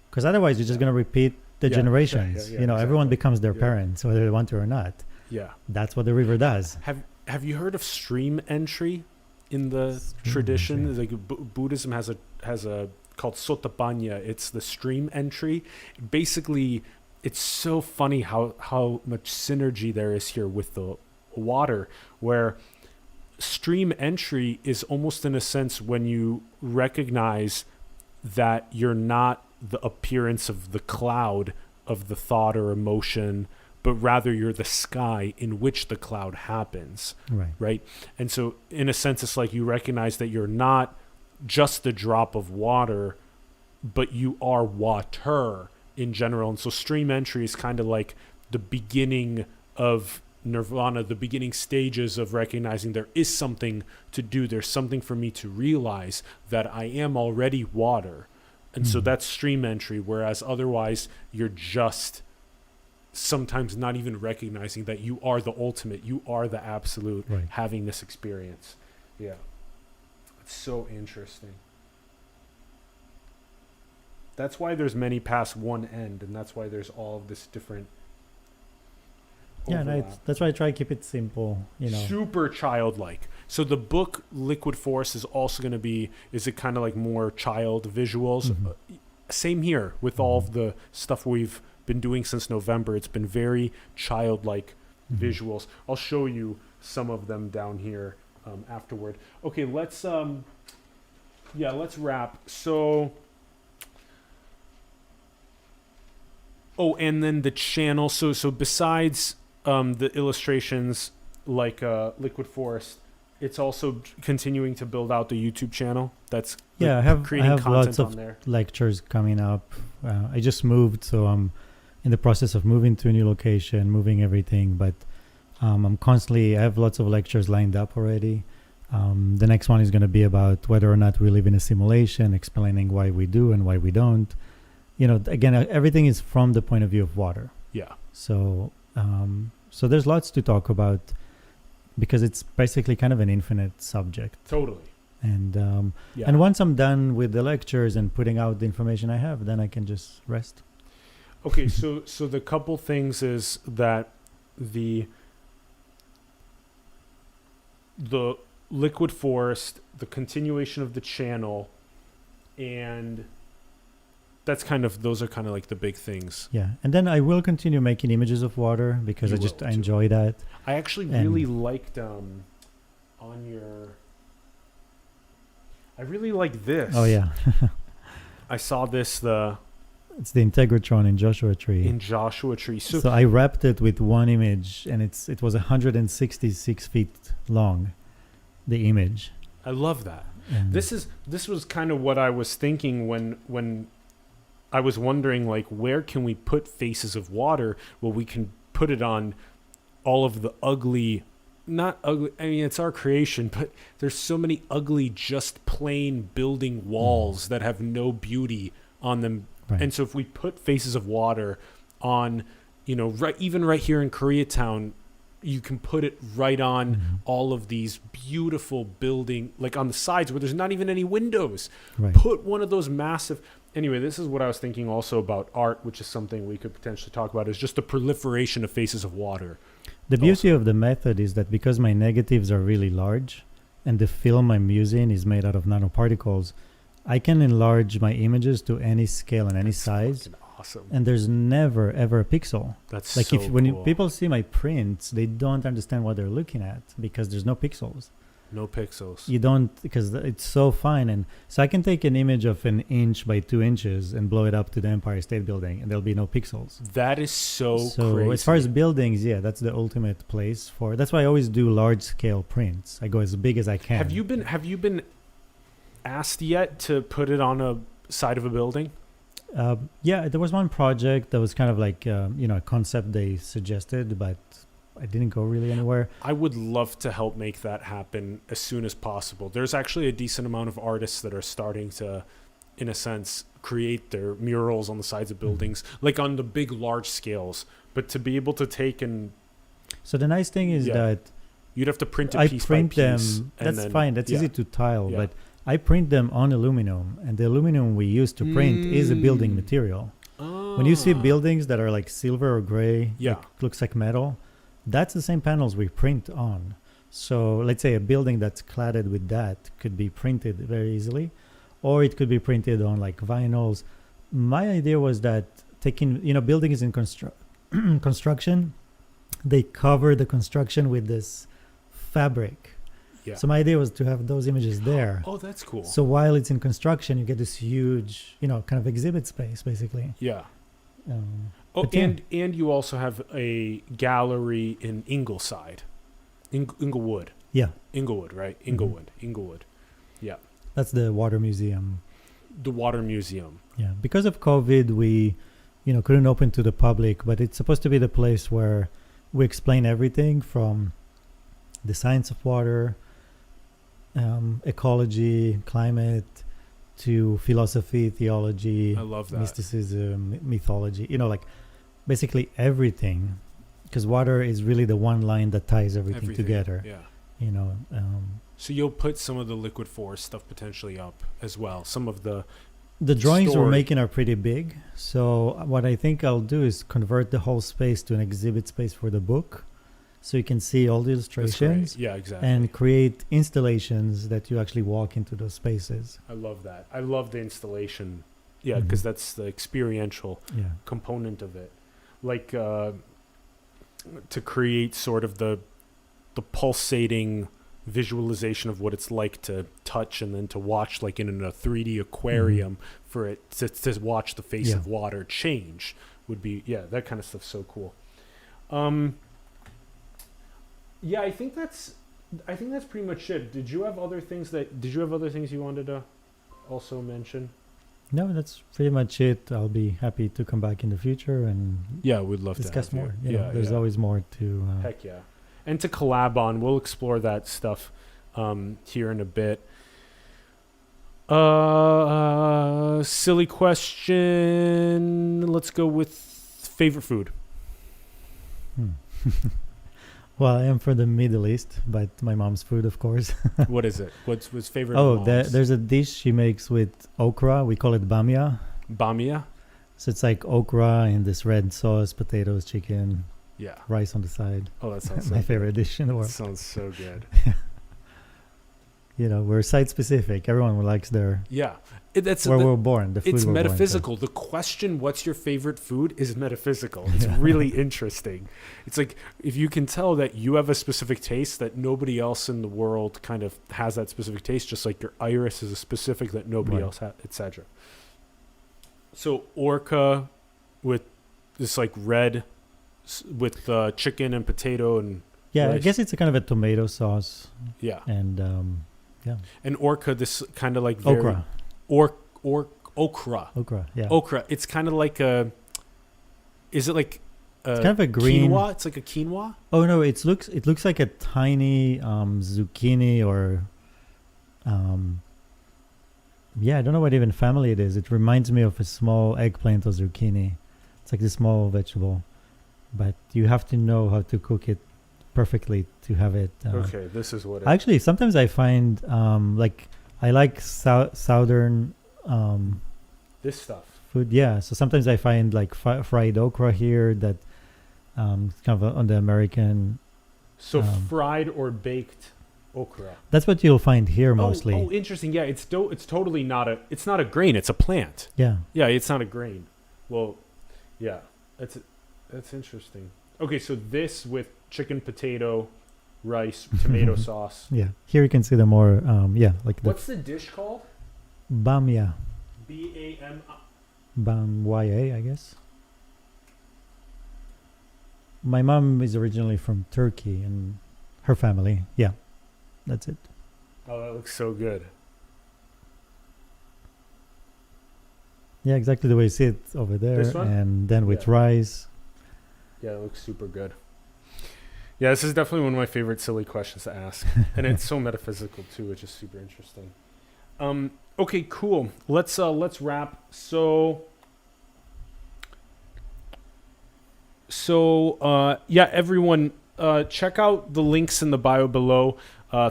Because otherwise, you're just going to repeat the generations. Everyone exactly. becomes their parents, whether they want to or not. Yeah. That's what the river does. Have you heard of stream entry in the tradition? Like Buddhism has a called Sotapannya. It's the stream entry. Basically, it's so funny how much synergy there is here with the water, where stream entry is almost in a sense when you recognize that you're not the appearance of the cloud of the thought or emotion, but rather you're the sky in which the cloud happens. Right. And so in a sense, it's like you recognize that you're not just the drop of water, but you are water in general. And so stream entry is kind of like the beginning of nirvana, the beginning stages of recognizing there is something to do. There's something for me to realize that I am already water. And so that's stream entry, whereas otherwise you're just sometimes not even recognizing that you are the ultimate, you are the absolute, having this experience. Yeah. It's so interesting. That's why there's many past one end, and that's why there's all of this different overlap. And that's why I try to keep it simple, Super childlike. So the book Liquid Force is also going to be, is it kind of like more child visuals? Same here with all of the stuff we've been doing since November. It's been very childlike visuals. I'll show you some of them down here afterward. Okay, let's wrap. So, and then the channel. So besides the illustrations like Liquid Forest, it's also continuing to build out the YouTube channel. That's I have content lots on of there. lectures coming up. I just moved, so I'm in the process of moving to a new location, moving everything. But I have lots of lectures lined up already. The next one is going to be about whether or not we live in a simulation, explaining why we do and why we don't. Again, everything is from the point of view of water. Yeah. So there's lots to talk about, because it's basically kind of an infinite subject. Totally. And and once I'm done with the lectures and putting out the information I have, then I can just rest. Okay, so the couple things is that the Liquid Forest, the continuation of the channel, and those are kind of like the big things. Yeah, and then I will continue making images of water, because I enjoy that. I actually really liked I really like this. Oh yeah. I saw this it's the Integratron in Joshua Tree. So I wrapped it with one image, and it was 166 feet long, the image. I love that. And this was kind of what I was thinking when I was wondering, like, where can we put Faces of Water? Well, we can put it on all of the ugly, not ugly, I mean, it's our creation, but there's so many ugly, just plain building walls that have no beauty on them. Right. And so if we put Faces of Water on, even right here in Koreatown, you can put it right on all of these beautiful building, like on the sides where there's not even any windows. Right. Put one of those massive... Anyway, this is what I was thinking also about art, which is something we could potentially talk about, is just the proliferation of Faces of Water. The beauty of the method is that because my negatives are really large and the film I'm using is made out of nanoparticles, I can enlarge my images to any scale and any size. Awesome. And there's never ever a pixel. That's like so when people see my prints, they don't understand what they're looking at, because there's no pixels. No pixels. You don't, because it's so fine. And so I can take an image of 1 inch by 2 inches and blow it up to the Empire State Building, and there'll be no pixels. That is so crazy. As far as buildings, that's the ultimate place for. That's why I always do large scale prints. I go as big as I can. Have you been asked yet to put it on a side of a building? There was one project that was kind of like a concept they suggested, but I didn't go really anywhere. I would love to help make that happen as soon as possible. There's actually a decent amount of artists that are starting to, in a sense, create their murals on the sides of buildings, like on the big, large scales. But to be able to take and... So the nice thing is that You'd have to print it I piece print by piece. them. and That's then- fine. That's yeah. easy to tile. Yeah. But I print them on aluminum, and the aluminum we use to print is a building material. When you see Ah. buildings that are like silver or gray, Yeah. looks like metal, that's the same panels we print on. So let's say a building that's cladded with that could be printed very easily, or it could be printed on like vinyls. My idea was that taking, buildings in construction, they cover the construction with this fabric. Yeah. So my idea was to have those images there. Oh, that's cool. So while it's in construction, you get this huge, kind of exhibit space, basically. Yeah. But yeah. And you also have a gallery in Ingleside, Inglewood. Yeah, Inglewood, right? Inglewood. Yeah. that's the water museum. The Water Museum. Yeah, because of COVID, we, couldn't open to the public, but it's supposed to be the place where we explain everything from the science of water, ecology, climate, to philosophy, theology, I love that. mysticism, mythology, like basically everything, because water is really the one line that ties everything together. Yeah. So you'll put some of the liquid force stuff potentially up as well. Some of the drawings we're story. making are pretty big. So what I think I'll do is convert the whole space to an exhibit space for the book. So you can see all the that's great. illustrations Yeah, exactly. and create installations that you actually walk into those spaces. I love that. I love the installation. Yeah, Mhm. because that's the experiential Yeah. component of it. Like to create sort of the pulsating visualization of what it's like to touch and then to watch like in a 3D aquarium for it to watch the face Yeah. of water change would be, that kind of stuff's so cool. Yeah, I think that's pretty much it. Did you have other things you wanted to also mention? No, that's pretty much it. I'll be happy to come back in the future and Yeah, we'd love discuss to have more. you. There's always more to. Heck yeah. And to collab on. We'll explore that stuff here in a bit. Silly question. Let's go with favorite food. Well, I am from the Middle East, but my mom's food, of course. What is it? What's favorite? There's a dish she makes with okra. We call it bamia. Bamia? So it's like okra in this red sauce, potatoes, chicken, Yeah. rice on the side. Oh, that sounds so My good. favorite dish in the That world. sounds so good. We're site specific. Everyone likes their Yeah. where we're born. The food It's we're born to. metaphysical. The question, what's your favorite food, is metaphysical. It's really interesting. It's like if you can tell that you have a specific taste that nobody else in the world kind of has that specific taste, just like your iris is a specific that nobody Right. else has, etc. So orca with this like red with chicken and potato and Yeah, I rice. guess it's a kind of a tomato sauce yeah. and And orca, this kind of like very okra. Okra. Okra, yeah. Okra. It's kind of like a. Is it like? It's kind of a green. Quinoa. It's like a quinoa. Oh no, it looks like a tiny zucchini or I don't know what even family it is. It reminds me of a small eggplant or zucchini. It's like this small vegetable, but you have to know how to cook it perfectly to have it. Okay, this is what. Actually, sometimes I find I like southern This stuff. food. Yeah, so sometimes I find like fried okra here that it's kind of on the American. So fried or baked okra. That's what you'll find here mostly. Oh, interesting. Yeah, it's totally not a. It's not a grain. It's a plant. Yeah. Yeah, it's not a grain. Well, yeah, that's interesting. Okay, so this with chicken, potato, rice, tomato sauce. Yeah. Here you can see the more like the What's the dish called? bamia. BAM. Bamya, I guess. My mom is originally from Turkey and her family. Yeah. That's it. Oh, that looks so good. Yeah, exactly the way you see it over there. This one? And then with Yeah. rice. Yeah, it looks super good. Yeah, this is definitely one of my favorite silly questions to ask, and it's so metaphysical too, which is super interesting. Okay, cool. Let's wrap. So yeah, everyone. check out the links in the bio below.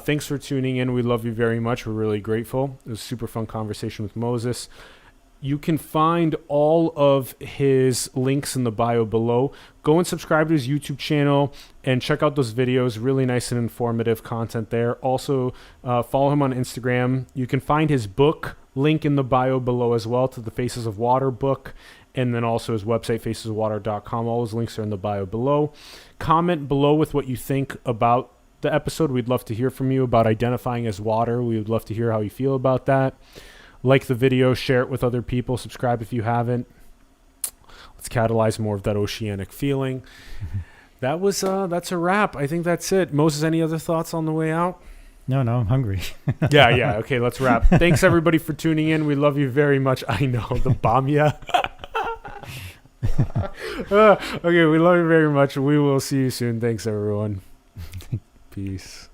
Thanks for tuning in. We love you very much. We're really grateful. It was a super fun conversation with Moses. You can find all of his links in the bio below. Go and subscribe to his YouTube channel and check out those videos. Really nice and informative content there. Also, follow him on Instagram. You can find his book link in the bio below as well, to the Faces of Water book. And then also his website, facesofwater.com. All those links are in the bio below. Comment below with what you think about the episode. We'd love to hear from you about identifying as water. We would love to hear how you feel about that. Like the video, share it with other people, subscribe if you haven't. Let's catalyze more of that oceanic feeling. That's a wrap. I think that's it. Moses, any other thoughts on the way out? No, I'm hungry. Yeah. Okay, let's wrap. Thanks everybody for tuning in. We love you very much. I know, the Bamya. Okay, we love you very much. We will see you soon. Thanks everyone. Peace.